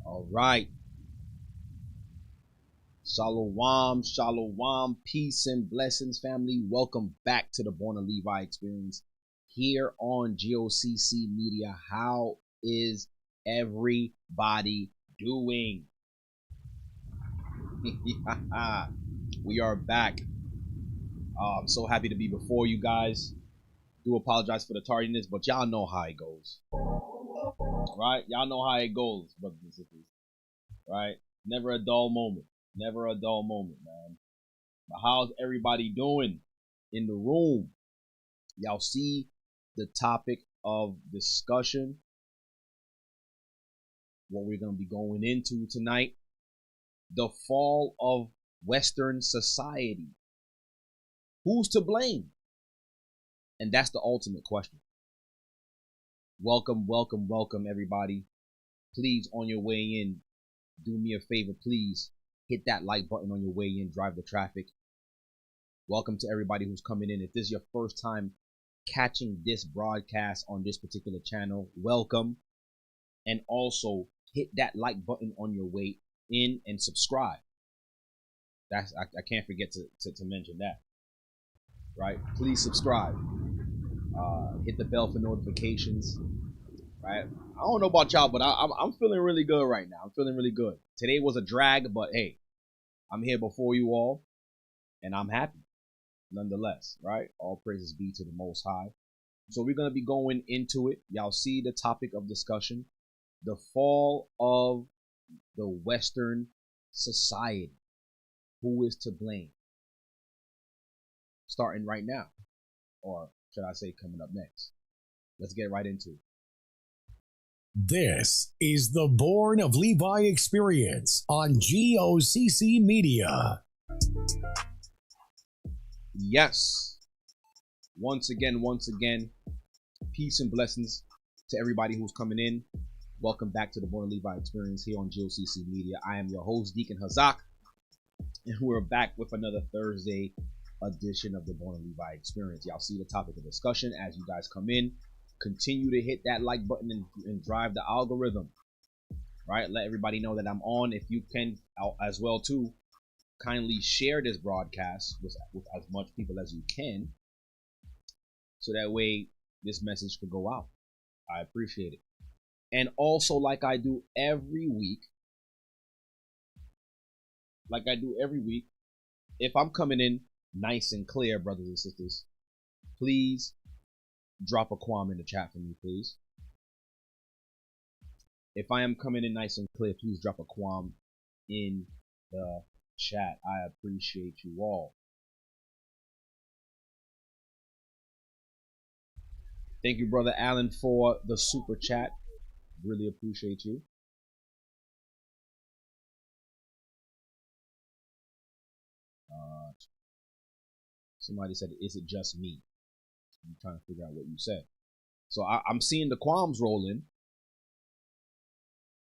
All right. Shalom, shalom, peace and blessings, family. Welcome back to the Born of Levi experience here on G.O.C.C Media. How is everybody doing? We are back. I'm so happy to be before you guys. Do apologize for the tardiness, but y'all know how it goes. Right? Y'all know how it goes, brothers and sisters. Right? Never a dull moment. Never a dull moment, man. But how's everybody doing in the room? Y'all see the topic of discussion, what we're going to be going into tonight. The fall of Western society. Who's to blame? And that's the ultimate question. Welcome, welcome, welcome, everybody. Please, on your way in, do me a favor, please. Hit that like button on your way in, drive the traffic. Welcome to everybody who's coming in. If this is your first time catching this broadcast on this particular channel, welcome. And also hit that like button on your way in and subscribe. That's I can't forget to mention that. Right? Please subscribe. Hit the bell for notifications. Right? I don't know about y'all, but I'm feeling really good right now. I'm feeling really good. Today was a drag, but hey, I'm here before you all, and I'm happy nonetheless. Right? All praises be to the Most High. So we're gonna be going into it. Y'all see the topic of discussion: the fall of the Western society. Who is to blame? Starting right now, or should I say coming up next? Let's get right into it. This is the Born of Levi experience on G.O.C.C Media. Yes. Once again, peace and blessings to everybody who's coming in. Welcome back to the Born of Levi experience here on G.O.C.C Media. I am your host, Deacon Hazak, and we're back with another Thursday edition of the Born of Levi experience. Y'all see the topic of discussion as you guys come in. Continue to hit that like button and drive the algorithm. Right? Let everybody know that I'm on. If you can as well too, kindly share this broadcast with as much people as you can, so that way this message could go out. I appreciate it. And also, like I do every week, if I'm coming in nice and clear, brothers and sisters, please drop a qualm in the chat for me, please. If I am coming in nice and clear, please drop a qualm in the chat. I appreciate you all. Thank you, Brother Allen, for the super chat. Really appreciate you. Somebody said, is it just me? I'm trying to figure out what you said. So I'm seeing the qualms rolling.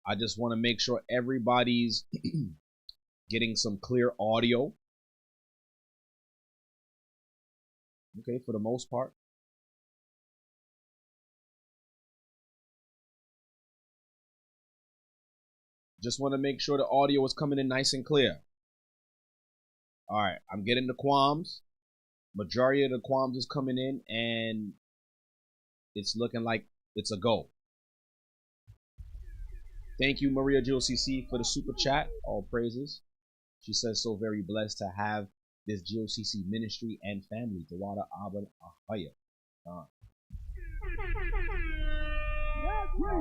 I just want to make sure everybody's getting some clear audio. Okay, for the most part. Just want to make sure the audio is coming in nice and clear. All right, I'm getting the qualms. Majority of the qualms is coming in, and it's looking like it's a go. Thank you, Maria G.O.C.C, for the super chat. All praises. She says, so very blessed to have this G.O.C.C ministry and family. Tawada Abba Ahaya. All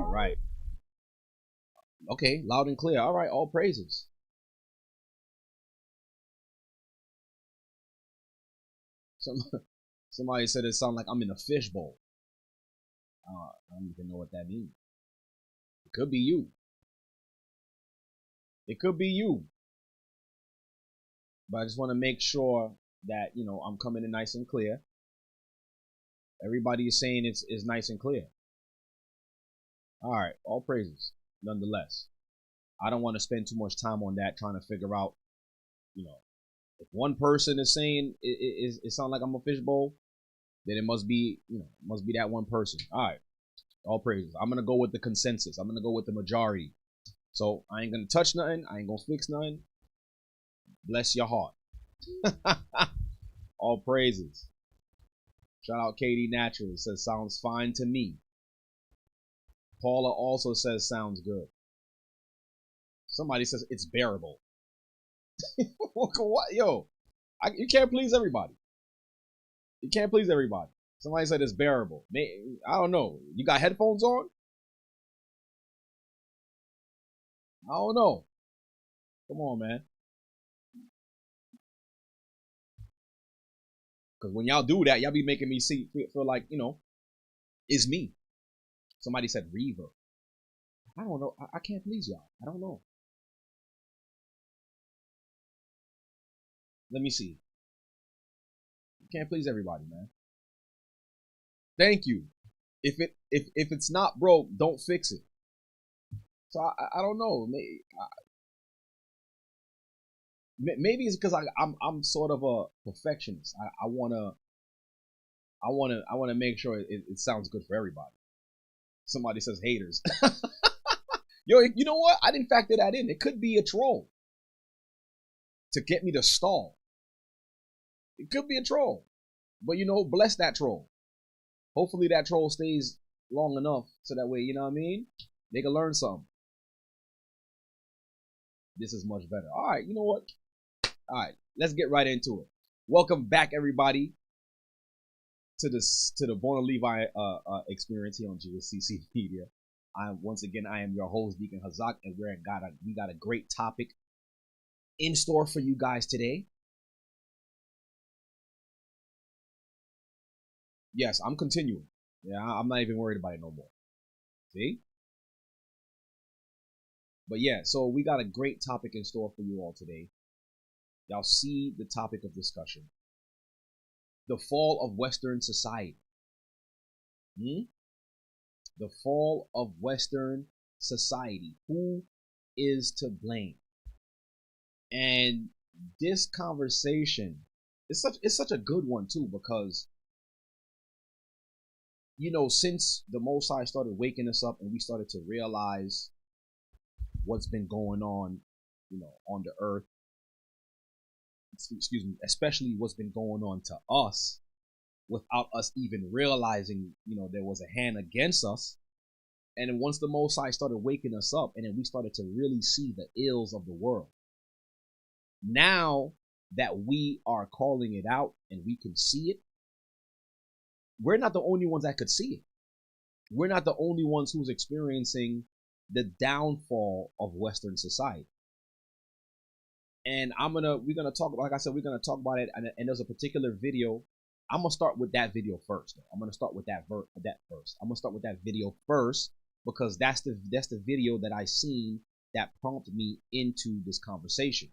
right. Okay, loud and clear. All right, all praises. Somebody said it sounds like I'm in a fishbowl. I don't even know what that means. It could be you. It could be you. But I just want to make sure that, you know, I'm coming in nice and clear. Everybody is saying it's nice and clear. All right, all praises. Nonetheless, I don't want to spend too much time on that trying to figure out, you know, if one person is saying it sounds like I'm a fishbowl, then it must be, you know, must be that one person. All right, all praises. I'm gonna go with the consensus. I'm gonna go with the majority. So I ain't gonna touch nothing. I ain't gonna fix nothing. Bless your heart. All praises. Shout out Katie Natural. Says sounds fine to me. Paula also says sounds good. Somebody says it's bearable. What? Yo, you can't please everybody. You can't please everybody. Somebody said it's bearable. I don't know. You got headphones on? I don't know. Come on, man. Because when y'all do that, y'all be making me feel like, it's me. Somebody said reverb. I don't know. I can't please y'all. I don't know. Let me see. You can't please everybody, man. Thank you. If it's not broke, don't fix it. So I don't know. Maybe it's because I'm sort of a perfectionist. I wanna make sure it sounds good for everybody. Somebody says haters. Yo, you know what? I didn't factor that in. It could be a troll to get me to stall. It could be a troll, but bless that troll. Hopefully that troll stays long enough so that way, you know what I mean? They can learn something. This is much better. All right, you know what? All right, let's get right into it. Welcome back, everybody, to the Born of Levi experience here on GOCC Media. I am your host, Deacon Hazak, and we got a great topic in store for you guys today. Yes, I'm continuing. Yeah, I'm not even worried about it no more. See? But yeah, so we got a great topic in store for you all today. Y'all see the topic of discussion. The fall of Western society. The fall of Western society. Who is to blame? And this conversation is such a good one too, because since the Most High started waking us up and we started to realize what's been going on, on the earth, excuse me, especially what's been going on to us without us even realizing, there was a hand against us. And then once the Most High started waking us up, and then we started to really see the ills of the world. Now that we are calling it out and we can see it, we're not the only ones that could see it. We're not the only ones who's experiencing the downfall of Western society. And we're gonna talk, like I said, we're gonna talk about it. And there's a particular video. I'm gonna start with that video first. Though. I'm gonna start with that first. I'm gonna start with that video first because that's the video that I seen that prompted me into this conversation.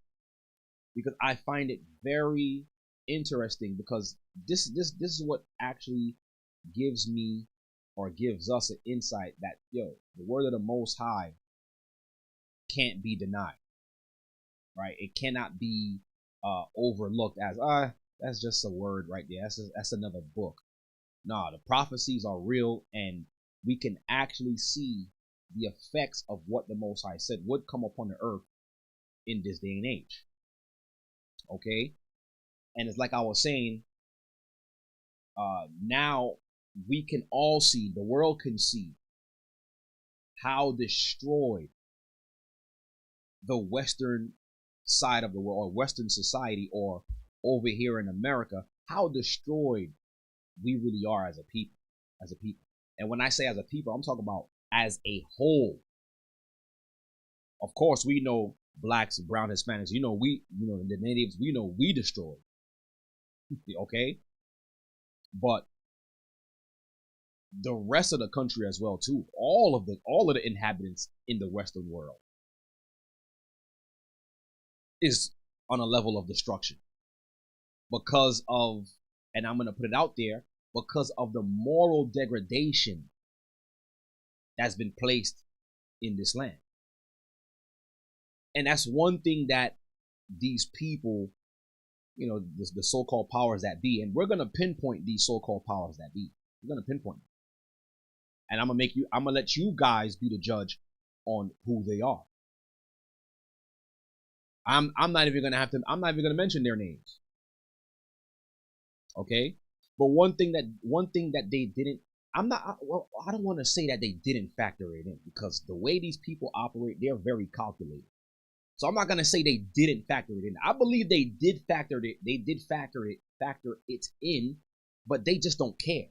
Because I find it very interesting, because this is what actually gives me or gives us an insight that the word of the Most High can't be denied, right? It cannot be overlooked as that's just a word right there. That's another book. Nah, the prophecies are real, and we can actually see the effects of what the Most High said would come upon the earth in this day and age. Okay, and it's like I was saying. Now we can all see, the world can see how destroyed the Western side of the world, or Western society, or over here in America, how destroyed we really are as a people. And when I say as a people, I'm talking about as a whole. Of course, we know blacks, brown, Hispanics, the natives, we destroyed. Okay? But the rest of the country as well too, all of the inhabitants in the Western world is on a level of destruction because of, and I'm going to put it out there, because of the moral degradation that's been placed in this land. And that's one thing that these people, the so-called powers that be, and we're going to pinpoint these so-called powers that be. We're going to pinpoint them. And I'm going to let you guys be the judge on who they are. I'm not even gonna mention their names. Okay? But one thing that they didn't, I don't want to say that they didn't factor it in, because the way these people operate, they're very calculated. So I'm not gonna say they didn't factor it in. I believe they did factor it. They did factor it in, but they just don't care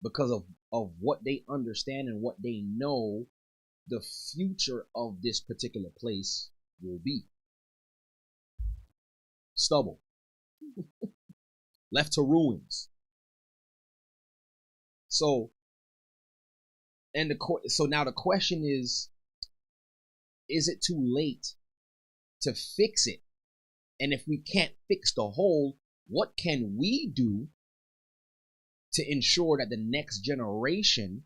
because of what they understand and what they know the future of this particular place will be. Stubble, left to ruins. So now the question is it too late to fix it? And if we can't fix the whole, what can we do to ensure that the next generation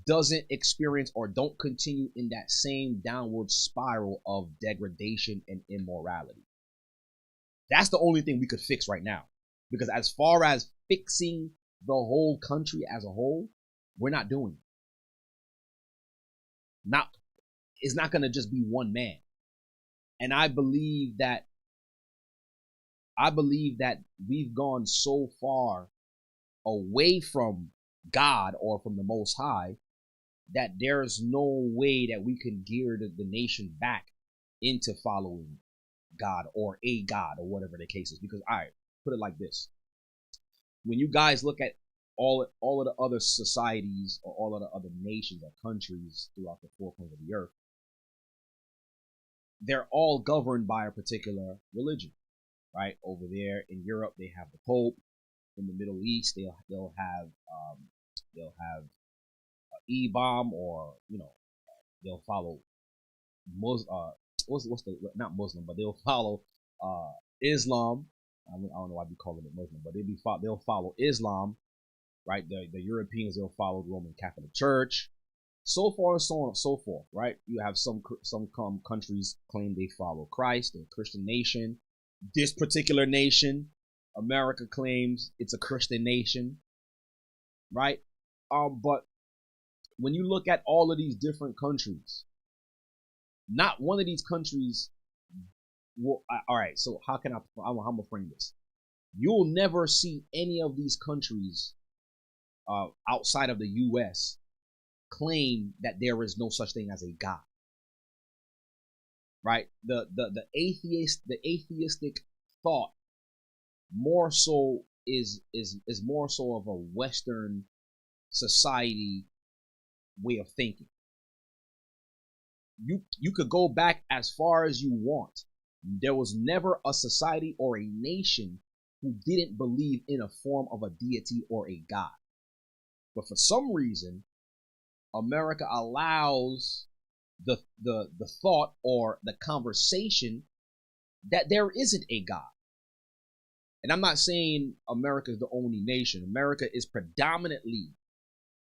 doesn't experience or don't continue in that same downward spiral of degradation and immorality? That's the only thing we could fix right now. Because as far as fixing the whole country as a whole, we're not doing it. It's not going to just be one man. And I believe that we've gone so far away from God or from the Most High that there's no way that we can gear the nation back into following God or a God or whatever the case is. Because I put it like this: when you guys look at all of the other societies or all of the other nations or countries throughout the four corners of the earth, they're all governed by a particular religion, right? Over there in Europe, they have the Pope. In the Middle East, they'll have E-bomb, or they'll follow not Muslim, but they'll follow Islam. I don't know why we calling it Muslim, but they'll follow Islam, right? The Europeans, they'll follow the Roman Catholic Church, so far and so on and so forth, right? You have some countries claim they follow Christ, they're a Christian nation. This particular nation, America, claims it's a Christian nation, right? But when you look at all of these different countries, not one of these countries will. All right, so how can I'm gonna frame this? You'll never see any of these countries outside of the U.S. claim that there is no such thing as a God, right? The atheistic thought more so is more so of a Western society way of thinking. You could go back as far as you want. There was never a society or a nation who didn't believe in a form of a deity or a God. But for some reason, America allows the thought or the conversation that there isn't a God. And I'm not saying America is the only nation. America is predominantly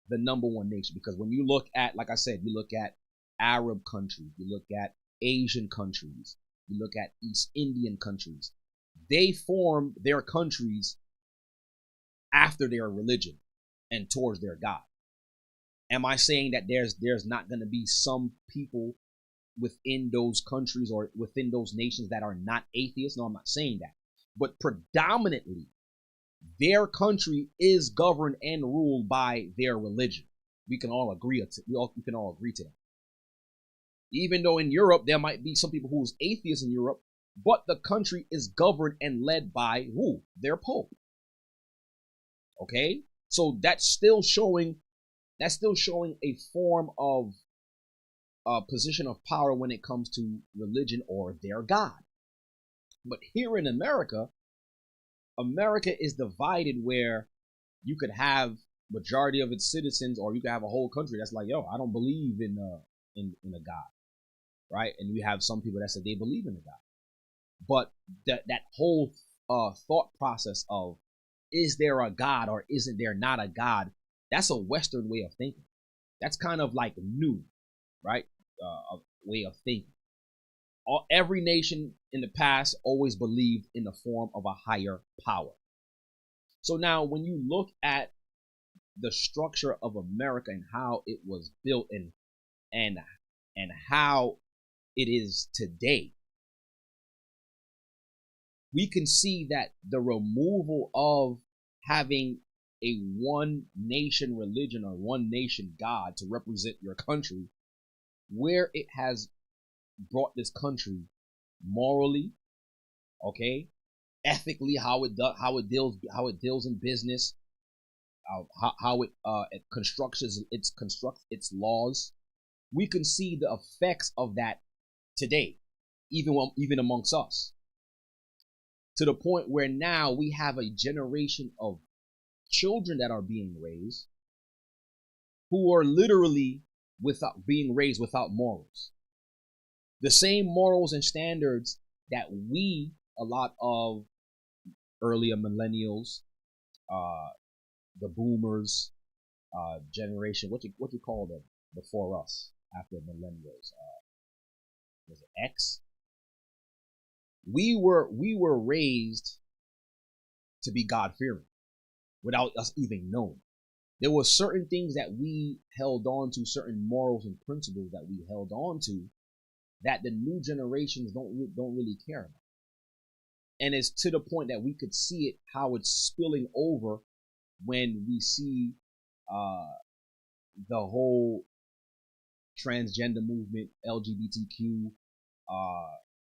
the number one nation, because when you look at, like I said, you look at Arab countries, you look at Asian countries, you look at East Indian countries, they form their countries after their religion and towards their God. Am I saying that there's not going to be some people within those countries or within those nations that are not atheists? No, I'm not saying that. But predominantly, their country is governed and ruled by their religion. We can all agree to that. Even though in Europe there might be some people who's atheists in Europe, but the country is governed and led by who? Their Pope. Okay, so that's still showing a form of position of power when it comes to religion or their God. But here in America is divided, where you could have majority of its citizens, or you could have a whole country that's like, yo, I don't believe in a God, right? And you have some people that say they believe in a God. But that whole thought process of, is there a God or isn't there not a God, that's a Western way of thinking. That's kind of like new, right? A way of thinking. Every nation in the past always believed in the form of a higher power. So now when you look at the structure of America and how it was built and how it is today, we can see that the removal of having a one nation religion or one nation God to represent your country, where it has brought this country morally, okay, ethically, how it deals in business, how it constructs its laws. We can see the effects of that today, even amongst us, to the point where now we have a generation of children that are being raised who are literally being raised without morals. The same morals and standards that a lot of earlier millennials, the boomers, generation, what you call them before us, after millennials, was it X? We were raised to be God-fearing without us even knowing. There were certain things that we held on to, certain morals and principles that we held on to, that the new generations don't really care about. And it's to the point that we could see it, how it's spilling over when we see the whole transgender movement, LGBTQ,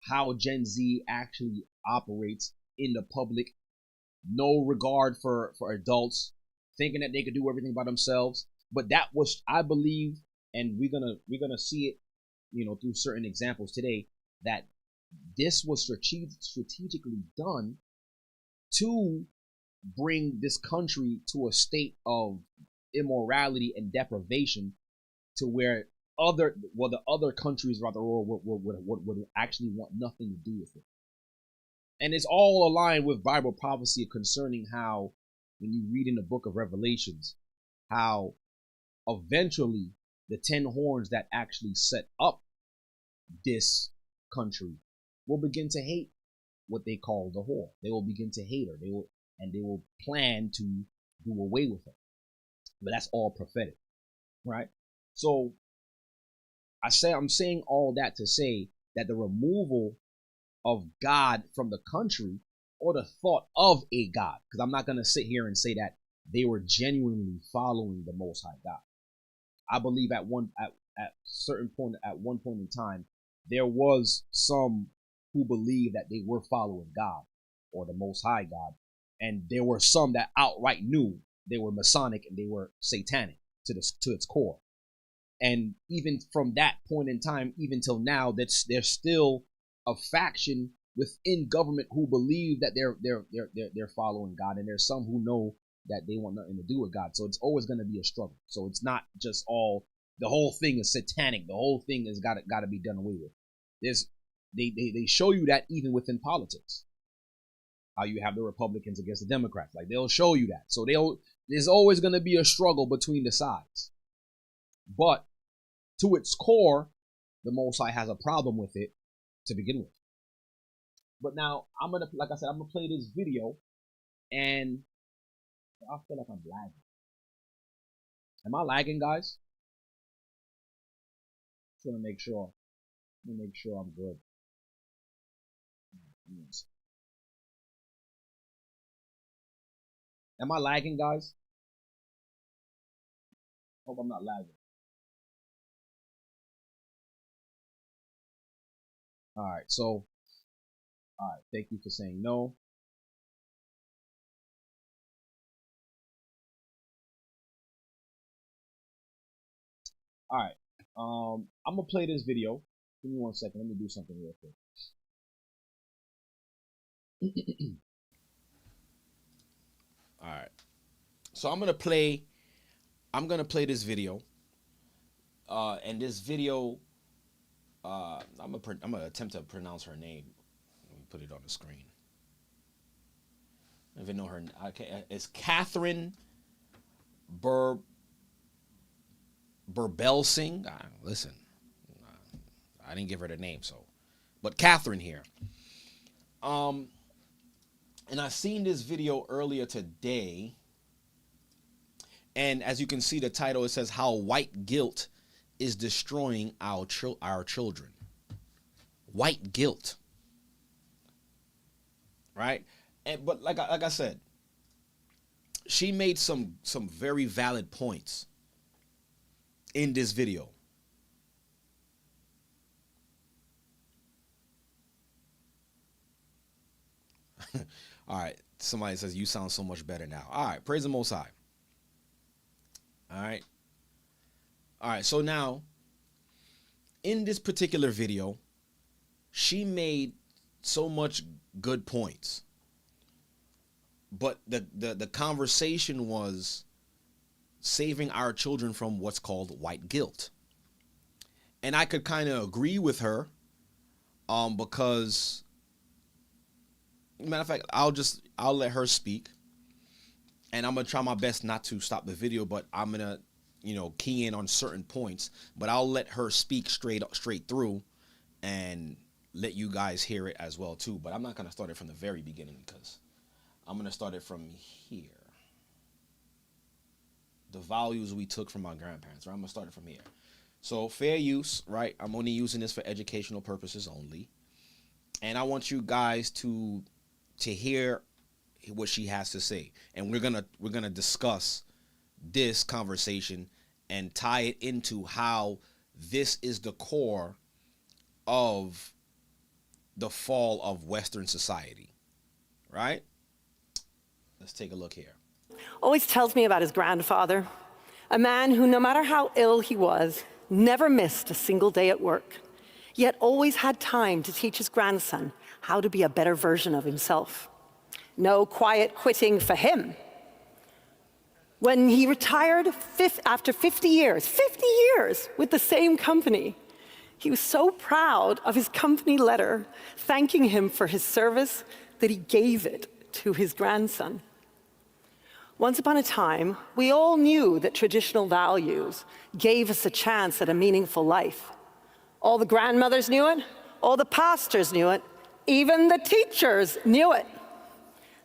how Gen Z actually operates in the public, no regard for adults, thinking that they could do everything by themselves. But that was, I believe, and we're gonna see it, through certain examples today, that this was strategically done to bring this country to a state of immorality and deprivation, to where the other countries around the world would actually want nothing to do with it. And it's all aligned with Bible prophecy concerning how, when you read in the book of Revelations, how eventually the 10 horns that actually set up this country will begin to hate what they call the whore. They will begin to hate her. They will plan to do away with her. But that's all prophetic, right? So I'm saying all that to say that the removal of God from the country, or the thought of a God, because I'm not going to sit here and say that they were genuinely following the Most High God. I believe at one point in time, there was some who believed that they were following God or the Most High God, and there were some that outright knew they were Masonic and they were satanic to its core. And even from that point in time, even till now, there's still a faction within government who believe that they're following God, and there's some who know that they want nothing to do with God. So it's always going to be a struggle. So it's not just the whole thing is satanic. The whole thing has got to be done away with. They show you that even within politics, how you have the Republicans against the Democrats. Like, they'll show you that. So there's always going to be a struggle between the sides. But to its core, the Most High has a problem with it to begin with. But now I'm gonna play this video, and I feel like I'm lagging. Am I lagging, guys? Just want to make sure. I'm good. Am I lagging, guys? Hope I'm not lagging. All right, thank you for saying no. All right, I'm gonna play this video. Give me 1 second. Let me do something real quick. All right, so I'm gonna play this video, and this video, I'm gonna attempt to pronounce her name. Let me put it on the screen. I don't even know her. It's Catherine Burbelsing. Listen, I didn't give her the name, but Catherine here. And I seen this video earlier today, and as you can see, the title, it says how white guilt is destroying our children. White guilt. right? But like I said, she made some very valid points in this video. All right, somebody says, you sound so much better now. All right, praise the Most High. All right, so now, in this particular video, she made so much good points. But the conversation was saving our children from what's called white guilt. And I could kind of agree with her, because, matter of fact, I'll let her speak, and I'm gonna try my best not to stop the video, but I'm gonna, key in on certain points, but I'll let her speak straight through and let you guys hear it as well too. But I'm not gonna start it from the very beginning, because I'm gonna start it from here. The values we took from our grandparents, right? I'm gonna start it from here. So fair use, right? I'm only using this for educational purposes only. And I want you guys to hear what she has to say. And we're gonna discuss this conversation and tie it into how this is the core of the fall of Western society, right? Let's take a look here. Always tells me about his grandfather, a man who, no matter how ill he was, never missed a single day at work, yet always had time to teach his grandson how to be a better version of himself. No quiet quitting for him. When he retired after 50 years with the same company, he was so proud of his company letter thanking him for his service that he gave it to his grandson. Once upon a time, we all knew that traditional values gave us a chance at a meaningful life. All the grandmothers knew it, all the pastors knew it, even the teachers knew it.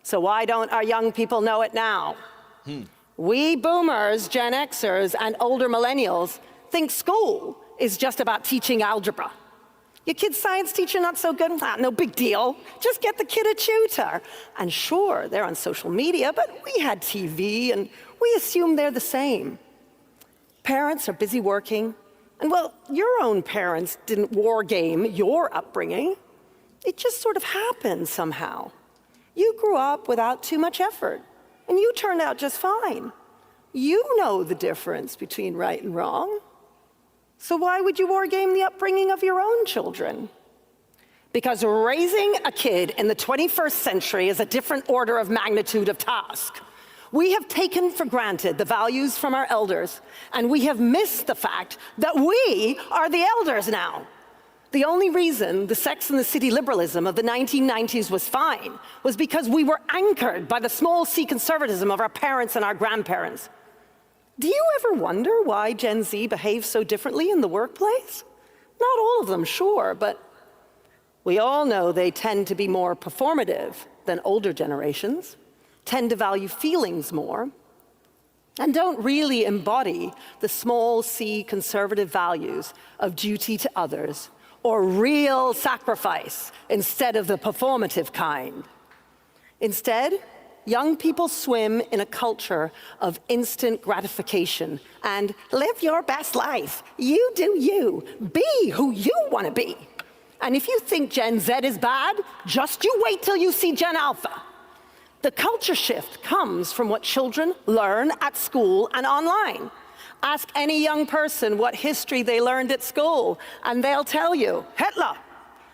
So why don't our young people know it now? We boomers, Gen Xers, and older millennials think school is just about teaching algebra. Your kid's science teacher not so good? No big deal. Just get the kid a tutor. And sure, they're on social media, but we had TV, and we assume they're the same. Parents are busy working, and well, your own parents didn't war game your upbringing. It just sort of happened somehow. You grew up without too much effort, and you turned out just fine. You know the difference between right and wrong. So why would you war game the upbringing of your own children? Because raising a kid in the 21st century is a different order of magnitude of task. We have taken for granted the values from our elders, and we have missed the fact that we are the elders now. The only reason the Sex and the City liberalism of the 1990s was fine was because we were anchored by the small c conservatism of our parents and our grandparents. Do you ever wonder why Gen Z behaves so differently in the workplace? Not all of them, sure, but we all know they tend to be more performative than older generations, tend to value feelings more, and don't really embody the small c conservative values of duty to others or real sacrifice instead of the performative kind. Instead, young people swim in a culture of instant gratification and live your best life. You do you. Be who you want to be. And if you think Gen Z is bad, just you wait till you see Gen Alpha. The culture shift comes from what children learn at school and online. Ask any young person what history they learned at school, and they'll tell you, Hitler.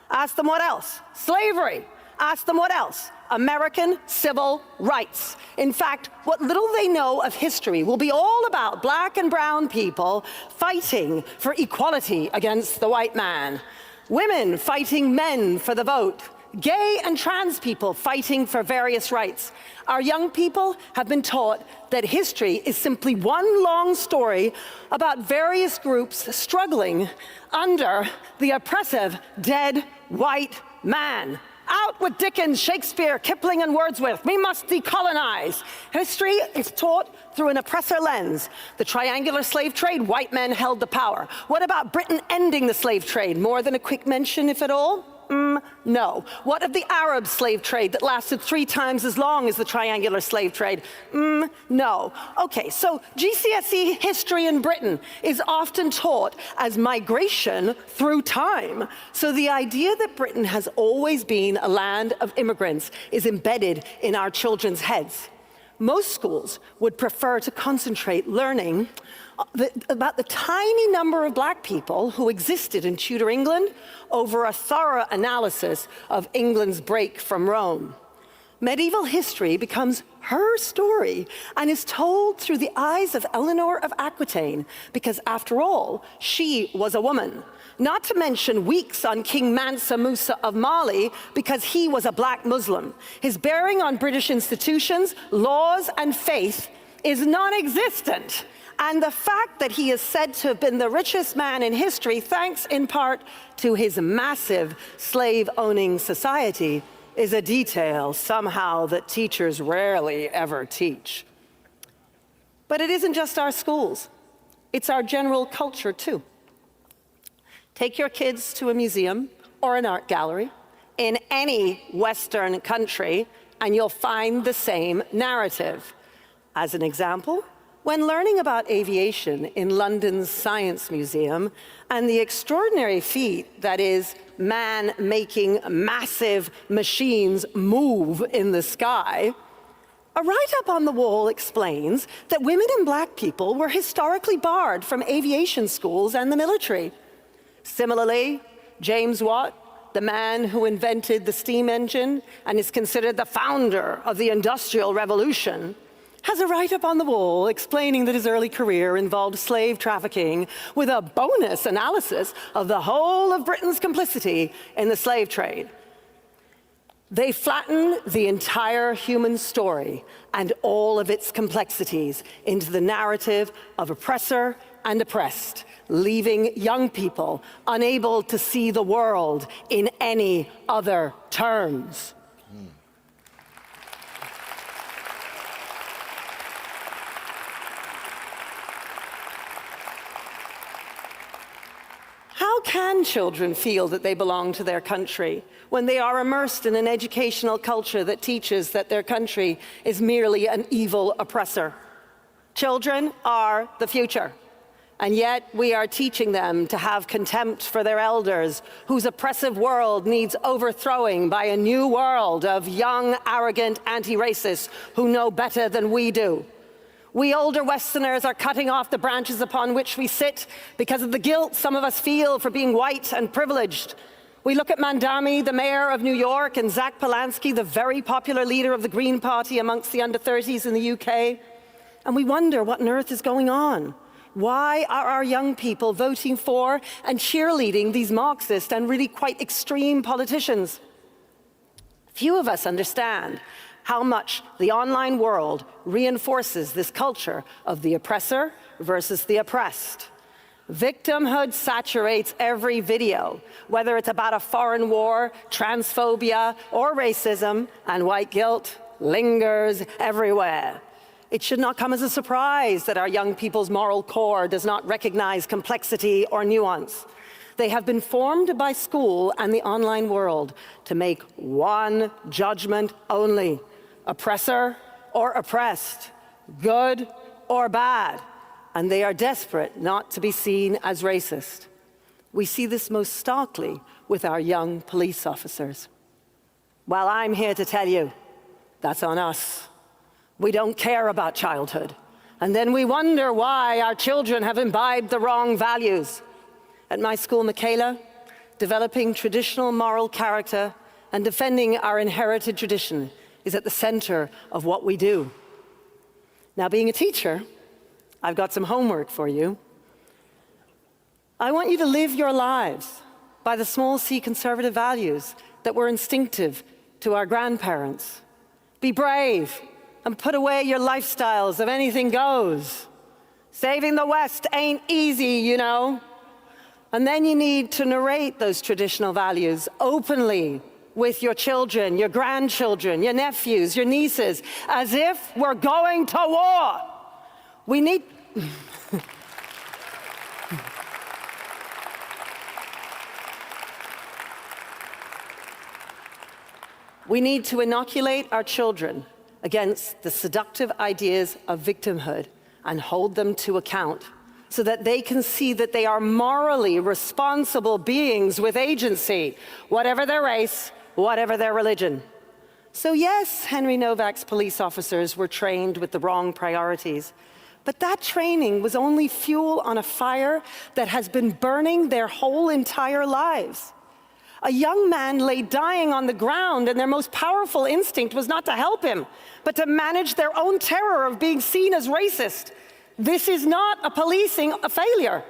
Ask them what else? Slavery. Ask them what else? American civil rights. In fact, what little they know of history will be all about black and brown people fighting for equality against the white man, women fighting men for the vote, gay and trans people fighting for various rights. Our young people have been taught that history is simply one long story about various groups struggling under the oppressive dead white man. Out with Dickens, Shakespeare, Kipling, and Wordsworth. We must decolonize. History is taught through an oppressor lens. The triangular slave trade, white men held the power. What about Britain ending the slave trade? More than a quick mention, if at all? No. What of the Arab slave trade that lasted 3 times as long as the triangular slave trade? No. Okay, so GCSE history in Britain is often taught as migration through time. So the idea that Britain has always been a land of immigrants is embedded in our children's heads. Most schools would prefer to concentrate learning about the tiny number of black people who existed in Tudor England over a thorough analysis of England's break from Rome. Medieval history becomes her story and is told through the eyes of Eleanor of Aquitaine, because after all, she was a woman. Not to mention weeks on King Mansa Musa of Mali, because he was a black Muslim. His bearing on British institutions, laws, and faith is non-existent. And the fact that he is said to have been the richest man in history, thanks in part to his massive slave-owning society, is a detail somehow that teachers rarely ever teach. But it isn't just our schools. It's our general culture, too. Take your kids to a museum or an art gallery in any Western country, and you'll find the same narrative. As an example, when learning about aviation in London's Science Museum and the extraordinary feat that is man making massive machines move in the sky, a write-up on the wall explains that women and black people were historically barred from aviation schools and the military. Similarly, James Watt, the man who invented the steam engine and is considered the founder of the Industrial Revolution, has a write-up on the wall explaining that his early career involved slave trafficking with a bonus analysis of the whole of Britain's complicity in the slave trade. They flatten the entire human story and all of its complexities into the narrative of oppressor and oppressed, leaving young people unable to see the world in any other terms. How can children feel that they belong to their country when they are immersed in an educational culture that teaches that their country is merely an evil oppressor? Children are the future, and yet we are teaching them to have contempt for their elders, whose oppressive world needs overthrowing by a new world of young, arrogant anti-racists who know better than we do. We older Westerners are cutting off the branches upon which we sit because of the guilt some of us feel for being white and privileged. We look at Mandami, the mayor of New York, and Zach Polanski, the very popular leader of the Green Party amongst the under-30s in the UK, and we wonder what on earth is going on. Why are our young people voting for and cheerleading these Marxist and really quite extreme politicians? Few of us understand how much the online world reinforces this culture of the oppressor versus the oppressed. Victimhood saturates every video, whether it's about a foreign war, transphobia, or racism, and white guilt lingers everywhere. It should not come as a surprise that our young people's moral core does not recognize complexity or nuance. They have been formed by school and the online world to make one judgment only: oppressor or oppressed, good or bad, and they are desperate not to be seen as racist. We see this most starkly with our young police officers. Well, I'm here to tell you, that's on us. We don't care about childhood, and then we wonder why our children have imbibed the wrong values. At my school, Michaela, developing traditional moral character and defending our inherited tradition is at the center of what we do. Now, being a teacher, I've got some homework for you. I want you to live your lives by the small c conservative values that were instinctive to our grandparents. Be brave and put away your lifestyles of anything goes. Saving the West ain't easy, you know. And then you need to narrate those traditional values openly with your children, your grandchildren, your nephews, your nieces, as if we're going to war. We need... We need to inoculate our children against the seductive ideas of victimhood and hold them to account so that they can see that they are morally responsible beings with agency, whatever their race, whatever their religion. So yes, Henry Novak's police officers were trained with the wrong priorities, but that training was only fuel on a fire that has been burning their whole entire lives. A young man lay dying on the ground, and their most powerful instinct was not to help him, but to manage their own terror of being seen as racist. This is not a policing failure.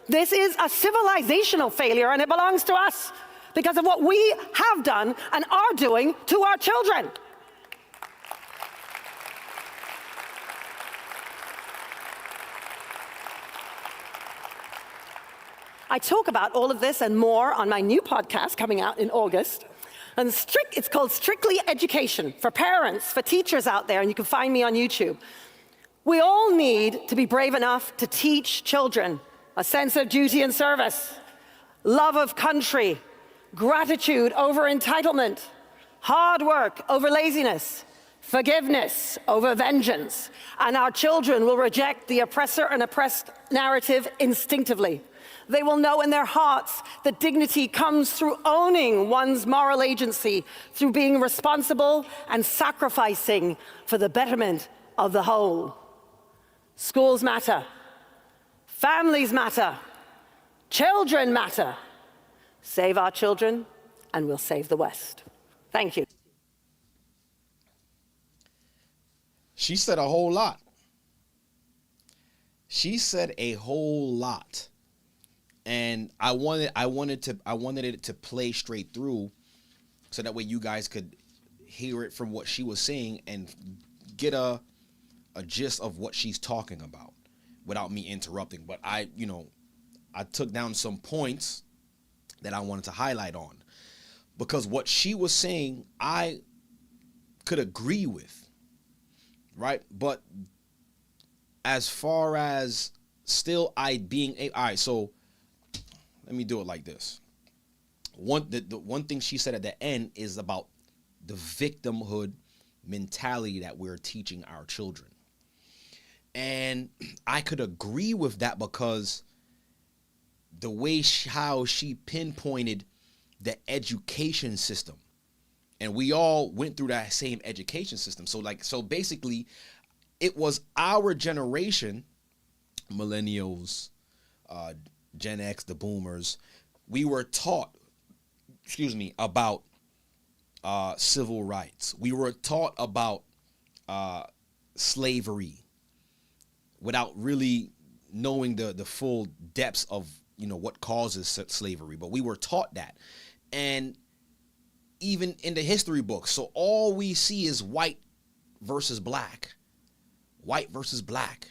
This is a civilizational failure, and it belongs to us because of what we have done and are doing to our children. I talk about all of this and more on my new podcast coming out in August. And it's called Strictly Education, for parents, for teachers out there, and you can find me on YouTube. We all need to be brave enough to teach children a sense of duty and service, love of country, gratitude over entitlement, hard work over laziness, forgiveness over vengeance. And our children will reject the oppressor and oppressed narrative instinctively. They will know in their hearts that dignity comes through owning one's moral agency, through being responsible and sacrificing for the betterment of the whole. Schools matter. Families matter. Children matter. Save our children, and we'll save the West. Thank you. She said a whole lot. She said a whole lot. And I wanted it to play straight through so that way you guys could hear it from what she was saying and get a gist of what she's talking about without me interrupting. But I took down some points that I wanted to highlight on, because what she was saying I could agree with, right? But as far as still all right, so let me do it like this. The one thing she said at the end is about the victimhood mentality that we're teaching our children. And I could agree with that because the way how she pinpointed the education system, and we all went through that same education system. So basically it was our generation, millennials, Gen X, the boomers, we were taught, about civil rights. We were taught about slavery without really knowing the full depths of, what causes slavery. But we were taught that. And even in the history books, so all we see is white versus black. White versus black.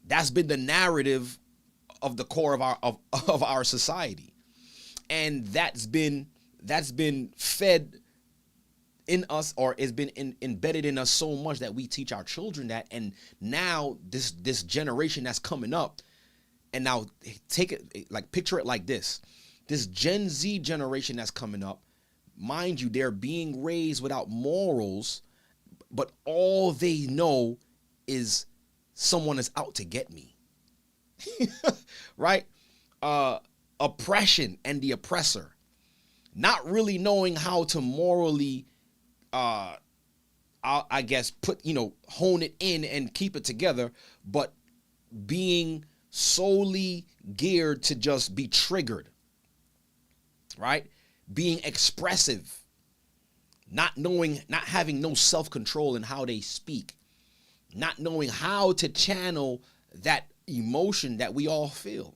That's been the narrative of the core of our society, and that's been fed in us, or it's been embedded in us so much that we teach our children that. And now this generation that's coming up, and now picture it like this Gen Z generation that's coming up, mind you, they're being raised without morals, but all they know is someone is out to get me. Right? Oppression and the oppressor, not really knowing how to morally I guess hone it in and keep it together, but being solely geared to just be triggered, right? Being expressive, not having no self-control in how they speak, not knowing how to channel that emotion that we all feel,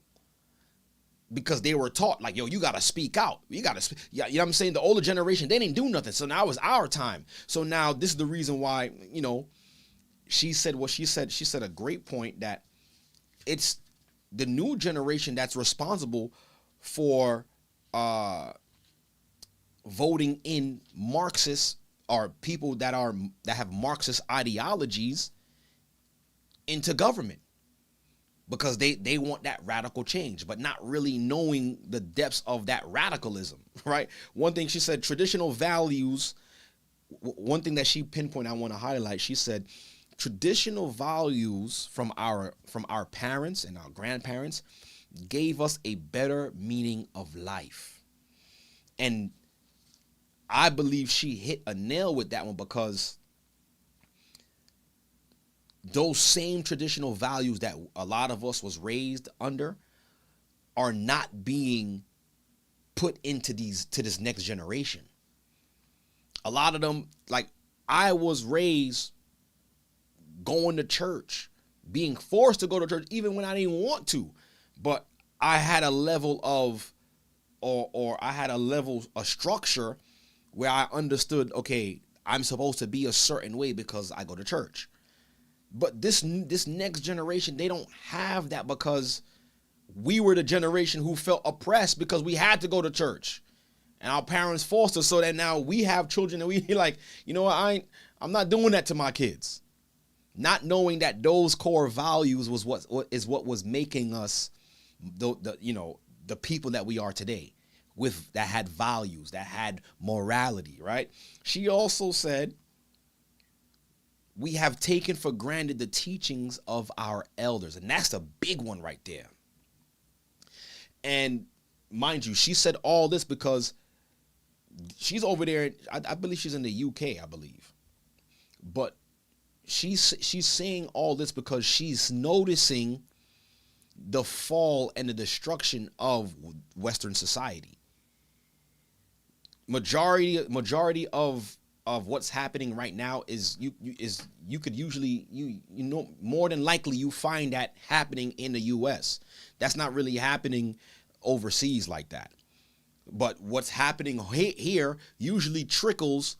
because they were taught you gotta speak out, you know what I'm saying? The older generation, they didn't do nothing, so now it's our time. So now this is the reason why she said what she said. She said a great point, that it's the new generation that's responsible for voting in Marxists, or people that have Marxist ideologies into government, because they want that radical change, but not really knowing the depths of that radicalism, right? One thing she said, traditional values one thing that she pinpointed I want to highlight, she said traditional values from our parents and our grandparents gave us a better meaning of life. And I believe she hit a nail with that one, because those same traditional values that a lot of us was raised under are not being put into this next generation. A lot of them, like, I was raised going to church, being forced to go to church even when I didn't want to, but I had a level of or I had a structure where I understood, okay, I'm supposed to be a certain way because I go to church. But this next generation, they don't have that, because we were the generation who felt oppressed because we had to go to church, and our parents forced us. So that now we have children and we like, you know what, I'm not doing that to my kids, not knowing that those core values was what was making us the people that we are today, that had values, that had morality, right? She also said, we have taken for granted the teachings of our elders. And that's a big one right there. And mind you, she said all this because she's over there. I believe she's in the UK, I believe. But she's saying all this because she's noticing the fall and the destruction of Western society. Majority of what's happening right now is you could usually more than likely you find that happening in the US. That's not really happening overseas like that. But what's happening here usually trickles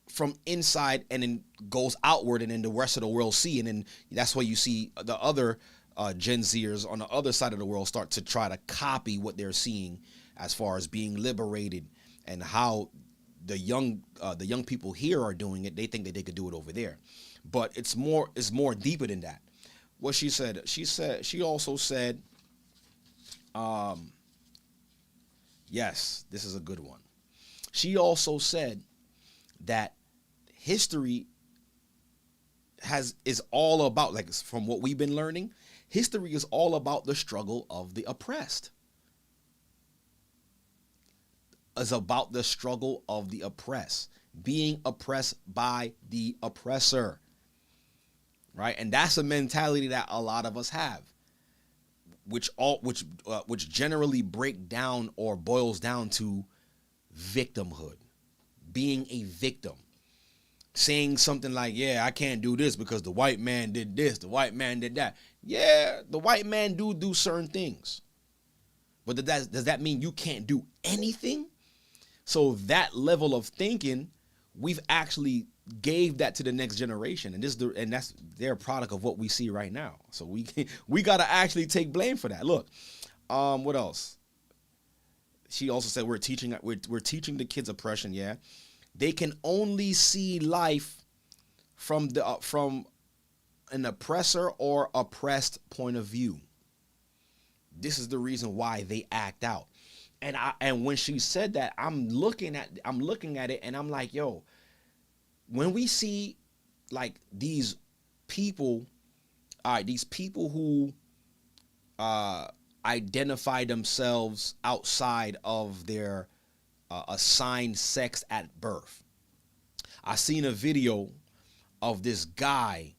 from inside and then goes outward, and then the rest of the world see, and then that's why you see the other Gen Zers on the other side of the world start to try to copy what they're seeing as far as being liberated, and how the young people here are doing it. They think that they could do it over there, but it's more deeper than that. What she also said, yes, this is a good one. She also said that history is all about, like, from what we've been learning, history is all about the struggle of the oppressed. Is about the struggle of the oppressed, being oppressed by the oppressor, right? And that's a mentality that a lot of us have, which generally break down or boils down to victimhood, being a victim, saying something like, yeah, I can't do this because the white man did this, the white man did that. Yeah, the white man do certain things, but does that mean you can't do anything? So that level of thinking, we've actually gave that to the next generation, and that's their product of what we see right now. So we got to actually take blame for that. Look, what else? She also said we're teaching the kids oppression. Yeah, they can only see life from an oppressor or oppressed point of view. This is the reason why they act out. And when she said that, I'm looking at it and I'm like, yo, when we see like these people who identify themselves outside of their assigned sex at birth. I seen a video of this guy.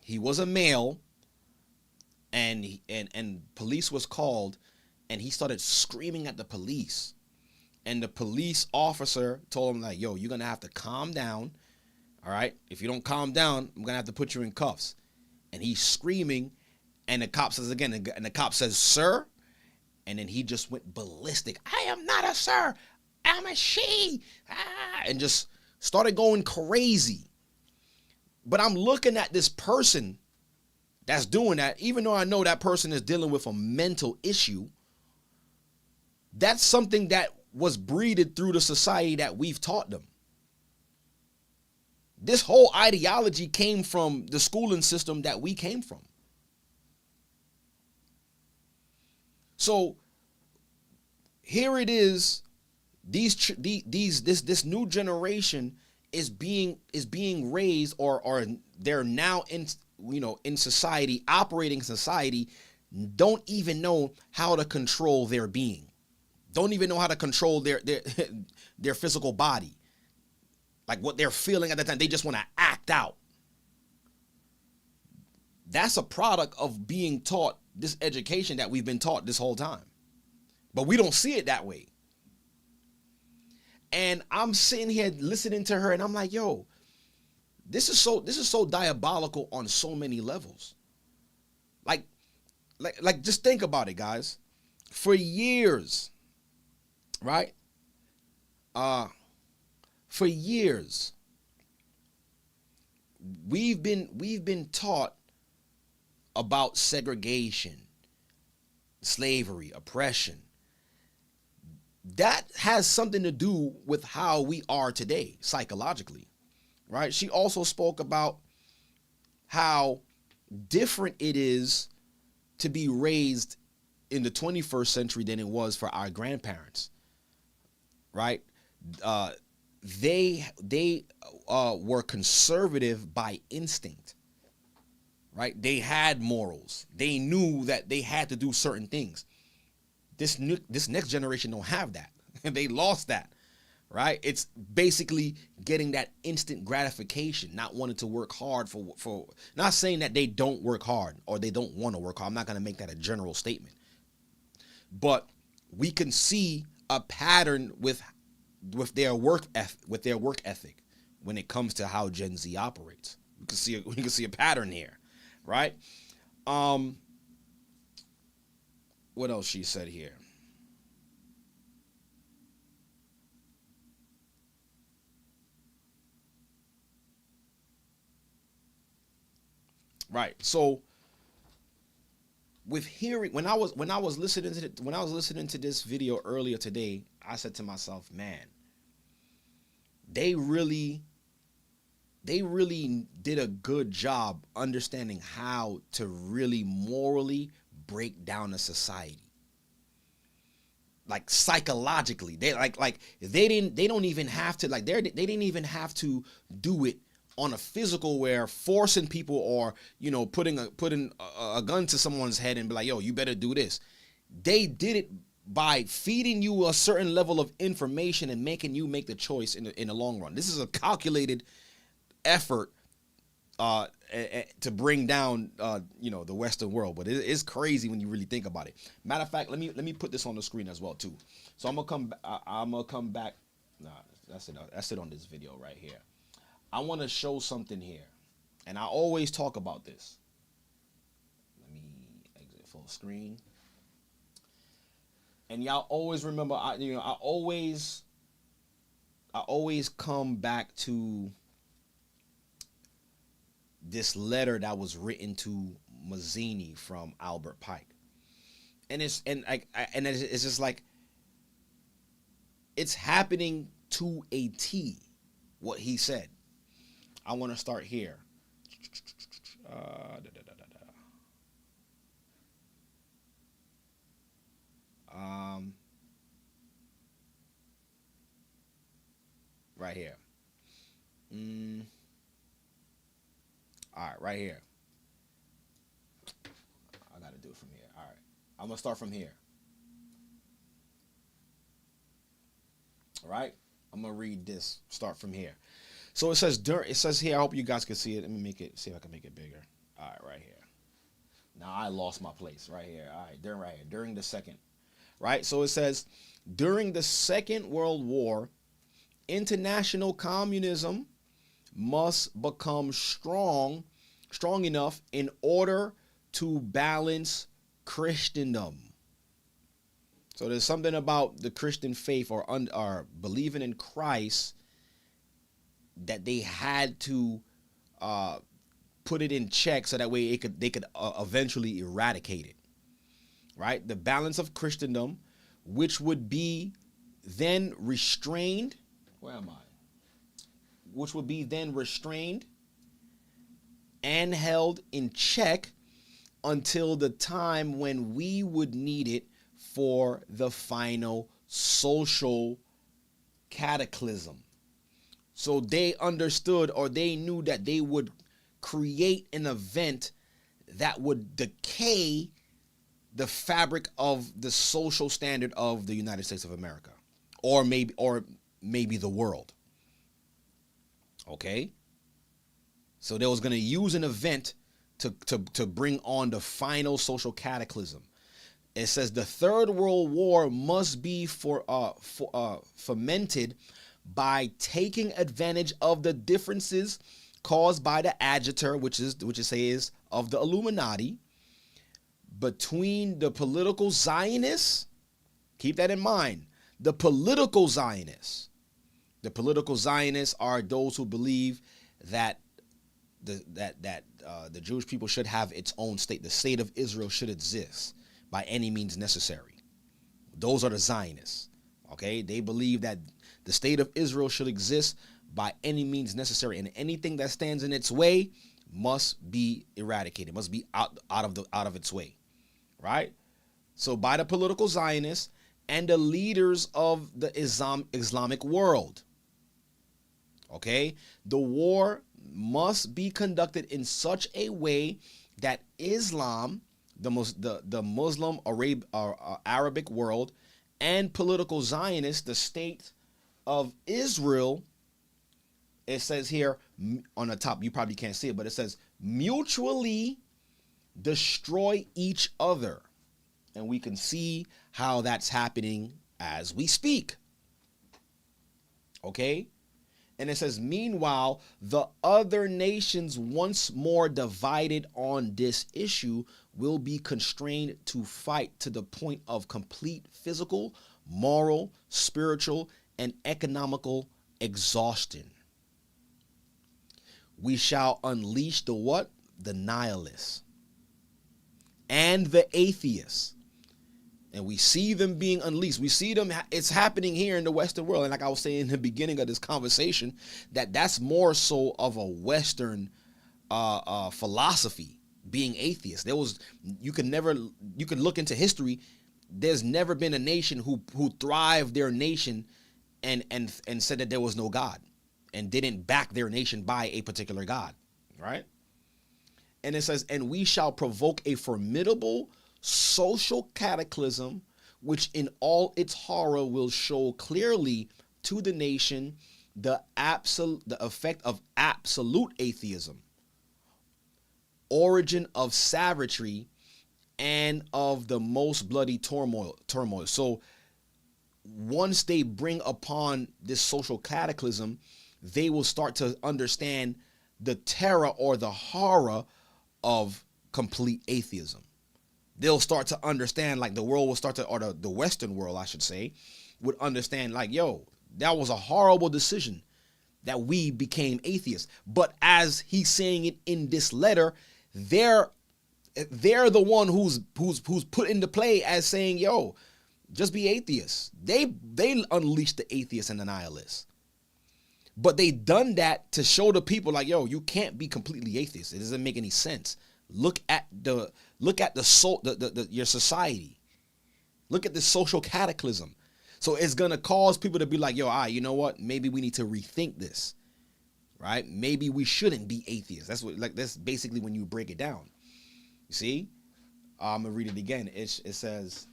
He was a male, and police was called, and he started screaming at the police. And the police officer told him, like, yo, you're going to have to calm down. All right. If you don't calm down, I'm going to have to put you in cuffs. And he's screaming. And the cop says again, and the cop says, sir. And then he just went ballistic. I am not a sir. I'm a she. And just started going crazy. But I'm looking at this person that's doing that, even though I know that person is dealing with a mental issue. That's something that was breeded through the society that we've taught them. This whole ideology came from the schooling system that we came from. So here it is, this new generation is being raised, or they're now in, in society, operating in society, don't even know how to control their being, don't even know how to control their their physical body, like what they're feeling at the time. They just want to act out. That's a product of being taught this education that we've been taught this whole time, but we don't see it that way. And I'm sitting here listening to her, and I'm like, yo, this is so diabolical on so many levels. Like just think about it, guys. For years, right? For years, we've been taught about segregation, slavery, oppression. That has something to do with how we are today psychologically, right? She also spoke about how different it is to be raised in the 21st century than it was for our grandparents, right? They were conservative by instinct, right? They had morals. They knew that they had to do certain things. This next generation don't have that. They lost that, right? It's basically getting that instant gratification, not wanting to work hard for not saying that they don't work hard or they don't want to work hard. I'm not going to make that a general statement. But we can see a pattern with their work ethic when it comes to how Gen Z operates. We can see a pattern here, right? What else she said here? Right. So with hearing, when I was listening to this video earlier today, I said to myself, man, they really did a good job understanding how to really morally break down a society. Like psychologically, they they don't even have to, like, they didn't even have to do it on a physical, where forcing people or putting a gun to someone's head and be like, yo, you better do this. They did it by feeding you a certain level of information and making you make the choice in the long run. This is a calculated effort to bring down the Western world, but it's crazy when you really think about it. Matter of fact, let me put this on the screen as well too. So I'm gonna come back. Nah, that's it on this video right here. I want to show something here, and I always talk about this. Let me exit full screen. And y'all always remember, I always come back to this letter that was written to Mazzini from Albert Pike, and it's just like, it's happening to a T what he said. I want to start here. Right here. All right, right here. I got to do it from here. All right. I'm going to start from here. All right. I'm going to read this. Start from here. So it says here, I hope you guys can see it. Let me see if I can make it bigger. All right, right here. Now I lost my place right here. All right, during the second. Right? So it says, during the Second World War, international communism must become strong enough in order to balance Christendom. So there's something about the Christian faith or believing in Christ that they had to put it in check, so that way they could eventually eradicate it. Right? The balance of Christendom, which would be then restrained. Where am I? Which would be then restrained and held in check until the time when we would need it for the final social cataclysm. So they understood, or they knew that they would create an event that would decay the fabric of the social standard of the United States of America, or maybe the world. Okay? So they was going to use an event to bring on the final social cataclysm. It says the Third World War must be fomented by taking advantage of the differences caused by the agitator, which is of the Illuminati, between the political Zionists. Keep that in mind. The political Zionists. The political Zionists are those who believe that the Jewish people should have its own state. The state of Israel should exist by any means necessary. Those are the Zionists. Okay? They believe that the state of Israel should exist by any means necessary, and anything that stands in its way must be eradicated, must be out of its way. Right? So by the political Zionists and the leaders of the Islamic world. Okay? The war must be conducted in such a way that Islam, the Muslim Arabic world, and political Zionists, the state of Israel, it says here on the top, you probably can't see it, but it says mutually destroy each other. And we can see how that's happening as we speak. Okay? And it says, meanwhile, the other nations, once more divided on this issue, will be constrained to fight to the point of complete physical, moral, spiritual, and economical exhaustion. We shall unleash the what? The nihilists and the atheists. And we see them being unleashed. We see them, it's happening here in the Western world. And like I was saying in the beginning of this conversation, that's more so of a Western philosophy, being atheist. You could look into history. There's never been a nation who thrived their nation and said that there was no God and didn't back their nation by a particular God, right? And it says, and we shall provoke a formidable social cataclysm, which in all its horror will show clearly to the nation the effect of absolute atheism, origin of savagery, and of the most bloody turmoil. So once they bring upon this social cataclysm, they will start to understand the terror or the horror of complete atheism. They'll start to understand, like the world will start to, or the Western world, I should say, would understand like, yo, that was a horrible decision that we became atheists. But as he's saying it in this letter, they're the one who's put into play as saying, yo, just be atheists. They unleashed the atheists and the nihilists. But they done that to show the people like, yo, you can't be completely atheist. It doesn't make any sense. Look at your society. Look at the social cataclysm. So it's gonna cause people to be like, yo, you know what? Maybe we need to rethink this, right? Maybe we shouldn't be atheists. That's basically when you break it down. You see? I'm gonna read it again. It says,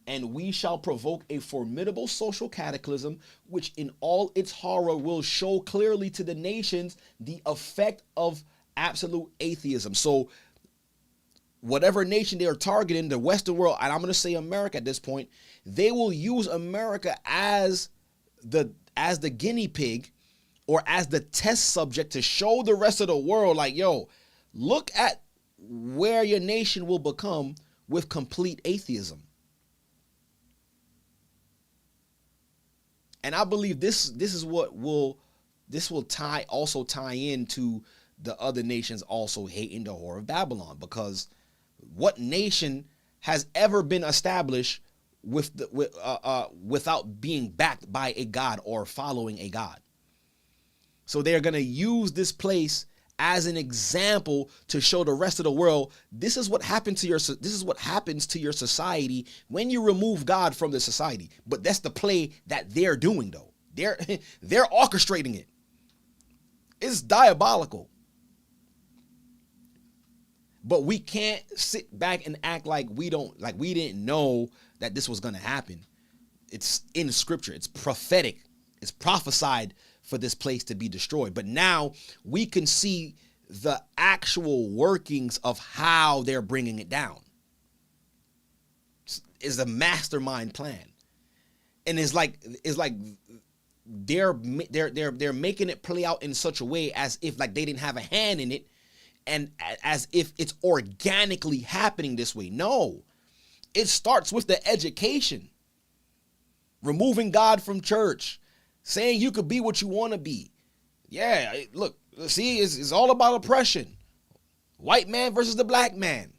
and we shall provoke a formidable social cataclysm, which in all its horror will show clearly to the nations the effect of absolute atheism. So whatever nation they are targeting, the Western world, and I'm going to say America at this point, they will use America as the guinea pig or as the test subject to show the rest of the world like, yo, look at where your nation will become with complete atheism. And I believe this is what will tie into the other nations also hating the whore of Babylon, because what nation has ever been established without being backed by a God or following a God? So they're going to use this place as an example to show the rest of the world, this is what happens to your society when you remove God from the society. But that's the play that they're doing, though. They're orchestrating it. It's diabolical. But we can't sit back and act like we didn't know that this was going to happen. It's in scripture. It's prophetic. It's prophesied for this place to be destroyed. But now we can see the actual workings of how they're bringing it down. It's a mastermind plan. And it's like they're making it play out in such a way as if like they didn't have a hand in it, and as if it's organically happening this way. No, it starts with the education. Removing God from church, saying you could be what you want to be. Yeah, look, see, it's all about oppression. White man versus the black man.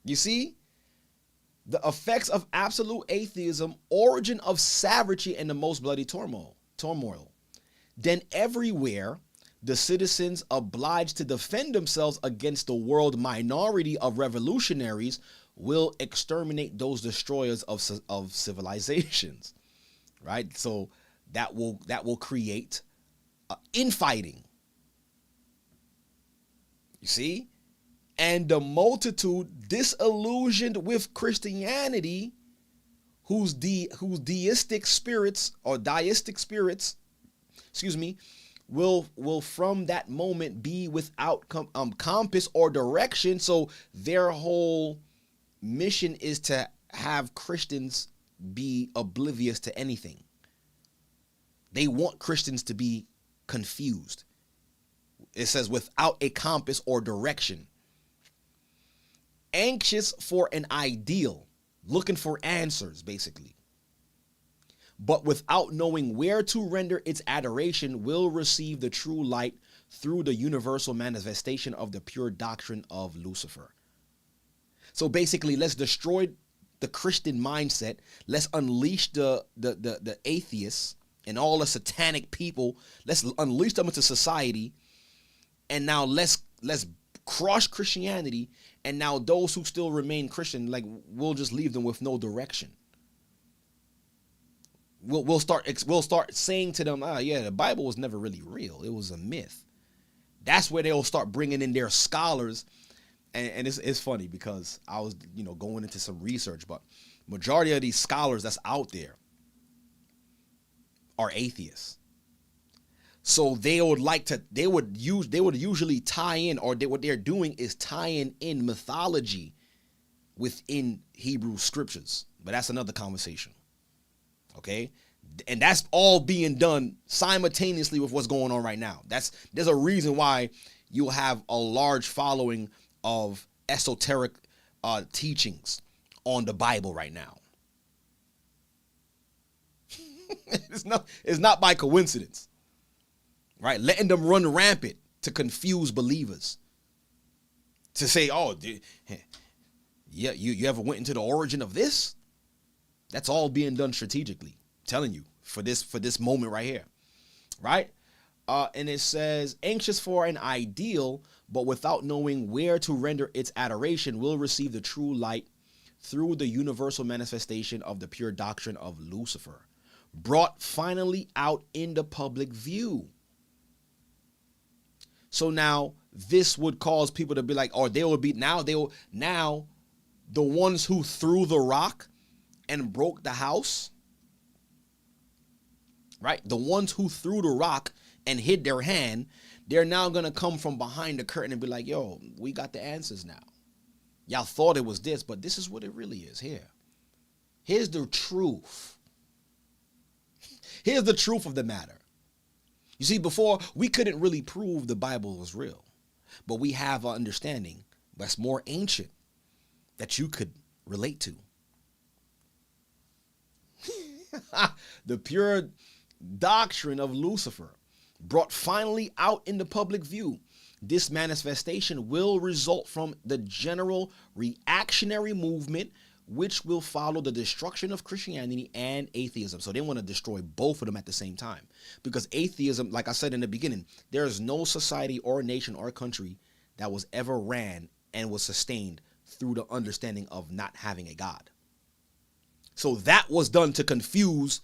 You see? The effects of absolute atheism, origin of savagery and the most bloody turmoil. Then everywhere, the citizens obliged to defend themselves against the world minority of revolutionaries will exterminate those destroyers of civilizations, right? So that will create infighting. You see? And the multitude disillusioned with Christianity, whose deistic spirits, will from that moment be without compass or direction. So their whole mission is to have Christians be oblivious to anything. They want Christians to be confused. It says without a compass or direction. Anxious for an ideal, looking for answers, basically. But without knowing where to render its adoration, will receive the true light through the universal manifestation of the pure doctrine of Lucifer. So basically, let's destroy the Christian mindset. Let's unleash the atheists and all the satanic people. Let's unleash them into society. And now let's crush Christianity. And now those who still remain Christian, like, we'll just leave them with no direction. We'll start saying to them, yeah, the Bible was never really real. It was a myth. That's where they'll start bringing in their scholars. And it's funny because I was, going into some research, but majority of these scholars that's out there are atheists. So they would usually tie in, or what they're doing is tying in mythology within Hebrew scriptures. But that's another conversation. Okay? And that's all being done simultaneously with what's going on right now. There's a reason why you'll have a large following of esoteric teachings on the Bible right now. It's not by coincidence. Right? Letting them run rampant to confuse believers. To say, oh, yeah, you ever went into the origin of this? That's all being done strategically. I'm telling you, for this moment right here. Right? And it says, anxious for an ideal, but without knowing where to render its adoration, will receive the true light through the universal manifestation of the pure doctrine of Lucifer, brought finally out in the public view. So now this would cause people to be like, or they will be now the ones who threw the rock and broke the house, right? The ones who threw the rock and hid their hand, they're now going to come from behind the curtain and be like, yo, we got the answers now. Y'all thought it was this, but this is what it really is here. Here's the truth. Here's the truth of the matter. You see, before, we couldn't really prove the Bible was real, but we have an understanding that's more ancient that you could relate to. The pure doctrine of Lucifer, brought finally out in the public view. This manifestation will result from the general reactionary movement, which will follow the destruction of Christianity and atheism. So they want to destroy both of them at the same time. Because atheism, like I said in the beginning, there is no society or nation or country that was ever ran and was sustained through the understanding of not having a God. So that was done to confuse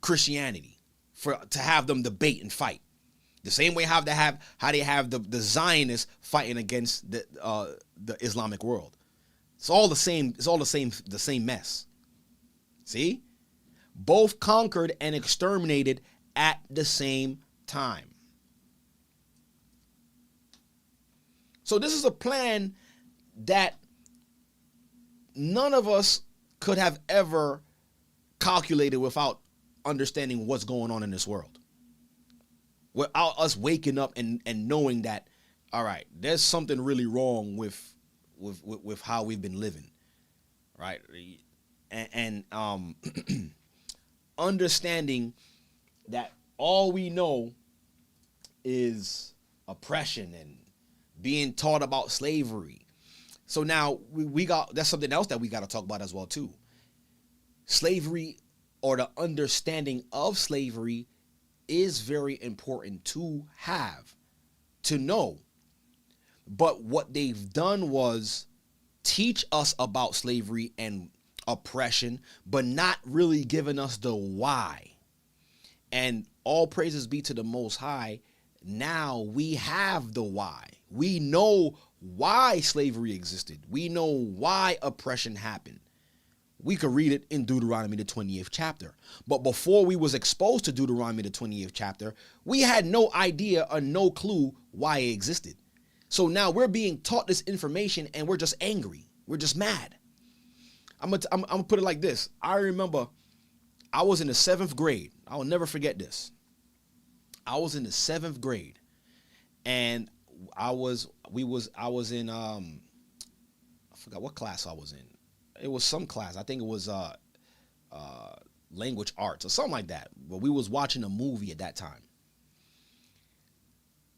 Christianity, to have them debate and fight. The same way how they have the Zionists fighting against the Islamic world. It's all the same. It's all the same mess. See, both conquered and exterminated at the same time. So this is a plan that none of us could have ever calculated without understanding what's going on in this world. Without us waking up and knowing that, all right, there's something really wrong with how we've been living, right? And understanding that all we know is oppression and being taught about slavery. So now we got, that's something else that we got to talk about as well too. Slavery, or the understanding of slavery, is very important to have, to know. But what they've done was teach us about slavery and oppression, but not really giving us the why. And all praises be to the Most High. Now we have the why. We know why slavery existed. We know why oppression happened. We could read it in Deuteronomy, the 28th chapter. But before we was exposed to Deuteronomy, the 28th chapter, we had no idea or no clue why it existed. So now we're being taught this information and we're just angry. We're just mad. I'm gonna put it like this. I remember I was in the 7th grade. I will never forget this. I was in the 7th grade, and I was in I forgot what class I was in. It was some class. I think it was language arts or something like that. But we was watching a movie at that time.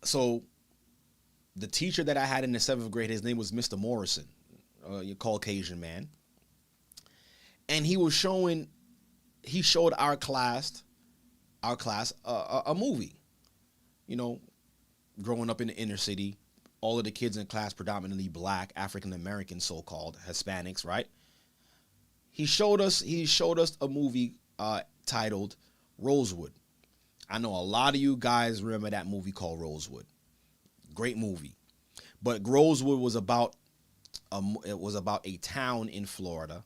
So the teacher that I had in the 7th grade, his name was Mr. Morrison, a Caucasian man. And he showed our class a movie. You know, growing up in the inner city, all of the kids in class predominantly black, African American, so-called Hispanics, right? He showed us a movie titled Rosewood. I know a lot of you guys remember that movie called Rosewood. Great movie. But Rosewood was about a town in Florida.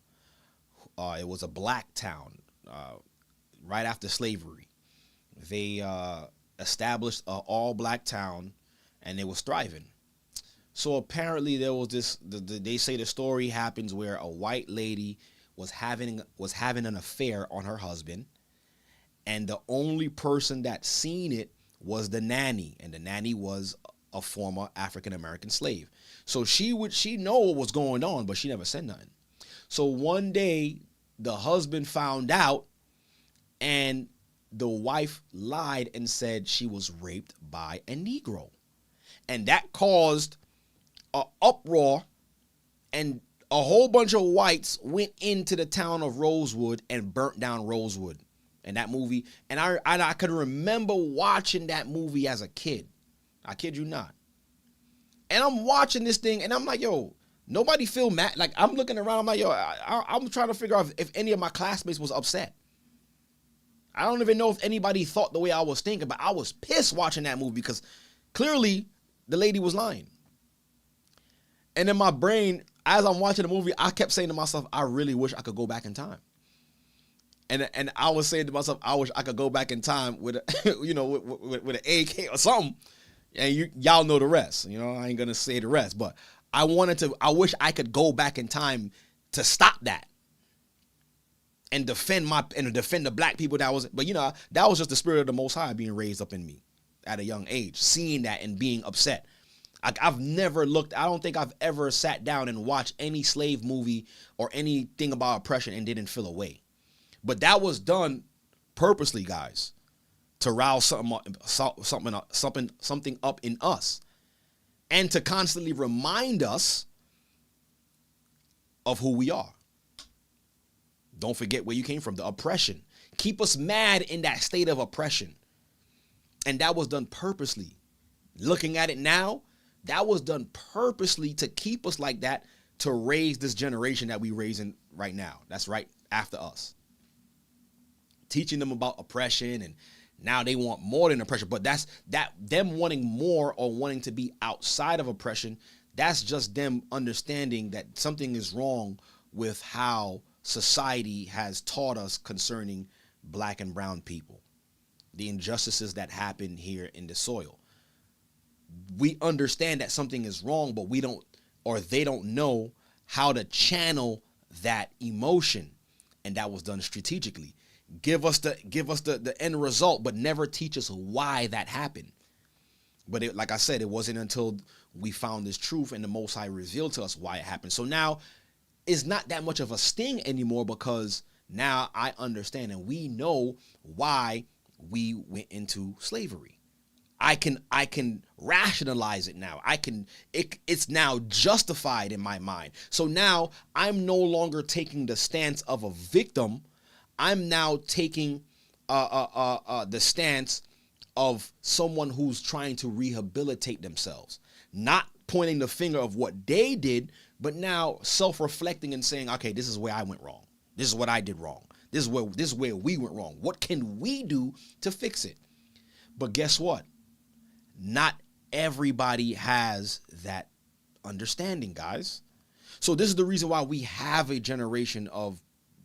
It was a black town right after slavery. They established an all-black town, and it was thriving. So apparently there was this. They say the story happens where a white lady was having an affair on her husband, and the only person that seen it was the nanny, and the nanny was a former African American slave. So she know what was going on, but she never said nothing. So one day the husband found out, and the wife lied and said she was raped by a Negro, and that caused an uproar, and a whole bunch of whites went into the town of Rosewood and burnt down Rosewood. And that movie, and I could remember watching that movie as a kid. I kid you not. And I'm watching this thing, and I'm like, yo, nobody feel mad. Like, I'm looking around, I'm like, yo, I'm trying to figure out if any of my classmates was upset. I don't even know if anybody thought the way I was thinking, but I was pissed watching that movie because clearly the lady was lying. And in my brain, as I'm watching the movie, I kept saying to myself, I really wish I could go back in time. And I was saying to myself, I wish I could go back in time with a, with an AK or something. And y'all know the rest. You know, I ain't gonna say the rest, but I wish I could go back in time to stop that and defend the black people that was. But that was just the spirit of the Most High being raised up in me at a young age, seeing that and being upset. I've never looked. I don't think I've ever sat down and watched any slave movie or anything about oppression and didn't feel away. But that was done purposely, guys, to rouse something up in us, and to constantly remind us of who we are. Don't forget where you came from, the oppression. Keep us mad in that state of oppression. And that was done purposely. Looking at it now, that was done purposely to keep us like that, to raise this generation that we raising right now. That's right after us. Teaching them about oppression, and now they want more than oppression. But that's them wanting more or wanting to be outside of oppression. That's just them understanding that something is wrong with how society has taught us concerning black and brown people, the injustices that happen here in the soil. We understand that something is wrong, but we don't, or they don't know how to channel that emotion. And that was done strategically. Give us the end result, but never teach us why that happened. But like I said, it wasn't until we found this truth and the Most High revealed to us why it happened. So now it's not that much of a sting anymore, because now I understand and we know why we went into slavery. I can rationalize it now. It's now justified in my mind. So now I'm no longer taking the stance of a victim. I'm now taking the stance of someone who's trying to rehabilitate themselves, not pointing the finger of what they did, but now self-reflecting and saying, okay, this is where I went wrong. This is what I did wrong. This is where we went wrong. What can we do to fix it? But guess what? Not everybody has that understanding, guys. So this is the reason why we have a generation of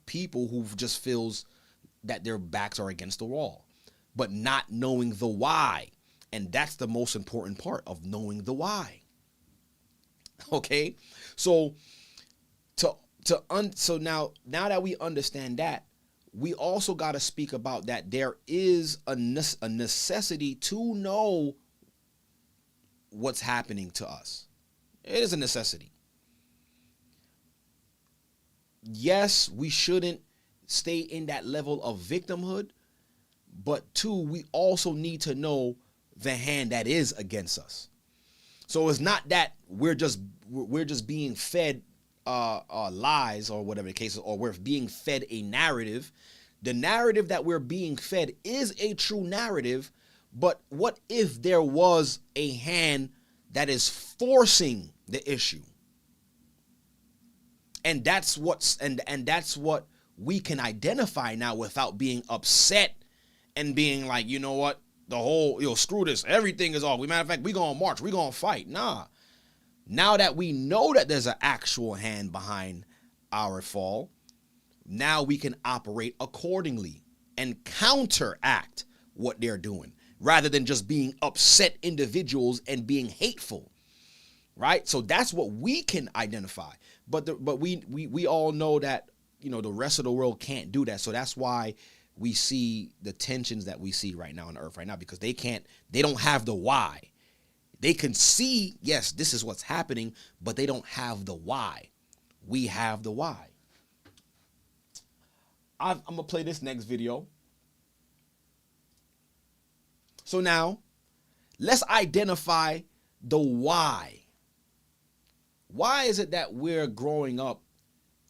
people who just feels that their backs are against the wall, but not knowing the why. And that's the most important part of knowing the why. Okay? So so now that we understand that, we also got to speak about that there is a necessity to know what's happening to us. It is a necessity. Yes, we shouldn't stay in that level of victimhood, but two, we also need to know the hand that is against us. So it's not that we're just being fed lies or whatever the case is, or we're being fed a narrative. The narrative that we're being fed is a true narrative, but what if there was a hand that is forcing the issue? And that's that's what we can identify now without being upset and being like, you know what, the whole, screw this, everything is off. Matter of fact, we gonna march, we gonna fight. Nah. Now that we know that there's an actual hand behind our fall, now we can operate accordingly and counteract what they're doing, rather than just being upset individuals and being hateful, right? So that's what we can identify. But we all know that, the rest of the world can't do that. So that's why we see the tensions that we see right now on earth right now, because they don't have the why. They can see, yes, this is what's happening, but they don't have the why. We have the why. I'm going to play this next video. So now, let's identify the why. Why is it that we're growing up,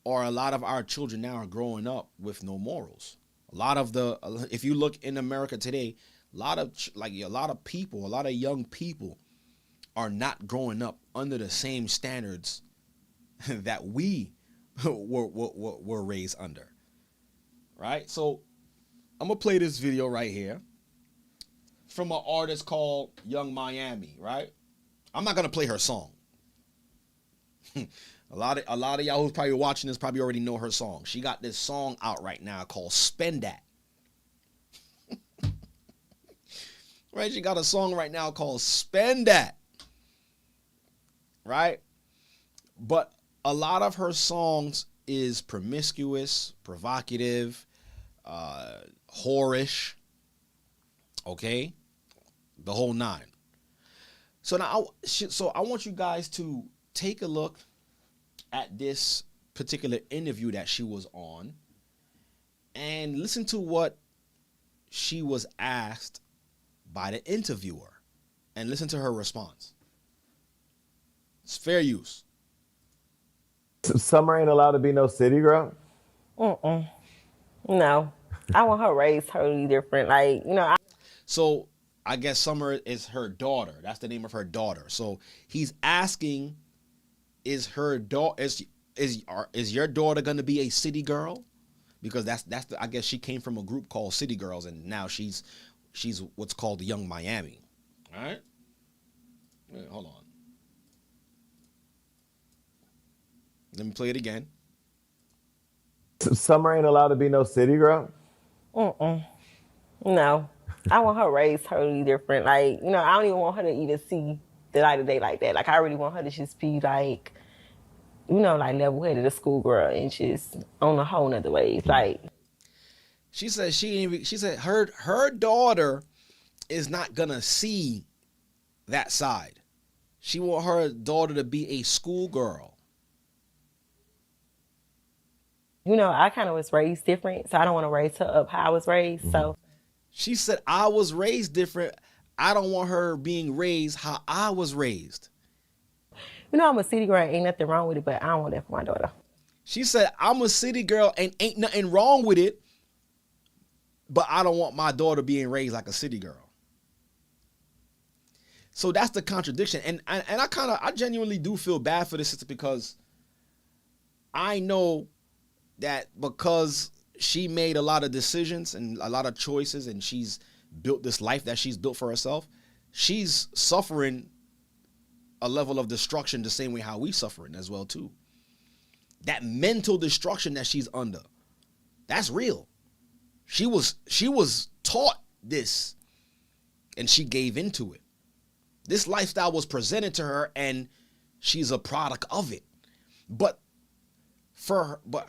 or a lot of our children now are growing up with no morals? If you look in America today, a lot of people, a lot of young people are not growing up under the same standards that we were raised under, right? So I'm going to play this video right here from an artist called Young Miami, right? I'm not going to play her song. A lot of y'all who's probably watching this probably already know her song. She got this song out right now called Spend That. Right? She got a song right now called Spend That. Right? But a lot of her songs is promiscuous, provocative, whorish. Okay? The whole nine. So now, I want you guys to take a look at this particular interview that she was on and listen to what she was asked by the interviewer and listen to her response. It's fair use. Summer ain't allowed to be no city girl? No. I want her raised totally different. So I guess Summer is her daughter. That's the name of her daughter. So he's asking is her daughter is your daughter gonna be a city girl? Because that's the, I guess she came from a group called City Girls, and now she's what's called the Young Miami. All right, wait, hold on. Let me play it again. Summer ain't allowed to be no city girl. No, I want her raised totally different. Like, you know, I don't even want her to even see the light of day like that. Like, I really want her to just be like, you know, like level-headed, a schoolgirl, and just on a whole nother wave. Like, She said she said her daughter is not gonna see that side. She want her daughter to be a schoolgirl. you know, I kind of was raised different, so I don't want to raise her up how I was raised. So She said, I was raised different. I don't want her being raised how I was raised. you know, I'm a city girl, ain't nothing wrong with it, but I don't want that for my daughter. She said, I'm a city girl and ain't nothing wrong with it, but I don't want my daughter being raised like a city girl. So that's the contradiction. And I genuinely do feel bad for this sister, because I know that because she made a lot of decisions and a lot of choices, and she's built this life that she's built for herself, she's suffering a level of destruction the same way how we suffering as well too. That mental destruction that she's under, that's real. She was taught this and she gave into it. This lifestyle was presented to her and she's a product of it. But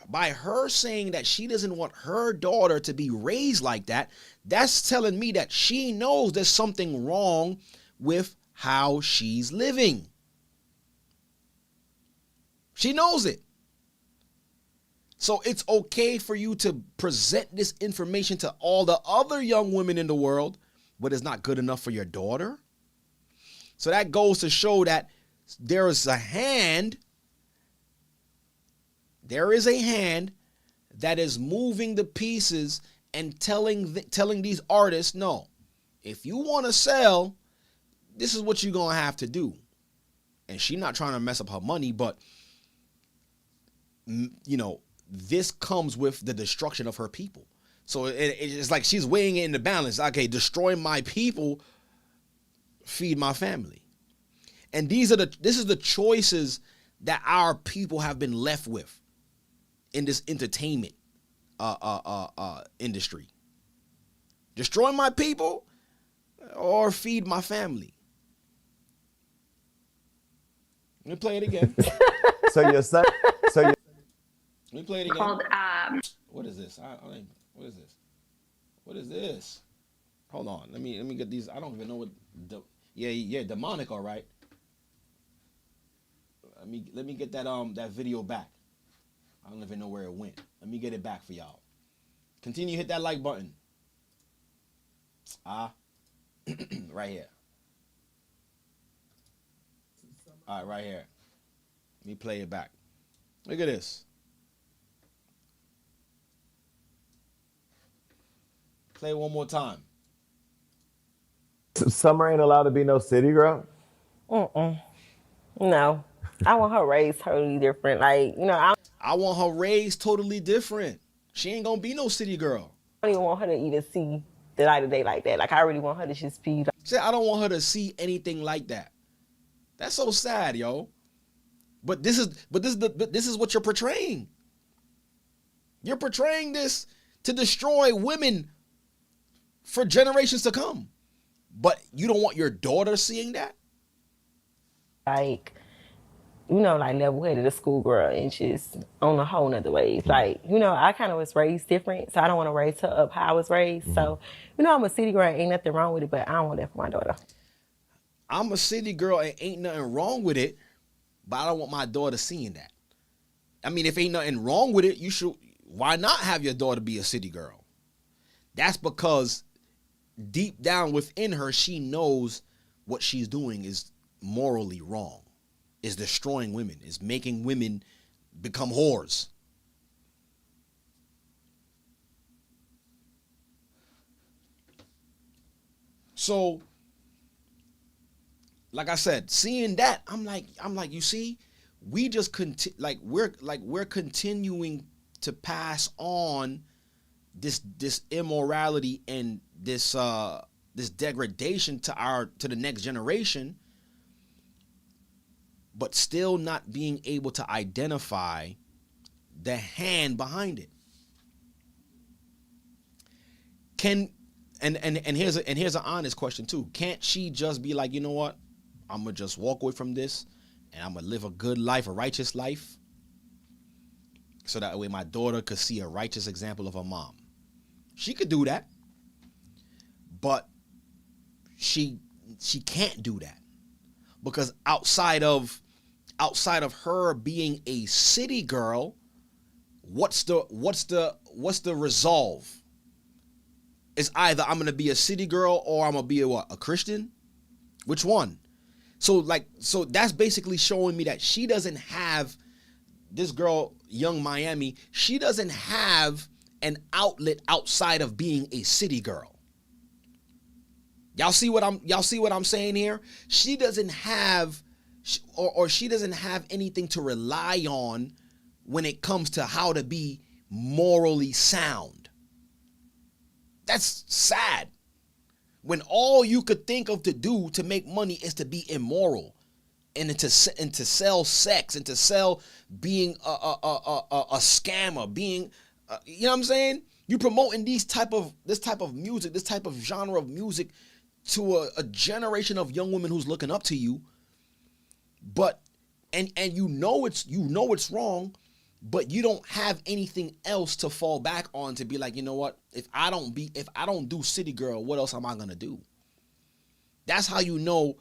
by her saying that she doesn't want her daughter to be raised like that, that's telling me that she knows there's something wrong with how she's living. She knows it. So it's okay for you to present this information to all the other young women in the world, but it's not good enough for your daughter. So that goes to show that there is a hand that is moving the pieces and telling these artists, no, if you want to sell, this is what you're going to have to do. And she's not trying to mess up her money, but, you know, this comes with the destruction of her people. So it's like she's weighing it in the balance. Okay, destroy my people, feed my family. And this is the choices that our people have been left with in this entertainment industry. Destroy my people or feed my family. Let me play it again. Let me play it again. Called, what is this? What is this? What is this? Hold on. Let me get these. I don't even know what. Yeah, demonic. All right. Let me get that video back. I don't even know where it went. Let me get it back for y'all. Continue, hit that like button. Right here. All right, right here. Let me play it back. Look at this. Play it one more time. Summer ain't allowed to be no city girl. No, I want her raised totally different. Like, you know, I want her raised totally different. She ain't gonna be no city girl. I don't even want her to even see the light of day like that. Like, I really want her to just be. See, I don't want her to see anything like that. That's so sad, yo. But this is what you're portraying. You're portraying this to destroy women for generations to come. But you don't want your daughter seeing that? Like, you know, like level-headed, a schoolgirl, and just on a whole nother wave. Like, you know, I kind of was raised different, so I don't want to raise her up how I was raised. So, you know, I'm a city girl, ain't nothing wrong with it, but I don't want that for my daughter. I'm a city girl and ain't nothing wrong with it, but I don't want my daughter seeing that. I mean, if ain't nothing wrong with it, why not have your daughter be a city girl? That's because deep down within her, she knows what she's doing is morally wrong, is destroying women, is making women become whores. So, like I said, seeing that, I'm like, you see, we just we're continuing to pass on this immorality and this degradation to the next generation, but still not being able to identify the hand behind it. Here's an honest question too. Can't she just be like, you know what? I'm gonna just walk away from this and I'm gonna live a good life, a righteous life, so that way my daughter could see a righteous example of her mom. She could do that, but she can't do that, because outside of her being a city girl, what's the resolve? It's either I'm gonna be a city girl or I'm gonna be a Christian. Which one? So that's basically showing me that she doesn't have, this girl, young Miami, she doesn't have an outlet outside of being a city girl. Y'all see what I'm saying here? She doesn't have, or she doesn't have anything to rely on when it comes to how to be morally sound. That's sad. When all you could think of to do to make money is to be immoral, and to sell sex, and to sell being a scammer, being you know what I'm saying? You promoting this type of music, this type of genre of music to a generation of young women who's looking up to you. But and you know it's wrong, but you don't have anything else to fall back on to be like, you know what? If I don't do city girl, what else am I gonna do? That's how you know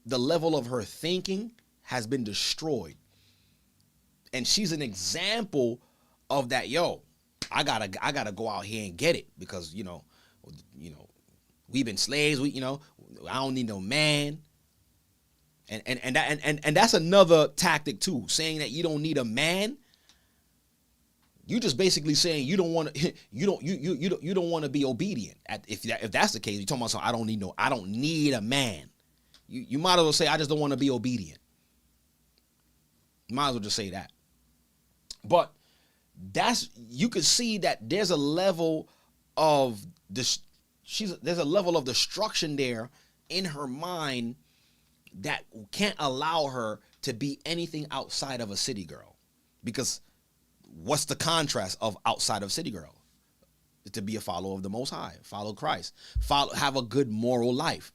the level of her thinking has been destroyed. And she's an example of that. Yo, I gotta go out here and get it, because you know, we've been slaves. I don't need no man. And that's another tactic too, saying that you don't need a man. You just basically saying you don't want to. You don't want to be obedient. If that's the case, you're talking about something. I don't need a man. You might as well say, I just don't want to be obedient. You might as well just say that. But you could see that there's a level of this. There's a level of destruction there in her mind that can't allow her to be anything outside of a city girl. Because what's the contrast of outside of city girl? To be a follower of the Most High, follow Christ, have a good moral life.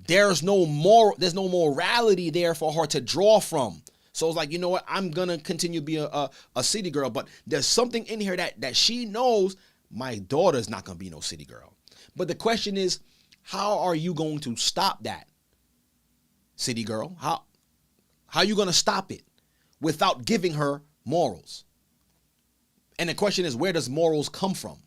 There's no morality there for her to draw from. So it's like, you know what? I'm gonna continue to be a city girl, but there's something in here that she knows my daughter's not gonna be no city girl. But the question is, how are you going to stop that, city girl? How are you gonna stop it without giving her morals? And the question is, where does morals come from?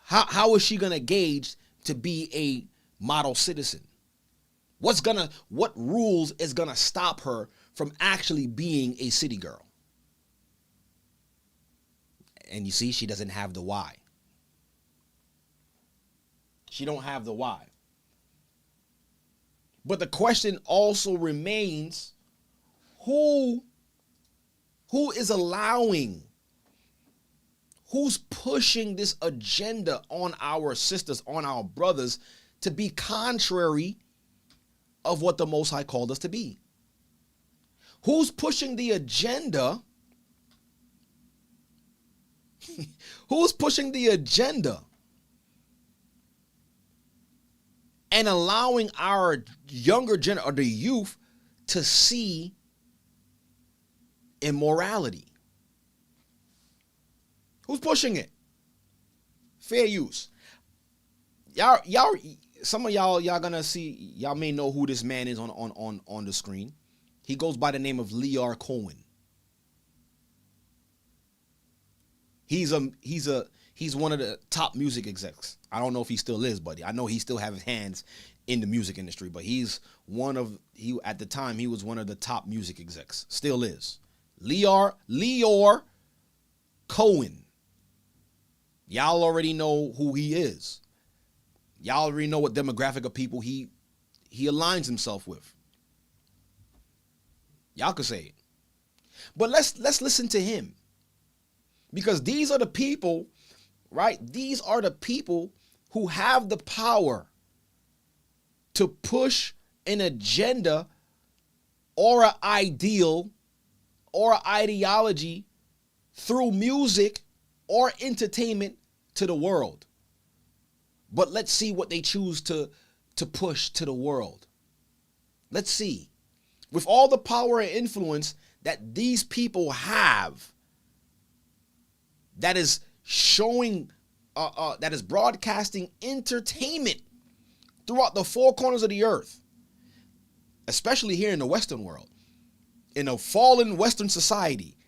How is she gonna gauge to be a model citizen? What rules is gonna stop her from actually being a city girl? And you see, she doesn't have the why. She don't have the why. But the question also remains, who is allowing, who's pushing this agenda on our sisters, on our brothers, to be contrary of what the Most High called us to be? Who's pushing the agenda? Who's pushing the agenda and allowing our younger generation, or the youth, to see immorality? Who's pushing it? Fair use. Y'all, some of y'all gonna see, y'all may know who this man is on the screen. He goes by the name of Levi Cohen. He's one of the top music execs. I don't know if he still is, but I know he still have his hands in the music industry, but at the time he was one of the top music execs. Still is. Levi Cohen. Y'all already know who he is. Y'all already know what demographic of people he he aligns himself with. Y'all could say it. But let's listen to him. Because these are the people, right? These are the people who have the power to push an agenda or an ideal or an ideology through music or entertainment to the world. But let's see what they choose to push to the world. Let's see. With all the power and influence that these people have, that is showing, that is broadcasting entertainment throughout the four corners of the earth, especially here in the Western world, in a fallen Western society.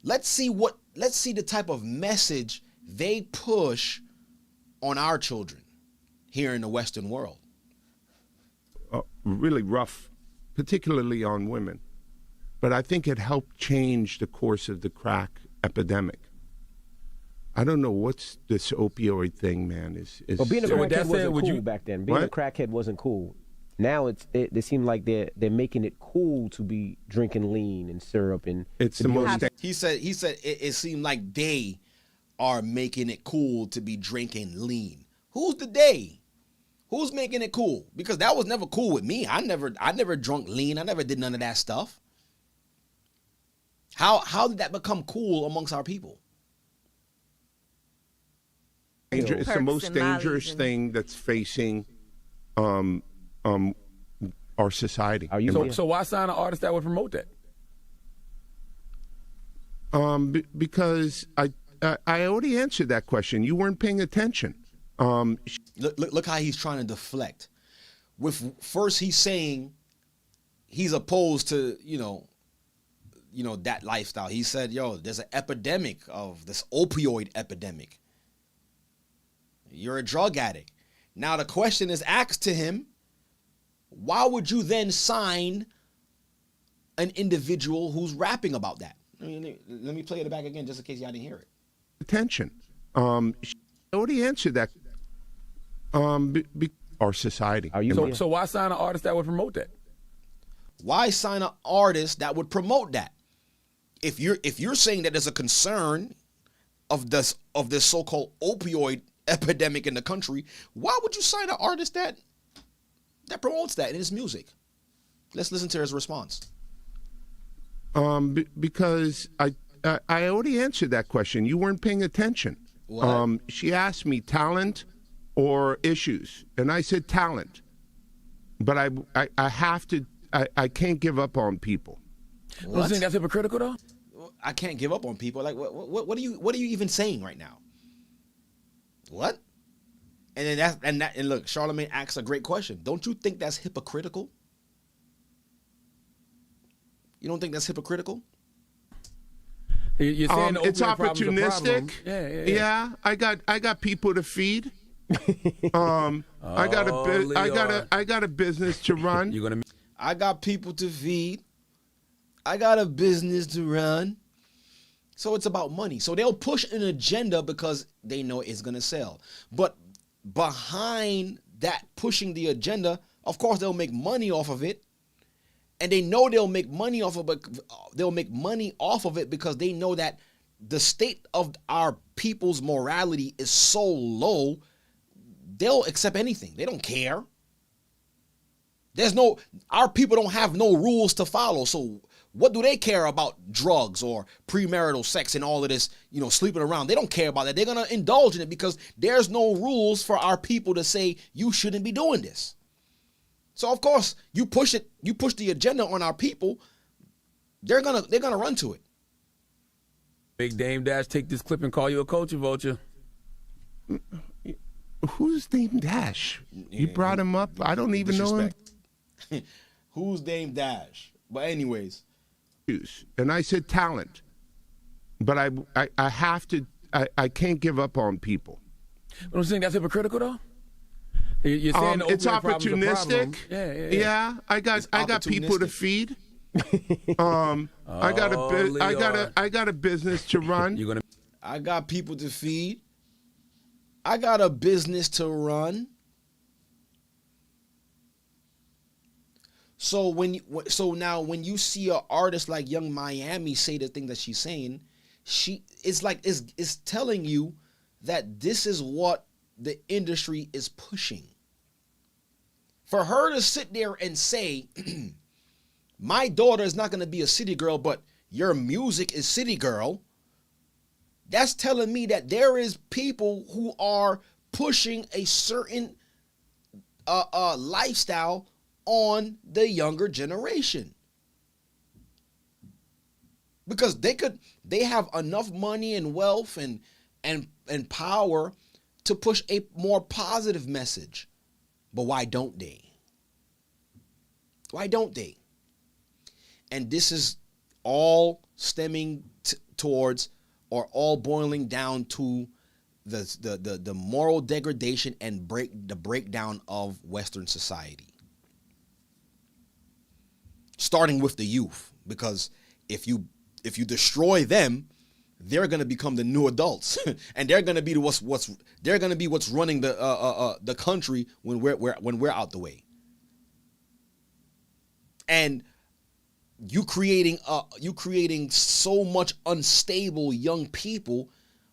Let's see the type of message they push on our children here in the Western world. Really rough, particularly on women. But I think it helped change the course of the crack epidemic. I don't know what's this opioid thing, man. But being a crackhead wasn't cool you, back then. Being a crackhead wasn't cool. Now they seem like they're making it cool to be drinking lean and syrup and it's the most. He said it seemed like they are making it cool to be drinking lean. Who's the they? Who's making it cool? Because that was never cool with me. I never drunk lean. I never did none of that stuff. How did that become cool amongst our people? It's the most dangerous thing that's facing our society. So why sign an artist that would promote that? Because I already answered that question. You weren't paying attention. Look how he's trying to deflect. With first he's saying he's opposed to that lifestyle. He said, there's an epidemic of this opioid epidemic. You're a drug addict. Now the question is asked to him, why would you then sign an individual who's rapping about that? Let me play it back again just in case y'all didn't hear it. Attention. I already answered that. Our society. So why sign an artist that would promote that? Why sign an artist that would promote that? If you're saying that there's a concern of this so-called opioid epidemic in the country, why would you sign an artist that promotes that in his music? Let's listen to his response. Because I already answered that question. You weren't paying attention. What? She asked me talent or issues, and I said talent. But I have to. I can't give up on people. Don't you think that's hypocritical though? I can't give up on people. Like what are you even saying right now? What? And then and look, Charlemagne asks a great question. Don't you think that's hypocritical? You don't think that's hypocritical? You're saying it's opportunistic. Yeah. I got people to feed. I got a business to run. I got people to feed. I got a business to run. So it's about money. So they'll push an agenda because they know it's going to sell. But behind that pushing the agenda, of course, they'll make money off of it. And they know they'll make money off of it because they know that the state of our people's morality is so low, they'll accept anything. They don't care. Our people don't have no rules to follow. So what do they care about drugs or premarital sex and all of this, sleeping around? They don't care about that. They're going to indulge in it because there's no rules for our people to say you shouldn't be doing this. So of course, you push the agenda on our people, they're gonna run to it. Big Dame Dash, take this clip and call you a culture vulture. Who's Dame Dash? You brought him up. I don't even know him. Who's Dame Dash? But anyways, and I said talent, but I have to. I can't give up on people. Don't you think that's hypocritical though? You're saying it's opportunistic. Yeah. I got people to feed. I got a business to run. I got people to feed. I got a business to run. So now when you see an artist like Young Miami say the thing that she's saying, it's telling you that this is what the industry is pushing. For her to sit there and say, my daughter is not going to be a city girl, but your music is city girl, that's telling me that there is people who are pushing a certain lifestyle on the younger generation. Because they have enough money and wealth and power to push a more positive message. But why don't they? Why don't they? And this is all stemming towards, or all boiling down to, the moral degradation and the breakdown of Western society. Starting with the youth, because if you destroy them, they're going to become the new adults, and they're going to be what's running the country when we're out the way. And you creating so much unstable young people.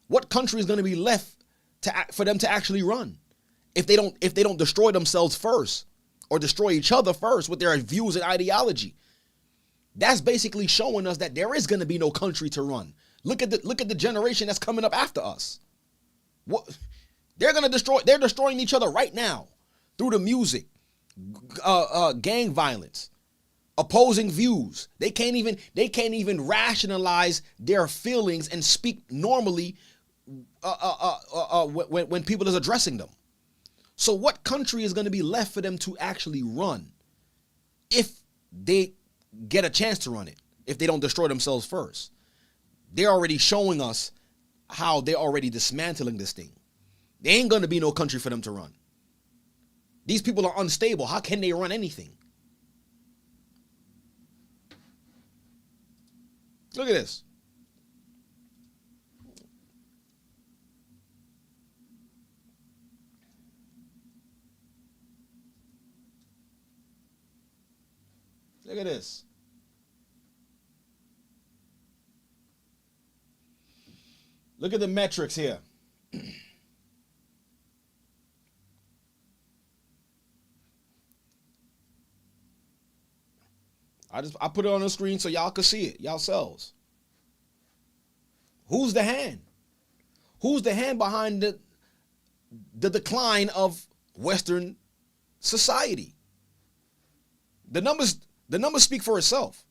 What country is going to be left for them to actually run if they don't destroy themselves first, or destroy each other first with their views and ideology? That's basically showing us that there is going to be no country to run. Look at the generation that's coming up after us. What they're destroying each other right now through the music, gang violence, opposing views. They can't even rationalize their feelings and speak normally when people is addressing them. So what country is going to be left for them to actually run if they get a chance to run it, if they don't destroy themselves first? They're already showing us how they're already dismantling this thing. There ain't going to be no country for them to run. These people are unstable. How can they run anything? Look at this. Look at this. Look at the metrics here. I put it on the screen so y'all can see it yourselves. Who's the hand? Who's the hand behind the decline of Western society? The numbers speak for itself.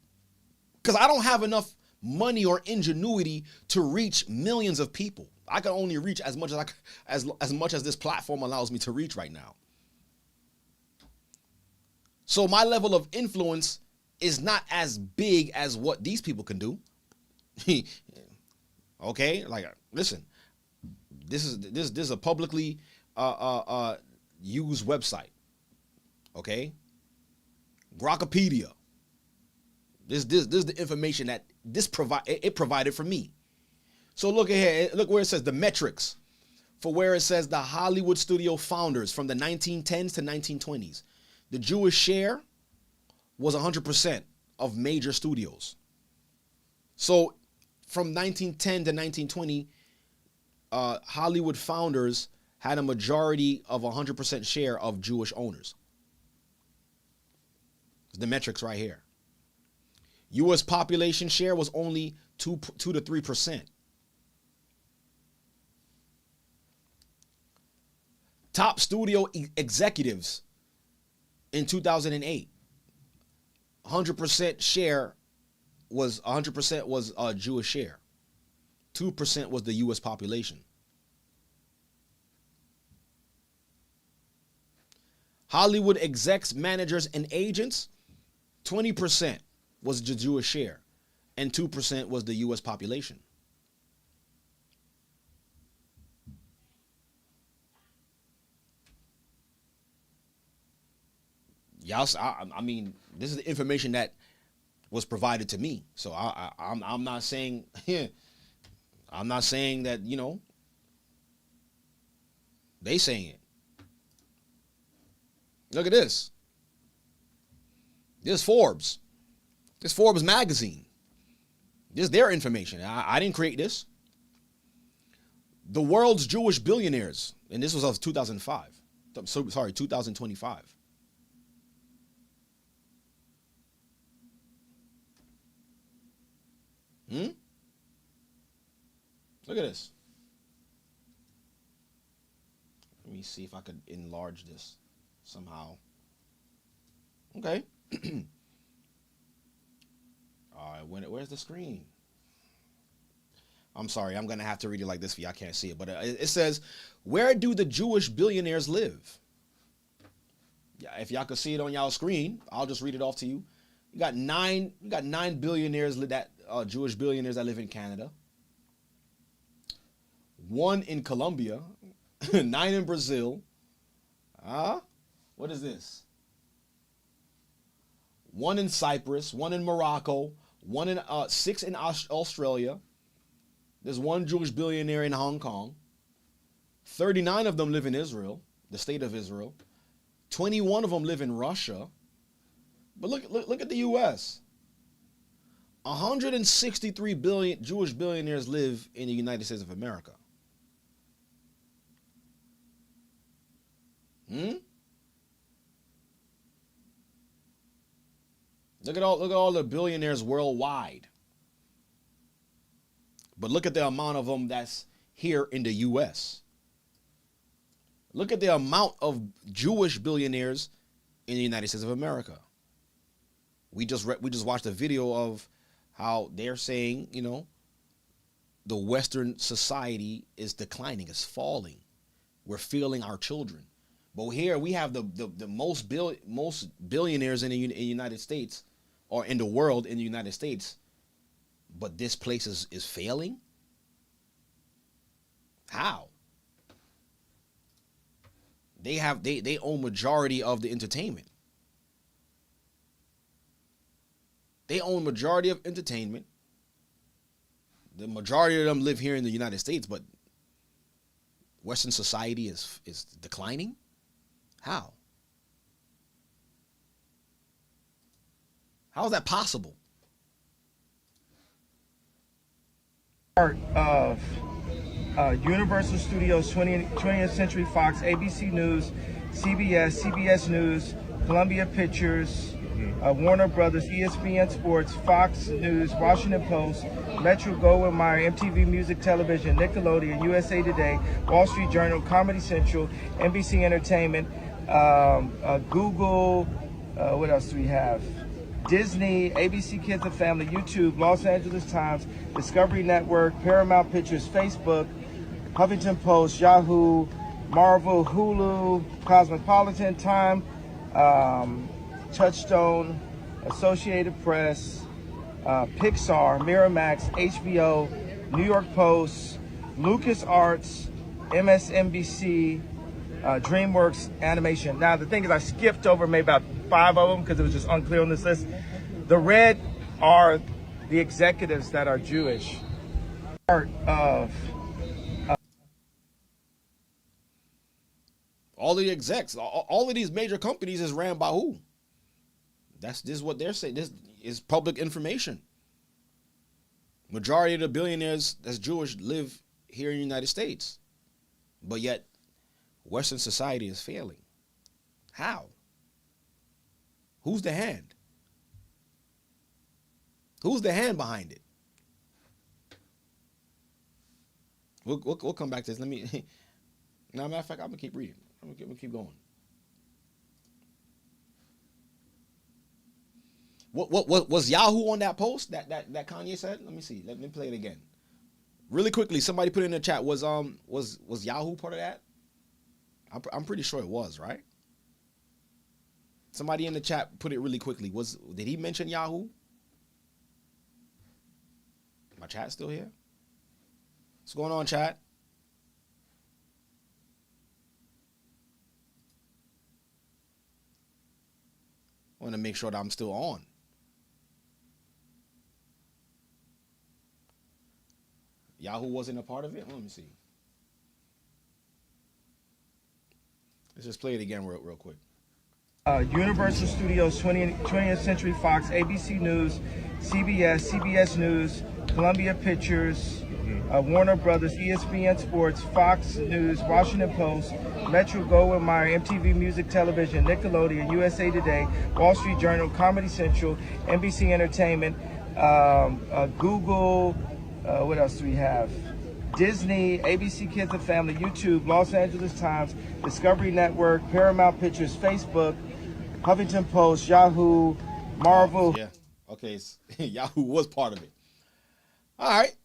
Because I don't have enough money or ingenuity to reach millions of people. I can only reach as much as this platform allows me to reach right now. So my level of influence is not as big as what these people can do. Okay, like, listen, this is a publicly used website. Okay, Grokpedia. This is the information that it provided for me. So look here, look where it says the metrics for where it says the Hollywood studio founders from the 1910s to 1920s. The Jewish share was 100% of major studios. So from 1910 to 1920, Hollywood founders had a majority of 100% share of Jewish owners. The metrics right here. U.S. population share was only 2 to 3%. Top studio executives in 2008, 100% share was 100% was Jewish share. 2% was the U.S. population. Hollywood execs, managers, and agents, 20% was the Jewish share, and 2% was the U.S. population. Y'all, I mean, this is the information that was provided to me. So I'm not saying, I'm not saying that, you know, they saying it. Look at this. This Forbes. This Forbes magazine. This is their information. I didn't create this. The world's Jewish billionaires. And this was of 2005. So, sorry, 2025. Look at this. Let me see if I could enlarge this somehow. Okay. All right, where's the screen? I'm sorry, I'm going to have to read it like this for you. I can't see it. But it says, where do the Jewish billionaires live? Yeah, if y'all could see it on y'all screen, I'll just read it off to you. You got nine billionaires, Jewish billionaires that live in Canada. 1 in Colombia. 9 in Brazil. What is this? 1 in Cyprus, 1 in Morocco, 6 in Australia. There's 1 Jewish billionaire in Hong Kong. 39 of them live in Israel, the state of Israel. 21 of them live in Russia. But look at the U.S. 163 billion Jewish billionaires live in the United States of America. Look at all the billionaires worldwide. But look at the amount of them that's here in the U.S. Look at the amount of Jewish billionaires in the United States of America. We just watched a video of how they're saying, the Western society is declining, is falling. We're failing our children. But here we have the most billionaires in the United States, or in the world in the United States, but this place is failing? How? They own majority of the entertainment. They own majority of entertainment. The majority of them live here in the United States, but Western society is declining? How? How is that possible? Part of Universal Studios, 20th Century Fox, ABC News, CBS News, Columbia Pictures, Warner Brothers, ESPN Sports, Fox News, Washington Post, Metro Goldwyn Mayer, MTV Music Television, Nickelodeon, USA Today, Wall Street Journal, Comedy Central, NBC Entertainment, Google, what else do we have? Disney, ABC Kids and Family, YouTube, Los Angeles Times, Discovery Network, Paramount Pictures, Facebook, Huffington Post, Yahoo, Marvel, Hulu, Cosmopolitan, Time, Touchstone, Associated Press, Pixar, Miramax, HBO, New York Post, LucasArts, MSNBC, DreamWorks Animation. Now, the thing is, I skipped over maybe about 5 of them because it was just unclear on this list. The red are the executives that are Jewish. Part of all the execs, all of these major companies is ran by who? This is what they're saying. This is public information. Majority of the billionaires that's Jewish live here in the United States, but yet Western society is failing. How? Who's the hand? Who's the hand behind it? We'll come back to this. Let me. Now, matter of fact, I'm gonna keep reading. I'm gonna keep going. What was Yahoo on that post that Kanye said? Let me see. Let me play it again. Really quickly, somebody put it in the chat. Was Yahoo part of that? I'm pretty sure it was, right? Somebody in the chat put it really quickly. Did he mention Yahoo? My chat still here? What's going on, chat? I want to make sure that I'm still on. Yahoo wasn't a part of it? Let me see. Let's just play it again real quick. Universal Studios, 20th Century Fox, ABC News, CBS News, Columbia Pictures, Warner Brothers, ESPN Sports, Fox News, Washington Post, Metro Goldwyn Mayer, MTV Music Television, Nickelodeon, USA Today, Wall Street Journal, Comedy Central, NBC Entertainment, Google, what else do we have? Disney, ABC Kids and Family, YouTube, Los Angeles Times, Discovery Network, Paramount Pictures, Facebook, Huffington Post, Yahoo, Marvel. Yeah. Okay. Yahoo was part of it. All right.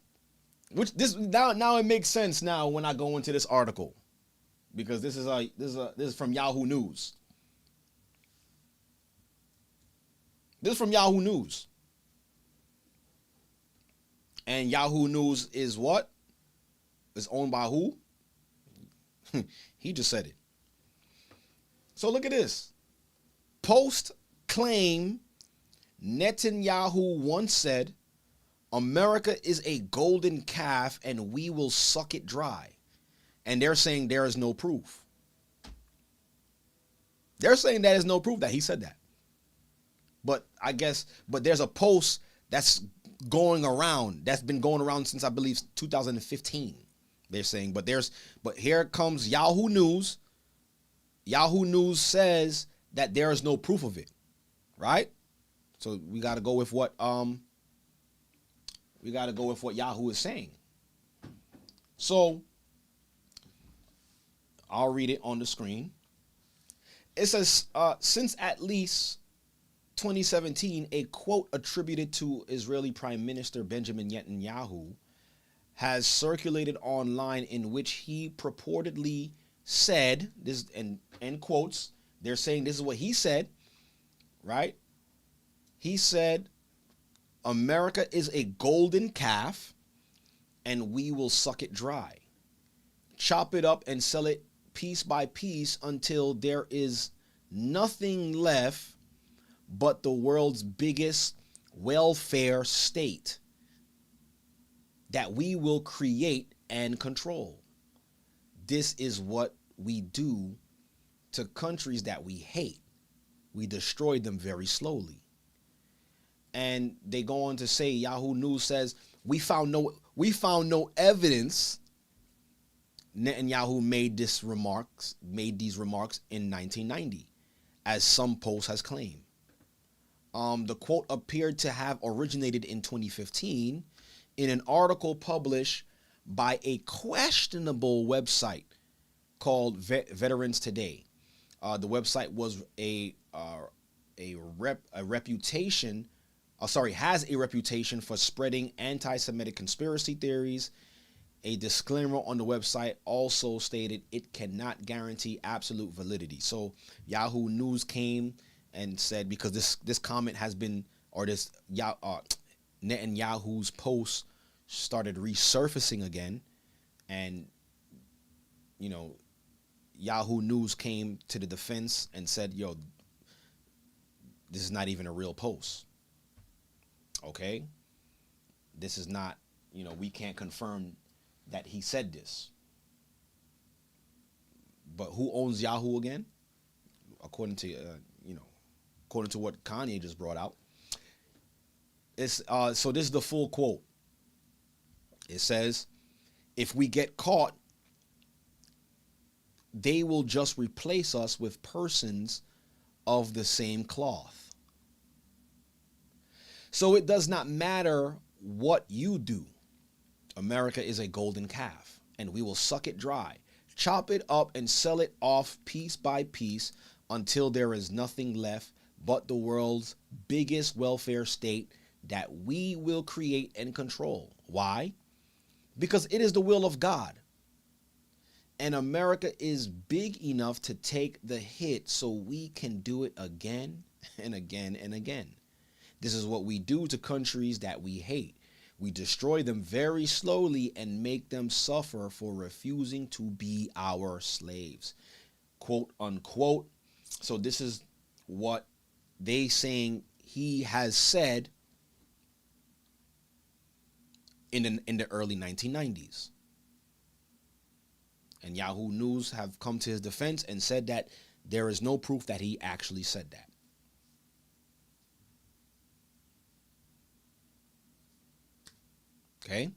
Which this now it makes sense now when I go into this article, because this is from Yahoo News. This is from Yahoo News. And Yahoo News is what? Is owned by who? He just said it. So look at this. Post claim Netanyahu once said, America is a golden calf and we will suck it dry. And they're saying there is no proof. They're saying there is no proof that he said that. But there's a post that's going around, that's been going around since I believe 2015. They're saying, but here comes Yahoo News. Yahoo News says that there is no proof of it, right? So we got to go with what Yahoo is saying. So I'll read it on the screen. It says, since at least 2017, a quote attributed to Israeli Prime Minister Benjamin Netanyahu has circulated online in which he purportedly said, this and end quotes, they're saying this is what he said, right? He said, America is a golden calf and we will suck it dry. Chop it up and sell it piece by piece until there is nothing left but the world's biggest welfare state that we will create and control. This is what we do to countries that we hate. We destroy them very slowly. And they go on to say, Yahoo News says, we found no evidence Netanyahu made these remarks in 1990, as some post has claimed. The quote appeared to have originated in 2015 in an article published by a questionable website called Veterans Today. The website was has a reputation for spreading anti-Semitic conspiracy theories. A disclaimer on the website also stated it cannot guarantee absolute validity. So Yahoo News came and said, because this comment has been, or this Netanyahu's post started resurfacing again, and Yahoo News came to the defense and said, yo, this is not even a real post. Okay? This is not, we can't confirm that he said this. But who owns Yahoo again? According to what Kanye just brought out. It's so this is the full quote. It says, if we get caught, they will just replace us with persons of the same cloth. So it does not matter what you do. America is a golden calf, and we will suck it dry, chop it up, and sell it off piece by piece until there is nothing left but the world's biggest welfare state that we will create and control. Why? Because it is the will of God. And America is big enough to take the hit so we can do it again and again and again. This is what we do to countries that we hate. We destroy them very slowly and make them suffer for refusing to be our slaves. Quote unquote. So this is what they saying he has said in the early 1990s. And Yahoo News have come to his defense and said that There is no proof that he actually said that. Okay?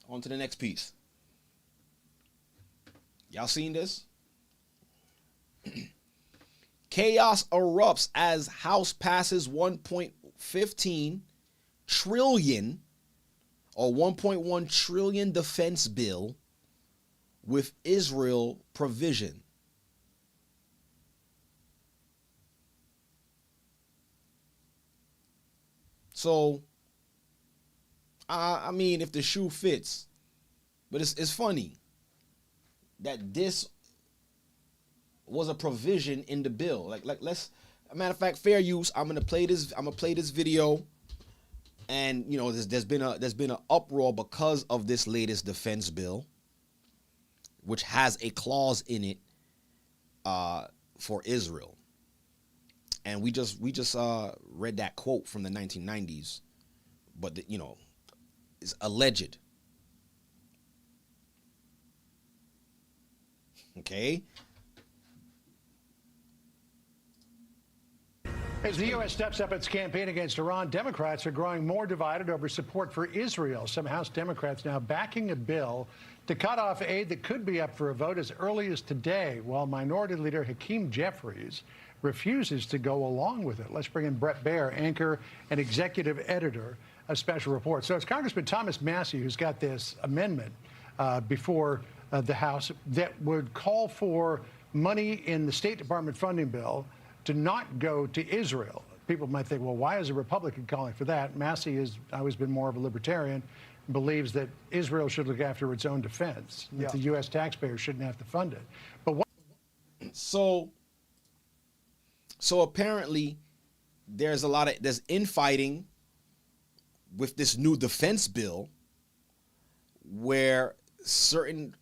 On to the next piece. Y'all seen this? Chaos erupts as House passes 1.15 trillion or 1.1 trillion defense bill with Israel provision. So, I mean, if the shoe fits, but it's funny that this was a provision in the bill. Like let's, a matter of fact, fair use. I'm gonna play this video, and you know, there's been an uproar because of this latest defense bill, which has a clause in it for Israel. And we just read that quote from the 1990s, but you know, it's alleged. Okay. As the U.S. steps up its campaign against Iran, Democrats are growing more divided over support for Israel. Some House Democrats now backing a bill to cut off aid that could be up for a vote as early as today, while Minority Leader Hakeem Jeffries refuses to go along with it. Let's bring in Brett Baer, anchor and executive editor of Special Report. So it's Congressman Thomas Massie who's got this amendment before the House that would call for money in the State Department funding bill to not go to Israel. People might think, well, why is a Republican calling for that? Massie has always been more of a libertarian, believes that Israel should look after its own defense, that the U.S. taxpayers shouldn't have to fund it. But what? So apparently there's infighting with this new defense bill where certain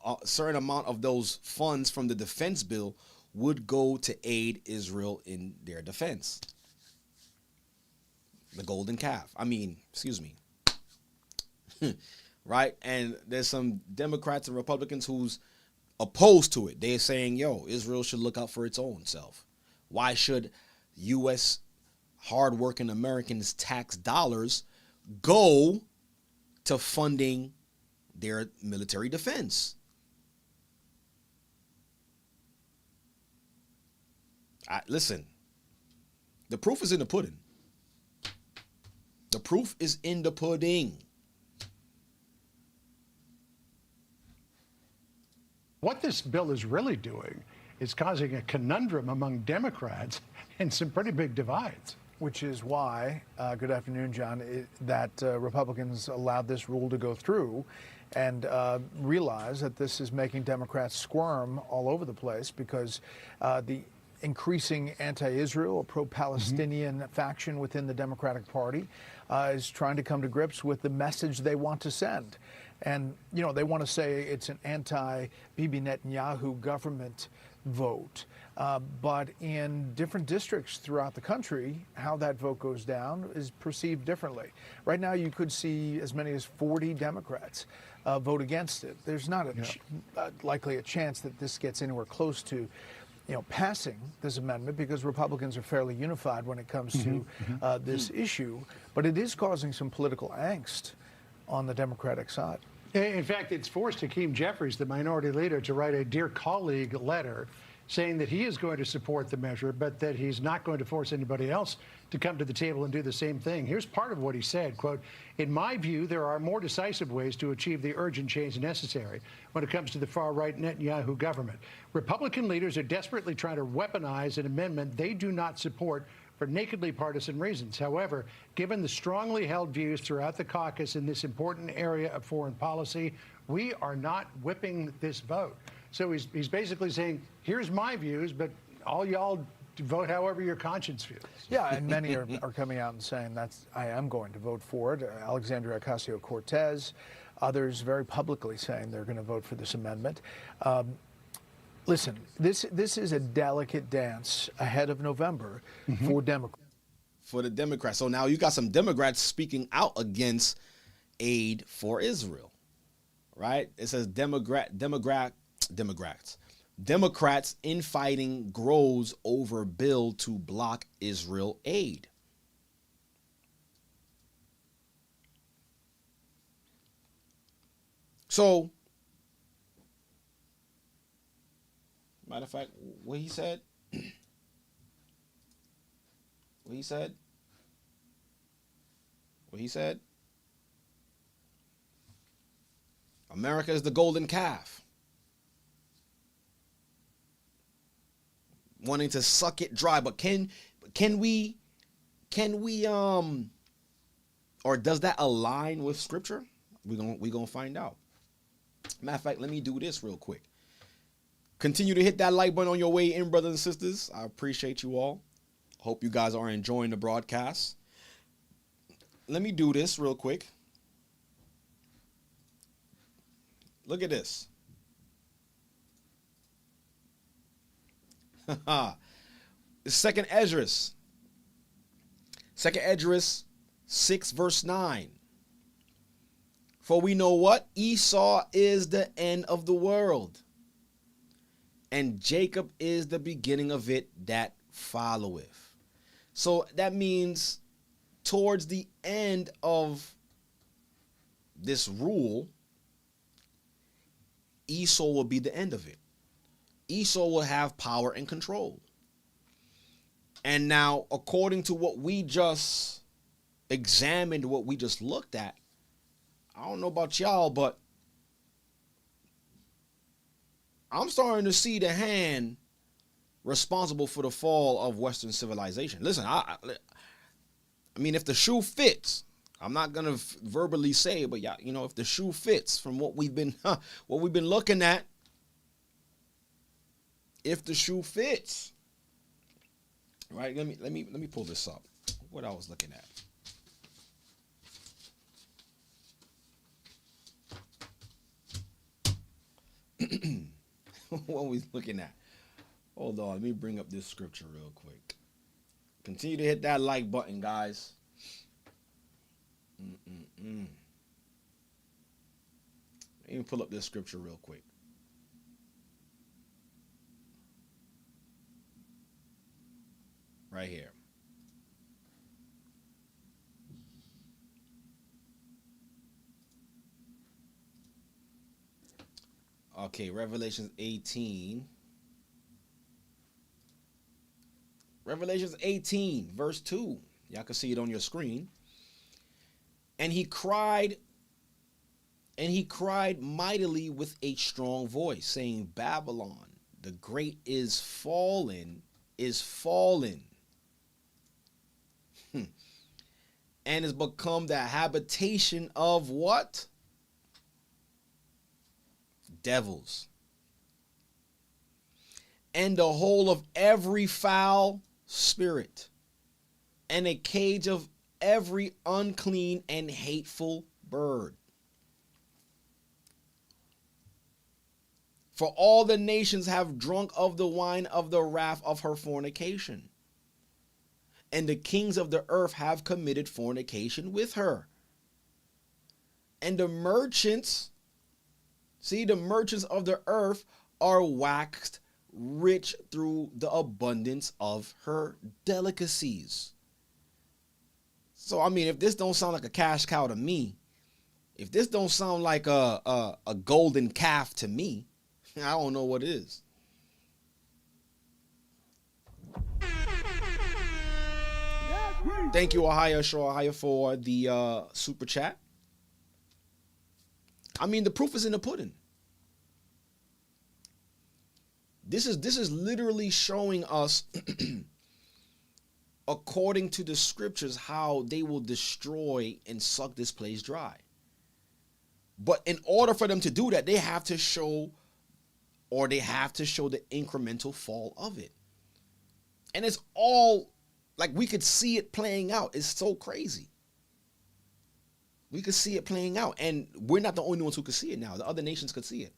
amount of those funds from the defense bill would go to aid Israel in their defense. The golden calf. I mean, excuse me. Right? And there's some Democrats and Republicans who's opposed to it. They're saying, yo, Israel should look out for its own self. Why should U.S. hardworking Americans' tax dollars go to funding their military defense? Listen, the proof is in the pudding. The proof is in the pudding. What this bill is really doing is causing a conundrum among Democrats and some pretty big divides. Which is why, good afternoon, John, that Republicans allowed this rule to go through and realize that this is making Democrats squirm all over the place because the increasing anti-Israel, pro-Palestinian faction within the Democratic Party is trying to come to grips with the message they want to send. And, you know, they want to say it's an anti-Bibi Netanyahu government vote. But in different districts throughout the country, how that vote goes down is perceived differently. Right now, you could see as many as 40 Democrats vote against it. There's not likely a chance that this gets anywhere close to, you know, passing this amendment because Republicans are fairly unified when it comes to this issue. But it is causing some political angst on the Democratic side. In fact, it's forced Hakeem Jeffries, the minority leader, to write a Dear Colleague letter saying that he is going to support the measure, but that he's not going to force anybody else to come to the table and do the same thing. Here's part of what he said, quote, "In my view, there are more decisive ways to achieve the urgent change necessary when it comes to the far-right Netanyahu government. Republican leaders are desperately trying to weaponize an amendment they do not support for nakedly partisan reasons. However, given the strongly held views throughout the caucus in this important area of foreign policy, we are not whipping this vote." So he's basically saying, here's my views, but all y'all vote however your conscience feels. Yeah, and many are coming out and saying I am going to vote for it. Alexandria Ocasio-Cortez, others very publicly saying they're going to vote for this amendment. Listen, this is a delicate dance ahead of November for Democrats. For the Democrats. So now you got some Democrats speaking out against aid for Israel, right? It says Democrats infighting grows over bill to block Israel aid. So, matter of fact, what he said, America is the golden calf, wanting to suck it dry. But can we or does that align with scripture? We gonna find out. Matter of fact, let me do this real quick. Continue to hit that like button on your way in, brothers and sisters. I appreciate you all. Hope you guys are enjoying the broadcast. Let me do this real quick. Look at this. Second Esdras. 6 verse 9. For we know what? Esau is the end of the world, and Jacob is the beginning of it that followeth. So that means towards the end of this rule, Esau will be the end of it. Esau will have power and control. And now, according to what we just examined, what we just looked at, I don't know about y'all, but I'm starting to see the hand responsible for the fall of Western civilization. Listen, I mean, if the shoe fits, I'm not gonna verbally say it, but yeah, you know, if the shoe fits from what we've been looking at, if the shoe fits, right? Let me pull this up. What I was looking at. What we looking at? Hold on, let me bring up this scripture real quick. Continue to hit that like button, guys. Let me pull up this scripture real quick. Right here. Okay, Revelations 18. Revelations 18, verse 2. Y'all can see it on your screen. And he cried mightily with a strong voice, saying, Babylon, the great is fallen, and has become the habitation of what? Devils. And the whole of every foul spirit, and a cage of every unclean and hateful bird. For all the nations have drunk of the wine of the wrath of her fornication, and the kings of the earth have committed fornication with her. And the merchants, the merchants of the earth are waxed rich through the abundance of her delicacies. So, I mean, if this don't sound like a cash cow to me, if this don't sound like a golden calf to me, I don't know what is. Thank you, Ahaya for the super chat. I mean, the proof is in the pudding. This is literally showing us, according to the scriptures, how they will destroy and suck this place dry. But in order for them to do that, they have to show the incremental fall of it. And it's all, like, we could see it playing out. It's so crazy. We could see it playing out. And we're not the only ones who could see it now. The other nations could see it.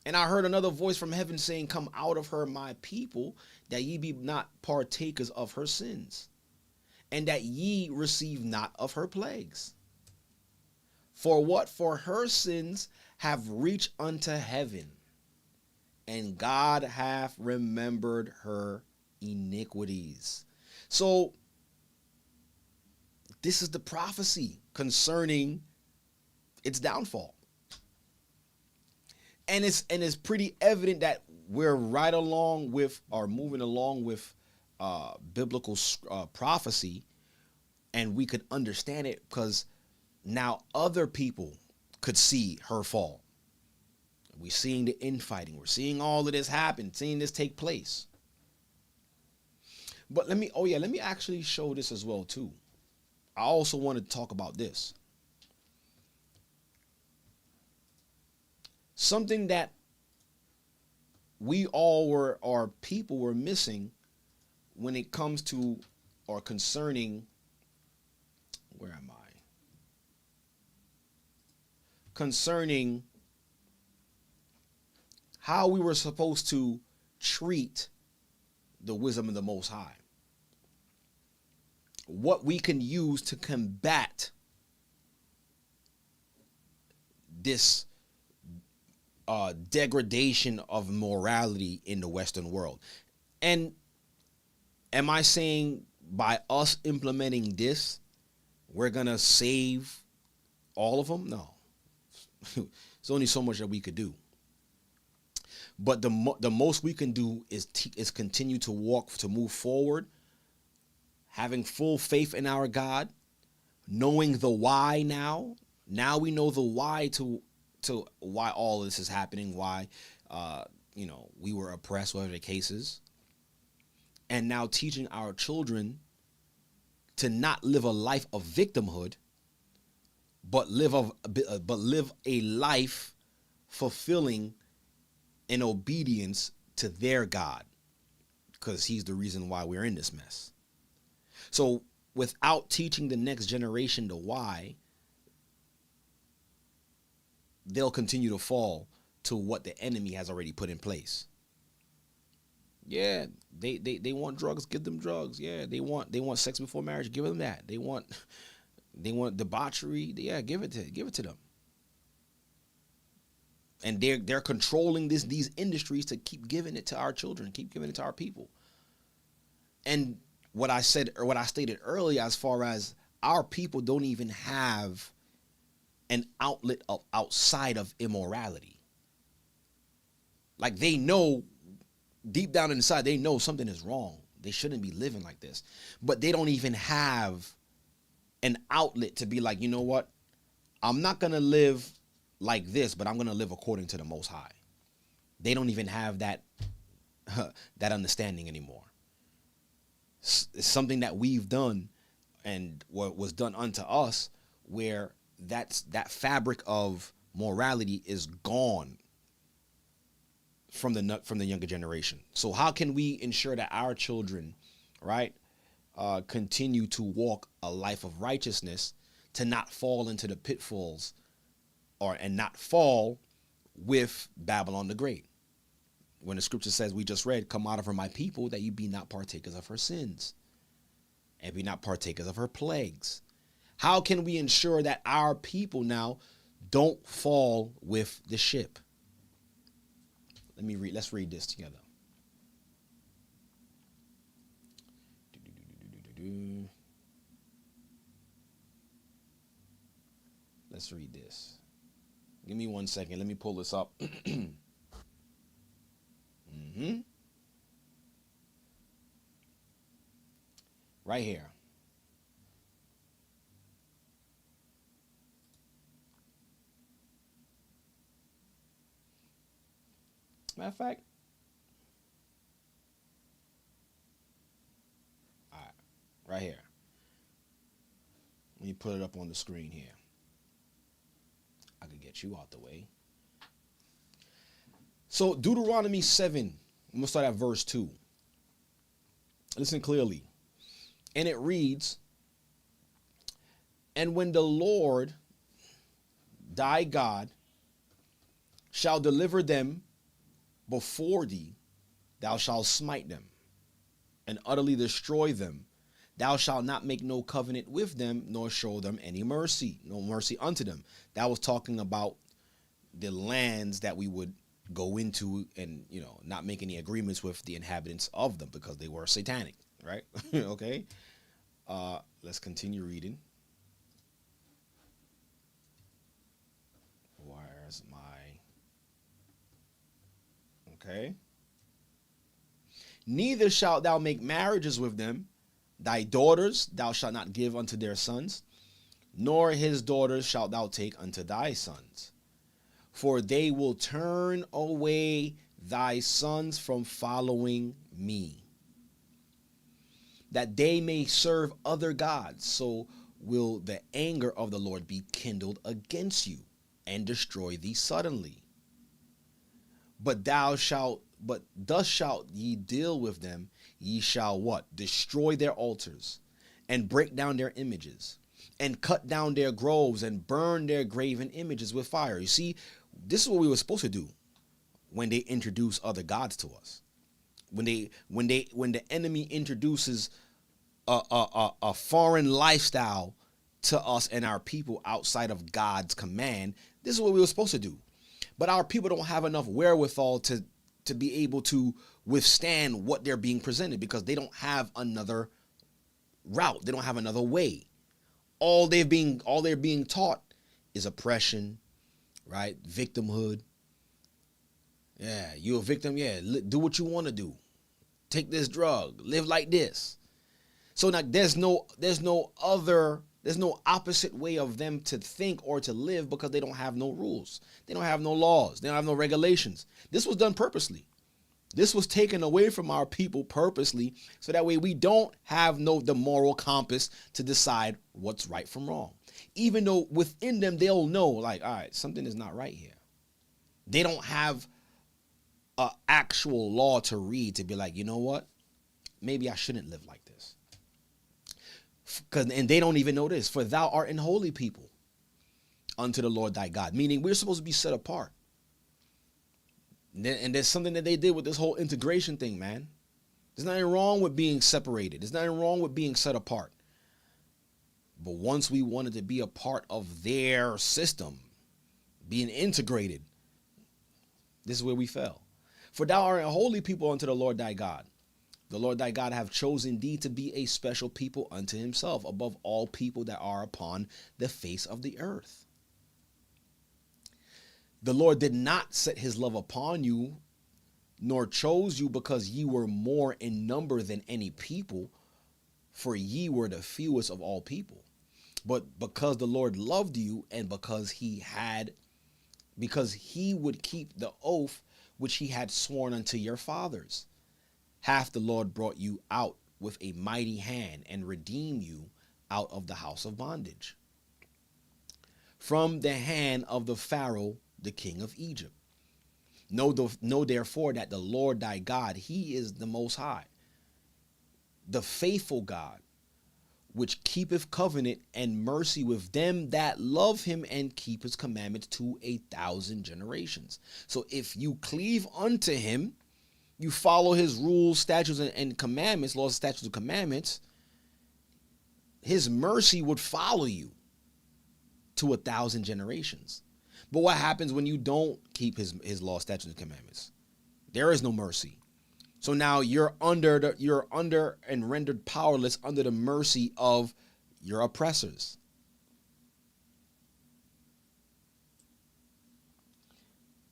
And I heard another voice from heaven saying, come out of her, my people, that ye be not partakers of her sins, and that ye receive not of her plagues. For what? For her sins have reached unto heaven, and God hath remembered her iniquities. So this is the prophecy concerning its downfall. And it's pretty evident that we're right along with, or moving along with, biblical prophecy, and we could understand it because now other people could see her fall. We're seeing the infighting. We're seeing all of this happen, seeing this take place. But let me actually show this as well too. I also want to talk about this. Something that we all were, or people were missing when it comes to, or concerning, where am I? Concerning how we were supposed to treat the wisdom of the Most High. What we can use to combat this degradation of morality in the Western world. And am I saying by us implementing this, we're going to save all of them? No. There's only so much that we could do. But the most we can do is continue to walk, to move forward, having full faith in our God, knowing the why now. Now we know the why to why all this is happening, why we were oppressed, whatever the case is. And now teaching our children to not live a life of victimhood, but live a life fulfilling in obedience to their God, because he's the reason why we're in this mess. So without teaching the next generation the why, they'll continue to fall to what the enemy has already put in place. Yeah, they want drugs, give them drugs. Yeah, they want sex before marriage, give them that. They want debauchery, yeah, give it to them. And they're controlling these industries to keep giving it to our children, keep giving it to our people. And what I stated earlier, as far as our people don't even have an outlet outside of immorality. Like, they know deep down inside, they know something is wrong. They shouldn't be living like this. But they don't even have an outlet to be like, you know what? I'm not going to live like this, but I'm going to live according to the Most High. They don't even have that understanding anymore. It's something that we've done, and what was done unto us, where that fabric of morality is gone from the younger generation. So how can we ensure that our children, right, continue to walk a life of righteousness, to not fall into the pitfalls, and not fall with Babylon the Great? When the scripture says, we just read, come out of her, my people, that you be not partakers of her sins, and be not partakers of her plagues. How can we ensure that our people now don't fall with the ship? Let's read this together. Let's read this. Give me 1 second. Let me pull this up. Right here. Matter of fact, all right here. Let me put it up on the screen here. I can get you out the way. So Deuteronomy 7, I'm going to start at verse 2. Listen clearly. And it reads, and when the Lord thy God shall deliver them before thee, thou shalt smite them and utterly destroy them, Thou shalt not make no covenant with them, nor show them any mercy, no mercy unto them. That was talking about the lands that we would go into and, you know, not make any agreements with the inhabitants of them because they were satanic, right? Okay. Let's continue reading. Where's my... Okay. Neither shalt thou make marriages with them. Thy daughters thou shalt not give unto their sons, nor his daughters shalt thou take unto thy sons. For they will turn away thy sons from following me, that they may serve other gods. So will the anger of the Lord be kindled against you, and destroy thee suddenly. But thus shalt ye deal with them. Ye shall what? Destroy their altars, and break down their images, and cut down their groves, and burn their graven images with fire. You see, this is what we were supposed to do when they introduce other gods to us. When the enemy introduces a foreign lifestyle to us and our people outside of God's command, this is what we were supposed to do. But our people don't have enough wherewithal to be able to withstand what they're being presented, because they don't have another route. They don't have another way. All they're being taught is oppression, right? Victimhood. Yeah, you're a victim. Yeah, do what you want to do. Take this drug. Live like this. So now there's no opposite way of them to think or to live, because they don't have no rules. They don't have no laws. They don't have no regulations. This was done purposely. This was taken away from our people purposely, so that way we don't have the moral compass to decide what's right from wrong. Even though within them they'll know, like, all right, something is not right here. They don't have an actual law to read to be like, you know what? Maybe I shouldn't live like this. And they don't even know this. For thou art an holy people unto the Lord thy God. Meaning we're supposed to be set apart. And there's something that they did with this whole integration thing, man. There's nothing wrong with being separated. There's nothing wrong with being set apart. But once we wanted to be a part of their system, being integrated, this is where we fell. For thou art a holy people unto the Lord thy God. The Lord thy God hath chosen thee to be a special people unto himself, above all people that are upon the face of the earth. The Lord did not set his love upon you, nor chose you because ye were more in number than any people, for ye were the fewest of all people. But because the Lord loved you, and because he would keep the oath which he had sworn unto your fathers, hath the Lord brought you out with a mighty hand, and redeemed you out of the house of bondage, from the hand of the Pharaoh, the king of Egypt. Know therefore that the Lord thy God, he is the most high, the faithful God, which keepeth covenant and mercy with them that love him, and keep his commandments to 1,000 generations. So if you cleave unto him, you follow his rules, statutes, and commandments, laws, statutes, and commandments, his mercy would follow you to 1,000 generations. But what happens when you don't keep his law, statutes, and commandments? There is no mercy. So now you're under and rendered powerless under the mercy of your oppressors.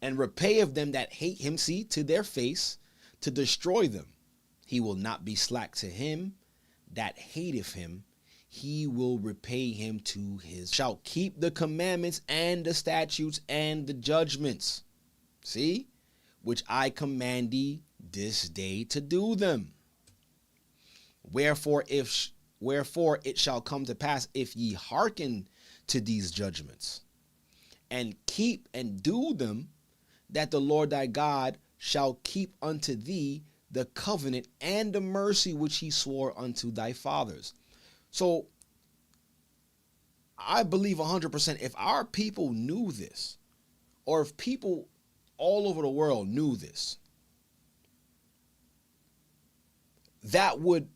And repay of them that hate him, see, to their face, to destroy them. He will not be slack to him that hateth him. He will repay him to his. Shall keep the commandments and the statutes and the judgments, see, which I command thee this day to do them. Wherefore it shall come to pass, if ye hearken to these judgments, and keep and do them, that the Lord thy God shall keep unto thee the covenant and the mercy which he swore unto thy fathers. So I believe 100%, if our people knew this, or if people all over the world knew this, that would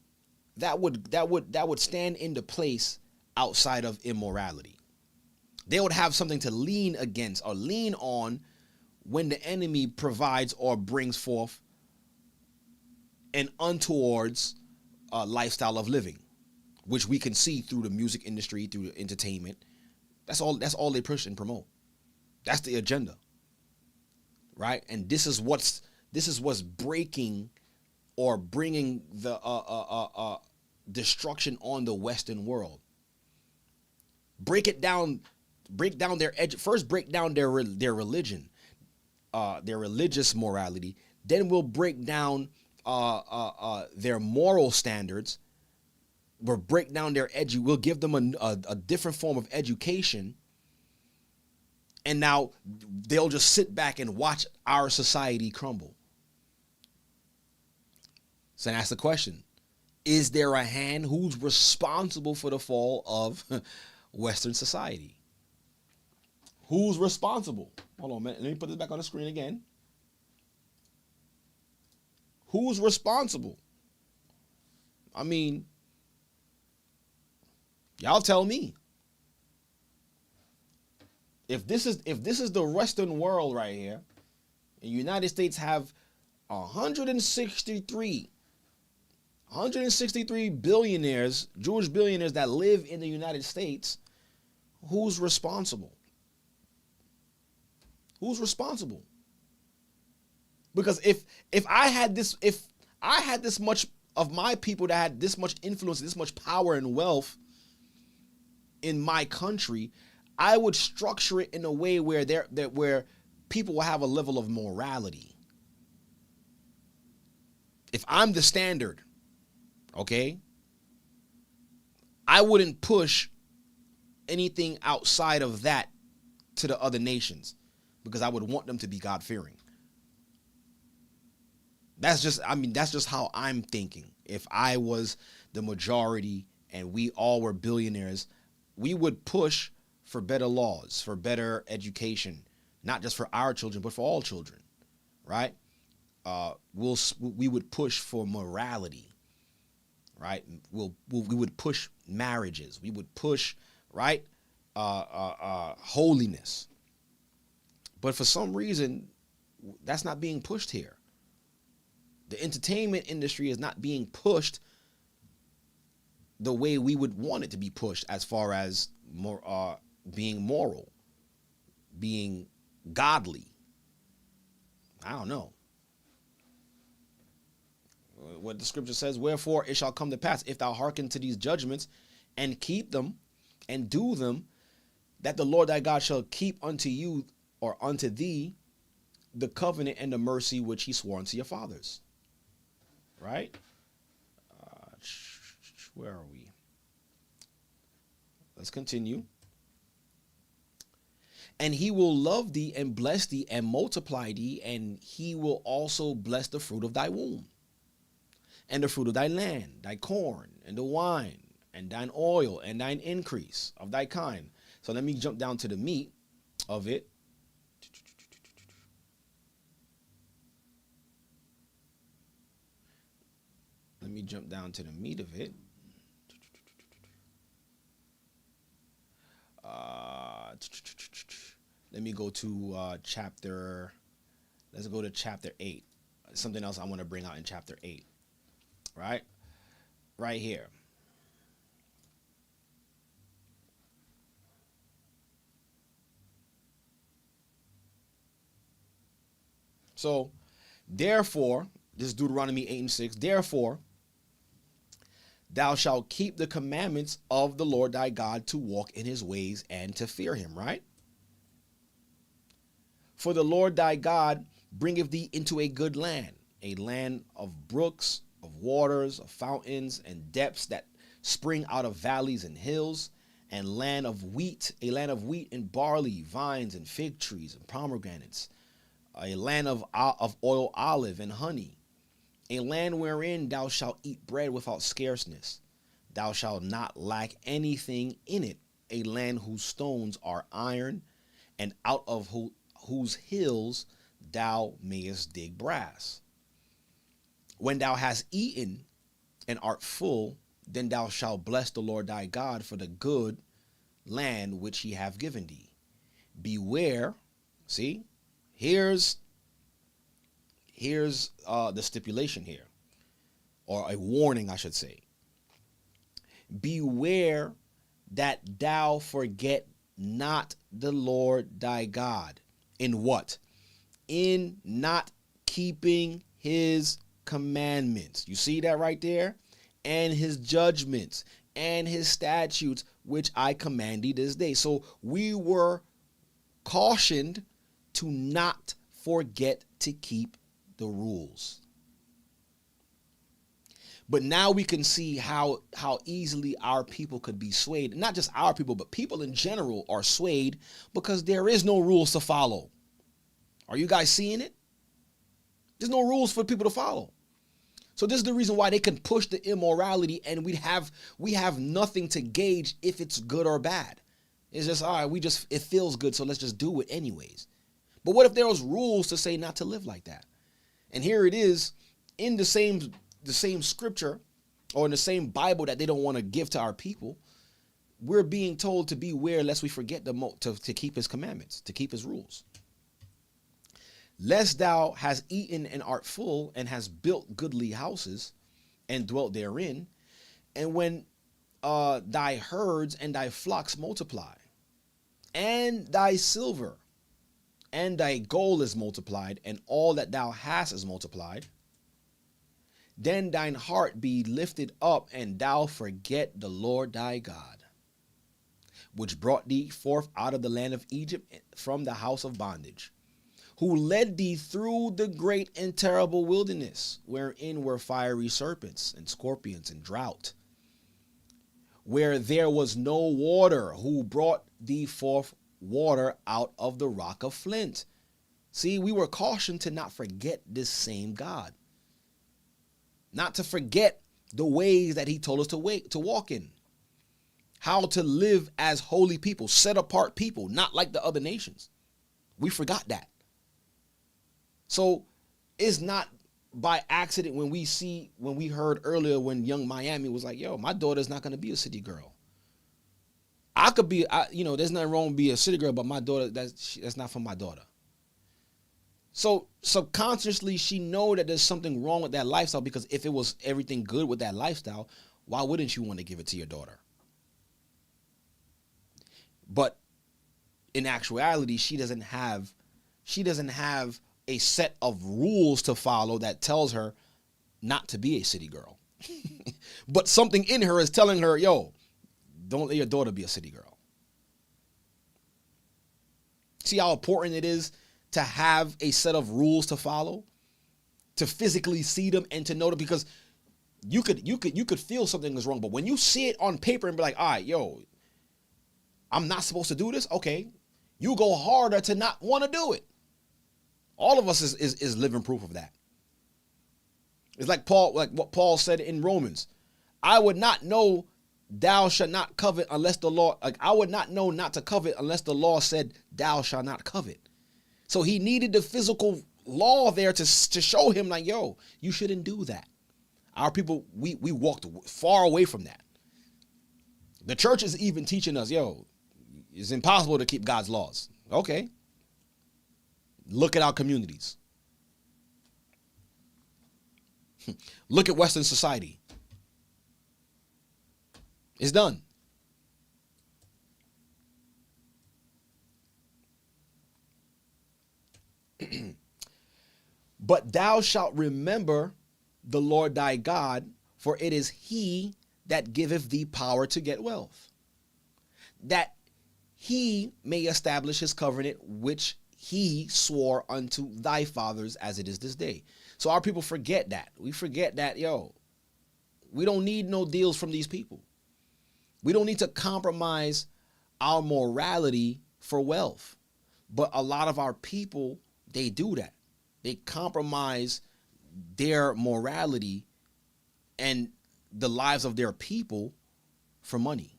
that would stand into place outside of immorality. They would have something to lean against or lean on when the enemy provides or brings forth an untowards lifestyle of living, which we can see through the music industry, through the entertainment. That's all they push and promote. That's the agenda, right? And this is what's breaking or bringing the destruction on the Western world. Break down their edge. First, break down their religion, their religious morality. Then we'll break down their moral standards. We'll break down their We'll give them a different form of education. And now they'll just sit back and watch our society crumble. So that's the question. Is there a hand? Who's responsible for the fall of Western society? Who's responsible? Hold on a minute. Let me put this back on the screen again. Who's responsible? I mean, y'all tell me. If this is the Western world right here, the United States have 163 billionaires, Jewish billionaires that live in the United States, who's responsible? Who's responsible? Because if I had this much of my people that had this much influence, this much power and wealth in my country, I would structure it in a way where where people will have a level of morality. If I'm the standard, okay, I wouldn't push anything outside of that to the other nations because I would want them to be God-fearing. That's just how I'm thinking. If I was the majority and we all were billionaires, we would push for better laws, for better education, not just for our children, but for all children, right? We would push for morality, right? We would push marriages. We would push, right, holiness. But for some reason, that's not being pushed here. The entertainment industry is not being pushed the way we would want it to be pushed, as far as more being moral, being godly. I don't know. What the scripture says, wherefore it shall come to pass, if thou hearken to these judgments and keep them and do them, that the Lord thy God shall keep unto you or unto thee the covenant and the mercy which he swore unto your fathers. Right? Where are we? Let's continue. And he will love thee and bless thee and multiply thee, and he will also bless the fruit of thy womb, and the fruit of thy land, thy corn, and the wine, and thine oil, and thine increase of thy kind. So let me jump down to the meat of it. Let me jump down to the meat of it. Let me go to chapter. Let's go to chapter 8. Something else I want to bring out in chapter 8. Right here. So, therefore, this is Deuteronomy 8:6. Therefore, thou shalt keep the commandments of the Lord thy God to walk in his ways and to fear him, right? For the Lord thy God bringeth thee into a good land, a land of brooks, of waters, of fountains, and depths that spring out of valleys and hills, and a land of wheat and barley, vines and fig trees and pomegranates, a land of oil, olive and honey, a land wherein thou shalt eat bread without scarceness. Thou shalt not lack anything in it, a land whose stones are iron, and out of whose hills thou mayest dig brass. When thou hast eaten and art full, then thou shalt bless the Lord thy God for the good land which he hath given thee. Beware, see, here's the stipulation here, or a warning, I should say. Beware that thou forget not the Lord thy God. In what? In not keeping his commandments. You see that right there? And his judgments and his statutes, which I command thee this day. So we were cautioned to not forget to keep the rules. But now we can see how easily our people could be swayed. Not just our people, but people in general are swayed because there is no rules to follow. Are you guys seeing it? There's no rules for people to follow. So this is the reason why they can push the immorality, and we have nothing to gauge if it's good or bad. It's just, all right, it feels good, so let's just do it anyways. But what if there was rules to say not to live like that? And here it is in the same scripture, or in the same Bible that they don't want to give to our people. We're being told to beware lest we forget to keep his commandments, to keep his rules. Lest thou hast eaten and art full, and hast built goodly houses, and dwelt therein, and when thy herds and thy flocks multiply, and thy silver and thy gold is multiplied, and all that thou hast is multiplied, then thine heart be lifted up, and thou forget the Lord thy God, which brought thee forth out of the land of Egypt from the house of bondage, who led thee through the great and terrible wilderness, wherein were fiery serpents and scorpions and drought, where there was no water, who brought thee forth water out of the rock of flint. See, we were cautioned to not forget this same God, not to forget the ways that he told us to walk in, how to live as holy people, set apart people, not like the other nations. We forgot that. So it's not by accident when we heard earlier when young Miami was like, yo, my daughter's not going to be a city girl. I could be, there's nothing wrong with being a city girl, but my daughter, that's not for my daughter. So subconsciously, she know that there's something wrong with that lifestyle, because if it was everything good with that lifestyle, why wouldn't you want to give it to your daughter? But in actuality, she doesn't have a set of rules to follow that tells her not to be a city girl. But something in her is telling her, yo, don't let your daughter be a city girl. See how important it is to have a set of rules to follow, to physically see them and to know them, because you could feel something is wrong, but when you see it on paper and be like, all right, yo, I'm not supposed to do this. Okay. You go harder to not want to do it. All of us is living proof of that. It's like what Paul said in Romans. I would not know thou shalt not covet unless the law, I would not know not to covet unless the law said thou shalt not covet. So he needed the physical law there to show him like, yo, you shouldn't do that. Our people, we walked far away from that. The church is even teaching us, yo, it's impossible to keep God's laws. Okay. Look at our communities. Look at Western society. It's done. But thou shalt remember the Lord thy God, for it is he that giveth thee power to get wealth, that he may establish his covenant, which he swore unto thy fathers as it is this day. So our people forget that. We forget that, yo, we don't need no deals from these people. We don't need to compromise our morality for wealth. But a lot of our people, they do that. They compromise their morality and the lives of their people for money.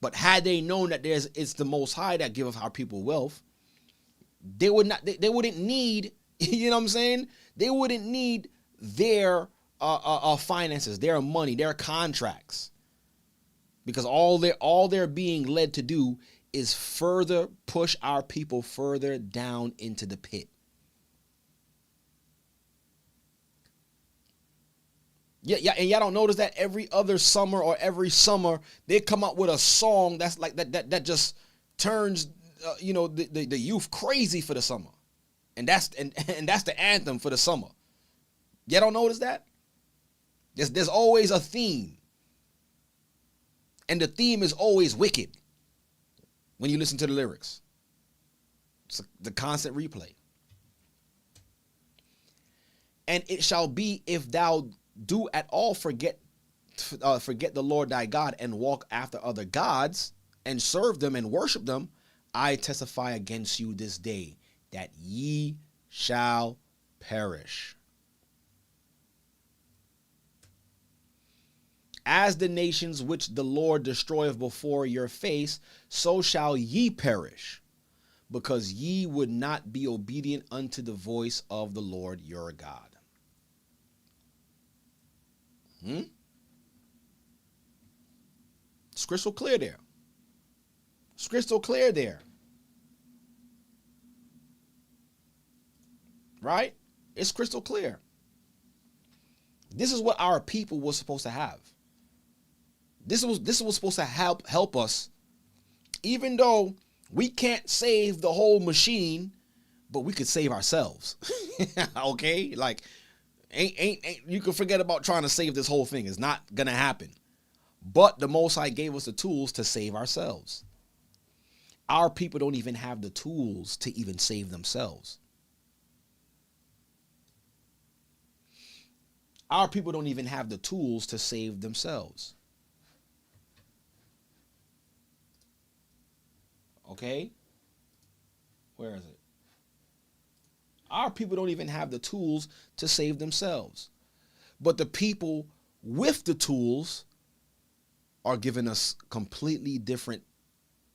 But had they known that it's the Most High that giveth our people wealth, they wouldn't need, you know what I'm saying? They wouldn't need their finances, their money, their contracts, because all they're being led to do is further push our people further down into the pit. Yeah, and y'all don't notice that every other summer or every summer they come up with a song that's like that just turns the youth crazy for the summer, and that's the anthem for the summer. Y'all don't notice that? There's always a theme, and the theme is always wicked. When you listen to the lyrics, it's the constant replay. And it shall be, if thou do at all forget the Lord thy God, and walk after other gods, and serve them and worship them, I testify against you this day that ye shall perish. As the nations which the Lord destroyeth before your face, so shall ye perish, because ye would not be obedient unto the voice of the Lord your God. It's crystal clear there. It's crystal clear there. Right? It's crystal clear. This is what our people was supposed to have. This was supposed to help us, even though we can't save the whole machine, but we could save ourselves. Okay? Like, ain't you can forget about trying to save this whole thing. It's not gonna happen. But the Most High gave us the tools to save ourselves. Our people don't even have the tools to even save themselves. Our people don't even have the tools to save themselves. Okay? Where is it? Our people don't even have the tools to save themselves. But the people with the tools are giving us completely different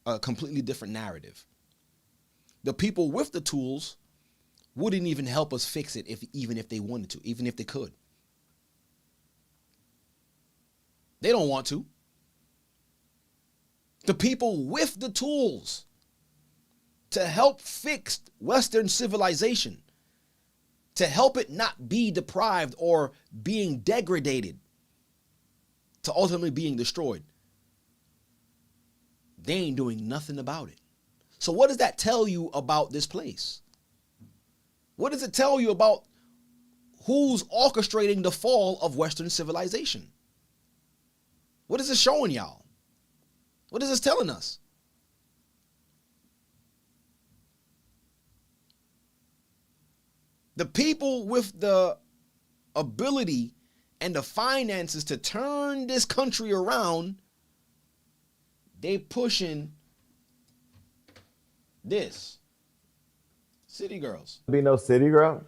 narrative. The people with the tools wouldn't even help us fix it even if they wanted to, even if they could. They don't want to. The people with the tools to help fix Western civilization, to help it not be deprived or being degraded, to ultimately being destroyed, they ain't doing nothing about it. So what does that tell you about this place? What does it tell you about who's orchestrating the fall of Western civilization? What is it showing y'all? What is this telling us? The people with the ability and the finances to turn this country around, they pushing this. City girls. Be no city girl?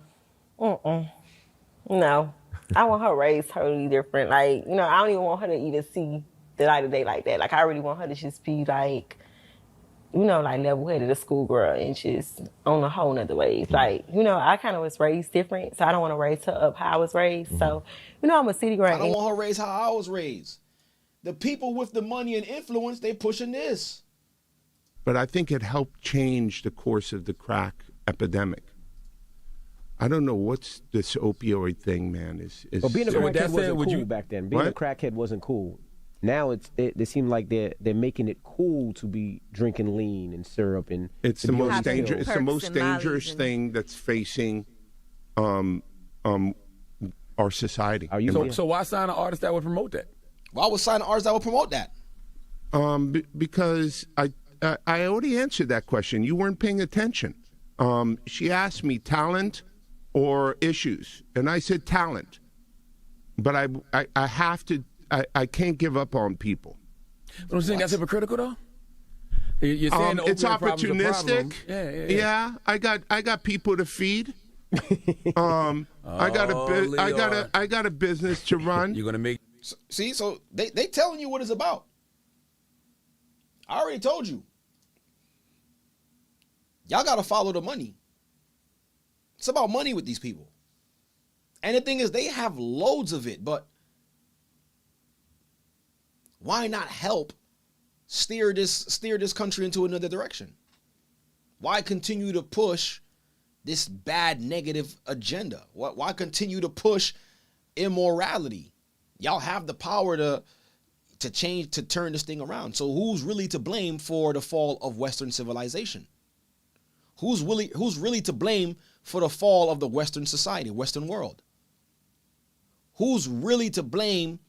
No. I want her raised totally different. Like, I don't even want her to even see the light of day like that. Like, I really want her to just be like, like level-headed, a schoolgirl, and just on a whole nother wave. Like, I kind of was raised different, so I don't want to raise her up how I was raised. So, I'm a city girl. I don't want her raised how I was raised. The people with the money and influence, they pushing this. But I think it helped change the course of the crack epidemic. I don't know what's this opioid thing, man. Well, being a crackhead wasn't cool you back then. Being a crackhead wasn't cool. Now it seems like they're making it cool to be drinking lean and syrup and it's the most dangerous. It's the most dangerous thing that's facing our society. So why sign an artist that would promote that? Why would sign an artist that would promote that? Because I already answered that question. You weren't paying attention. She asked me talent or issues, and I said talent. But I have to. I can't give up on people. But I'm saying that's hypocritical, though. You're saying it's opportunistic. Yeah. I got people to feed. I got a business to run. You're gonna make. See, so they telling you what it's about. I already told you. Y'all gotta follow the money. It's about money with these people. And the thing is, they have loads of it, but why not help steer this country into another direction? Why continue to push this bad negative agenda? Why continue to push immorality? Y'all have the power to change, to turn this thing around. So who's really to blame for the fall of Western civilization? Who's really to blame for the fall of the Western society, Western world? Who's really to blame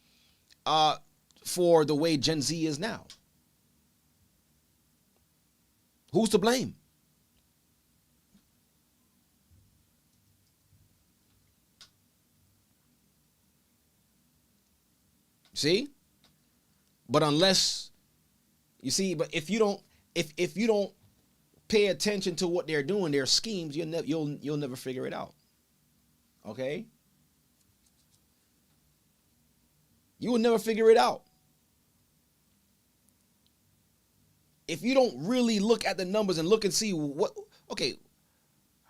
for the way Gen Z is now? Who's to blame? See? But unless you see, but if you don't pay attention to what they're doing, their schemes, you'll never figure it out. Okay? You will never figure it out. If you don't really look at the numbers and look and see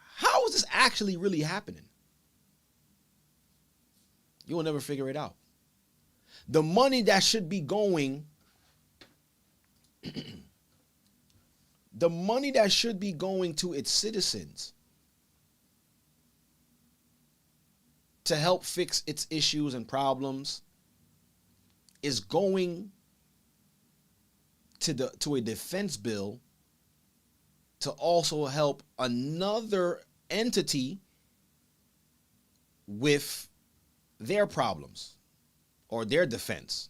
how is this actually really happening? You will never figure it out. The money that should be going, the money that should be going to its citizens to help fix its issues and problems is going to a defense bill to also help another entity with their problems or their defense.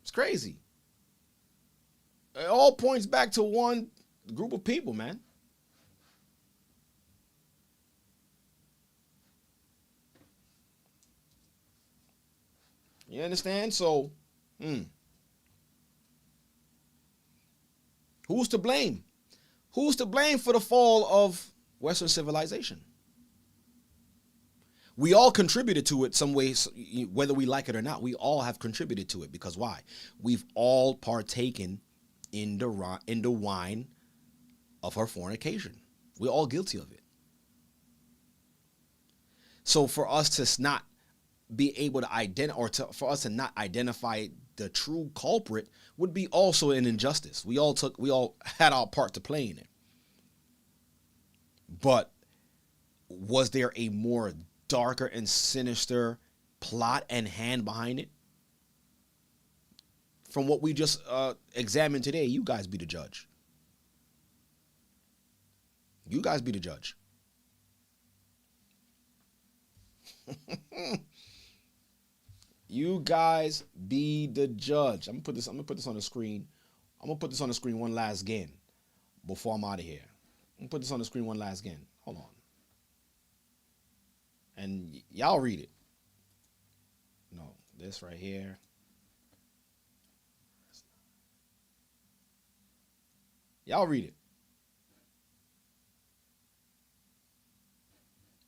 It's crazy. It all points back to one group of people, man. You understand? So, who's to blame? Who's to blame for the fall of Western civilization? We all contributed to it some ways, whether we like it or not. We all have contributed to it because why? We've all partaken in the wine of her fornication. We're all guilty of it. So for us to not be able to identify, or for us to not identify the true culprit, would be also an injustice. We all had our part to play in it. But was there a more darker and sinister plot and hand behind it? From what we just examined today, you guys be the judge. You guys be the judge. You guys be the judge. I'm gonna put this on the screen. I'm gonna put this on the screen one last again before I'm out of here. I'm gonna put this on the screen one last again. Hold on. And y'all read it. No, this right here. Y'all read it.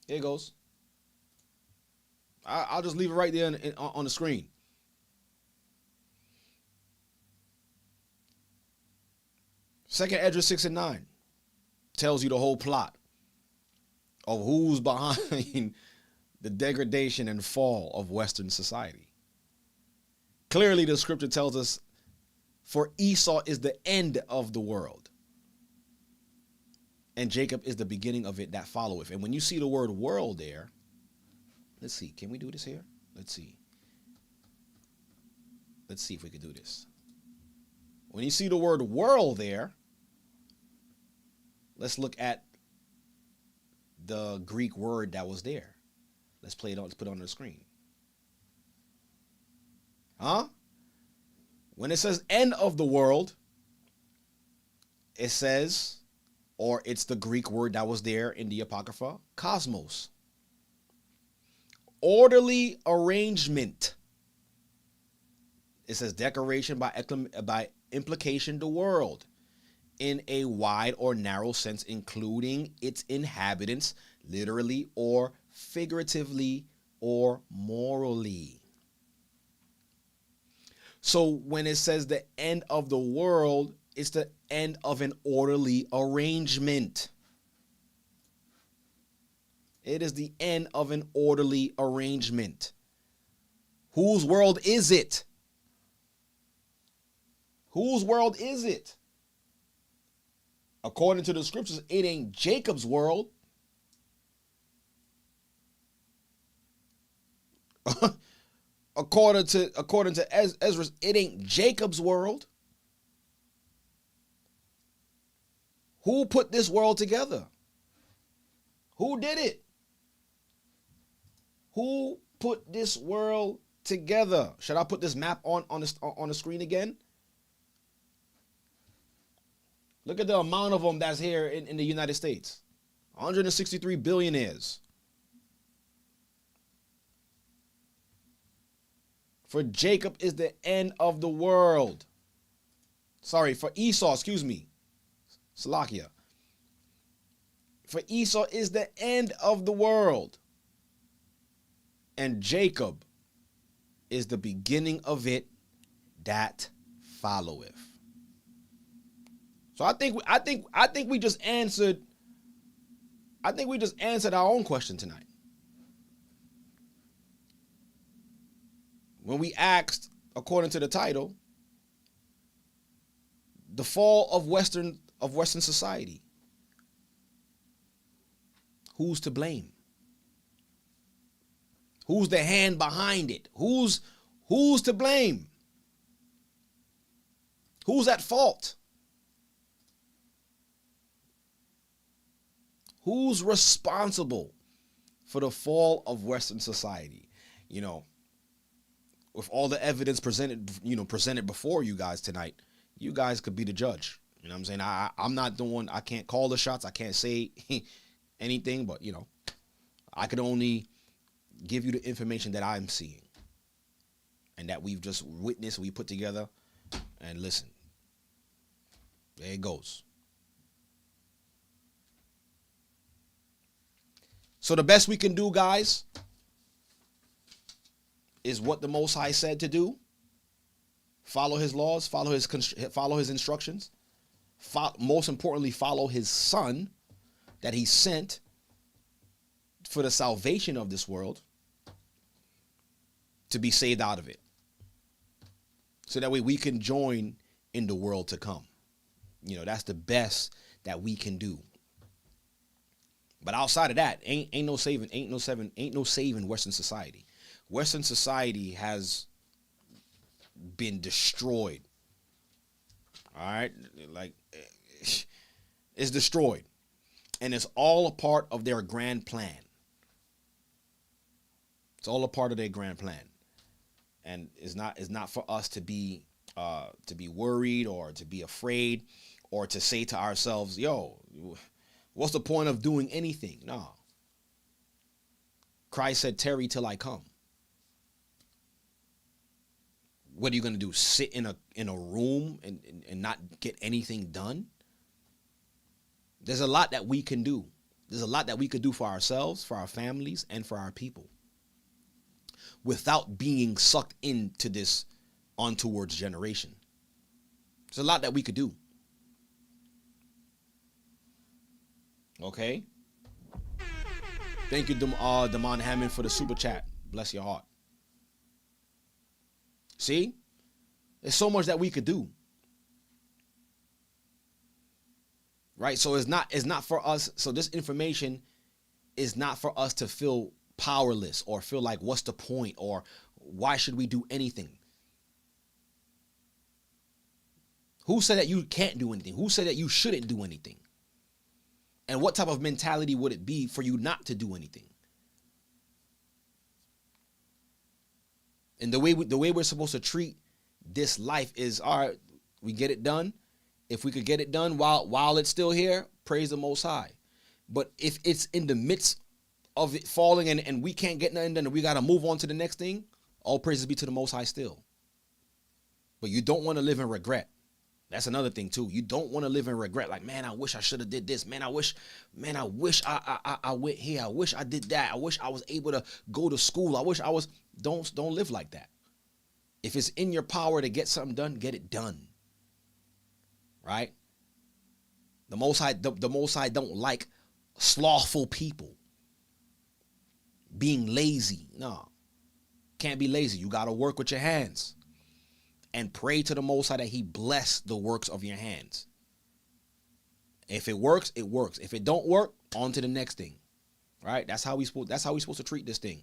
Here it goes. I'll just leave it right there on the screen. Second Esdras 6 and 9 tells you the whole plot of who's behind the degradation and fall of Western society. Clearly, the scripture tells us, for Esau is the end of the world, and Jacob is the beginning of it that followeth. And when you see the word world there, let's see, can we do this here? Let's see. Let's see if we can do this. When you see the word world there, let's look at the Greek word that was there. Let's play it on, let's put it on the screen. Huh? When it says end of the world, it says, or it's the Greek word that was there in the Apocrypha, cosmos. Orderly arrangement. It says decoration by implication, the world in a wide or narrow sense, including its inhabitants, literally or figuratively or morally. So when it says the end of the world, it's the end of an orderly arrangement. It is the end of an orderly arrangement. Whose world is it? Whose world is it? According to the scriptures, it ain't Jacob's world. according to Esdras, it ain't Jacob's world. Who put this world together? Who did it? Who put this world together? Should I put this map on the screen again? Look at the amount of them that's here in the United States. 163 billionaires. For Jacob is the end of the world. Sorry, for Esau, excuse me. Salakia. For Esau is the end of the world. And Jacob is the beginning of it that followeth. So I think we just answered our own question tonight. When we asked, according to the title, the fall of Western society. Who's to blame? Who's the hand behind it? Who's to blame? Who's at fault? Who's responsible for the fall of Western society? You know, with all the evidence presented before you guys tonight, you guys could be the judge. You know what I'm saying? I'm not the one. I can't call the shots. I can't say anything, but, you know, I could only give you the information that I'm seeing and that we've just witnessed, we put together, and listen. There it goes. So the best we can do, guys, is what the Most High said to do. Follow his laws, follow his instructions. Most importantly, follow his son that he sent for the salvation of this world to be saved out of it. So that way we can join in the world to come. You know, that's the best that we can do. But outside of that, ain't no saving Western society. Western society has been destroyed. All right? Like, it's destroyed. And it's all a part of their grand plan. It's all a part of their grand plan. And it's not for us to be worried or to be afraid or to say to ourselves, yo, what's the point of doing anything? No. Christ said, tarry till I come. What are you going to do? Sit in a room and not get anything done? There's a lot that we can do. There's a lot that we could do for ourselves, for our families, and for our people without being sucked into this untowards generation. There's a lot that we could do. Okay? Thank you, Damon Hammond, for the super chat. Bless your heart. See? There's so much that we could do. Right? So it's not for us. So this information is not for us to feel powerless or feel like, what's the point? Or why should we do anything? Who said that you can't do anything? Who said that you shouldn't do anything? And what type of mentality would it be for you not to do anything? And the way we're supposed to treat this life is, all right, we get it done. If we could get it done while it's still here, praise the Most High. But if it's in the midst of it falling and we can't get nothing done and we got to move on to the next thing, all praises be to the Most High still. But you don't want to live in regret. That's another thing too. You don't want to live in regret. Like, man, I wish I should have did this. Man, I wish I went here. I wish I did that. I wish I was able to go to school. I wish I was. Don't live like that. If it's in your power to get something done, get it done. Right? The Most High don't like slothful people. being lazy. No, can't be lazy. You got to work with your hands and pray to the Most High that he bless the works of your hands. If it works, it works. If it don't work, on to the next thing. Right? That's how we supposed to treat this thing.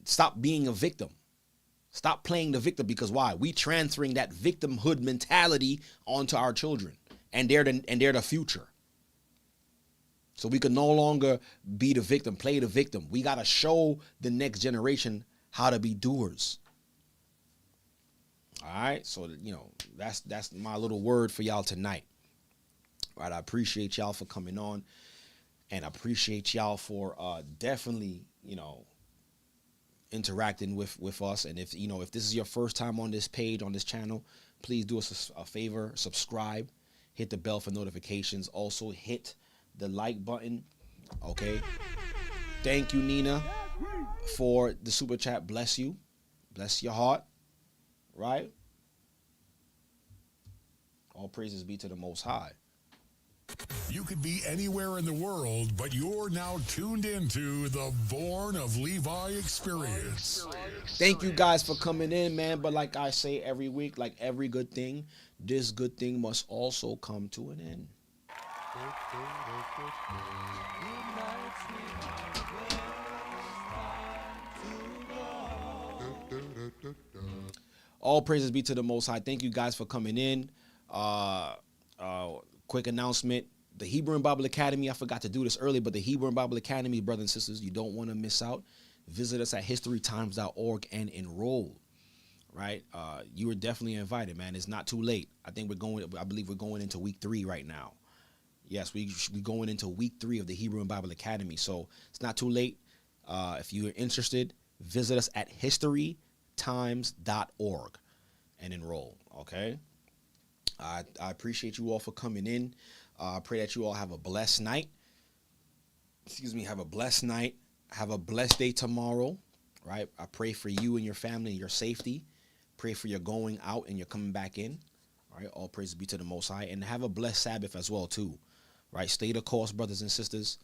Stop being a victim. Stop playing the victim, because why? We transferring that victimhood mentality onto our children, and they're the future. So we can no longer be the victim, play the victim. We got to show the next generation how to be doers. All right? So, that's my little word for y'all tonight. All right? I appreciate y'all for coming on, and I appreciate y'all for definitely, interacting with us. And if this is your first time on this page, on this channel, please do us a favor, subscribe, hit the bell for notifications. Also hit the like button. Okay. Thank you, Nina, for the super chat. Bless you. Bless your heart. Right? All praises be to the Most High. You could be anywhere in the world, but you're now tuned into the Born of Levi experience. Thank you guys for coming in, man. But like I say every week, like every good thing, this good thing must also come to an end. All praises be to the Most High. Thank you guys for coming in. Quick announcement. The Hebrew and Bible Academy, I forgot to do this earlier, but the Hebrew and Bible Academy, brothers and sisters, you don't want to miss out. Visit us at historytimes.org and enroll. Right? You are definitely invited, man. It's not too late. I believe we're going into week 3 right now. Yes, we going into week 3 of the Hebrew and Bible Academy. So it's not too late. If you're interested, visit us at historytimes.org and enroll. Okay? I appreciate you all for coming in. I pray that you all have a blessed night. Have a blessed night. Have a blessed day tomorrow. Right? I pray for you and your family and your safety. Pray for your going out and your coming back in. All right? All praise be to the Most High. And have a blessed Sabbath as well, too. Right? Stay the course, brothers and sisters.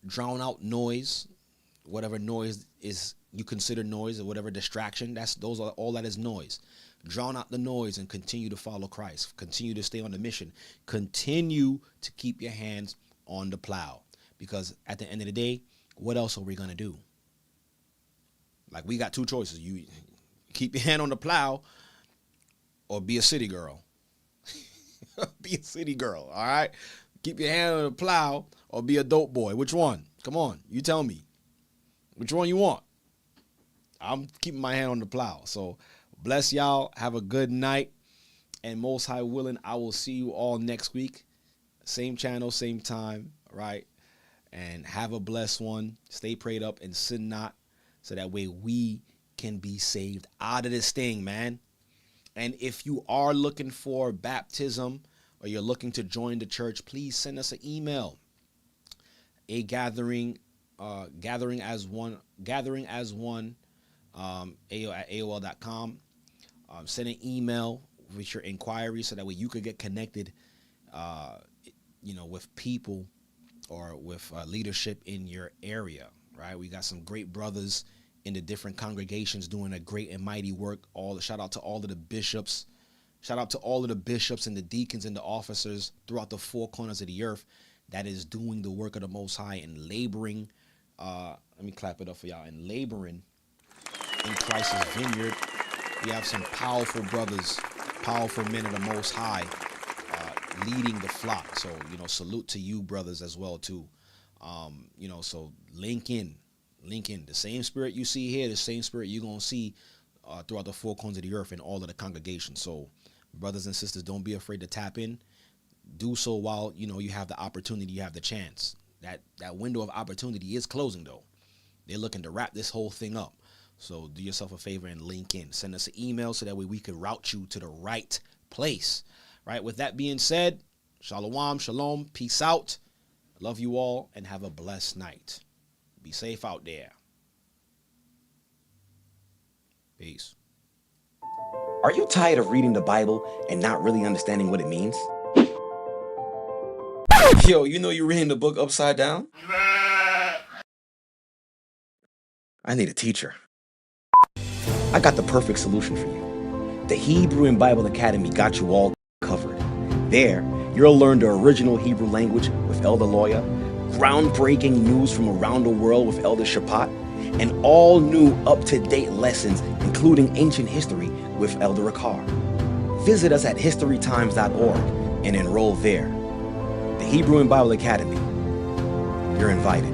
Drown out noise. Whatever noise is you consider noise, or whatever distraction, all that is noise. Drown out the noise and continue to follow Christ. Continue to stay on the mission. Continue to keep your hands on the plow. Because at the end of the day, what else are we going to do? Like, we got 2 choices. You keep your hand on the plow or be a city girl. Be a city girl, all right? Keep your hand on the plow or be a dope boy. Which one? Come on, you tell me. Which one you want? I'm keeping my hand on the plow. So bless y'all. Have a good night. And Most High willing, I will see you all next week. Same channel, same time, right? And have a blessed one. Stay prayed up and sin not, so that way we can be saved out of this thing, man. And if you are looking for baptism or you're looking to join the church, please send us an email. Gathering as one at AOL.com. Send an email with your inquiry, so that way you could get connected, with people or with leadership in your area, right? We got some great brothers in the different congregations doing a great and mighty work. Shout out to all of the bishops. Shout out to all of the bishops and the deacons and the officers throughout the 4 corners of the earth that is doing the work of the Most High and laboring. Let me clap it up for y'all. And laboring in Christ's vineyard. We have some powerful brothers, powerful men of the Most High, leading the flock. So, salute to you brothers as well too. So link in. The same spirit you see here, the same spirit you're going to see throughout the 4 corners of the earth and all of the congregations. So brothers and sisters, don't be afraid to tap in. Do so while, you have the opportunity, you have the chance. That window of opportunity is closing, though. They're looking to wrap this whole thing up. So do yourself a favor and link in. Send us an email so that way we can route you to the right place. Right? With that being said, shalom, shalom, peace out. Love you all and have a blessed night. Be safe out there. Peace. Are you tired of reading the Bible and not really understanding what it means? Yo, you're reading the book upside down? I need a teacher. I got the perfect solution for you. The Hebrew and Bible Academy got you all covered. There, you'll learn the original Hebrew language with Elder Lawyer, groundbreaking news from around the world with Elder Shapat, and all new up-to-date lessons, including ancient history with Elder Akar. Visit us at historytimes.org and enroll there. The Hebrew and Bible Academy. You're invited.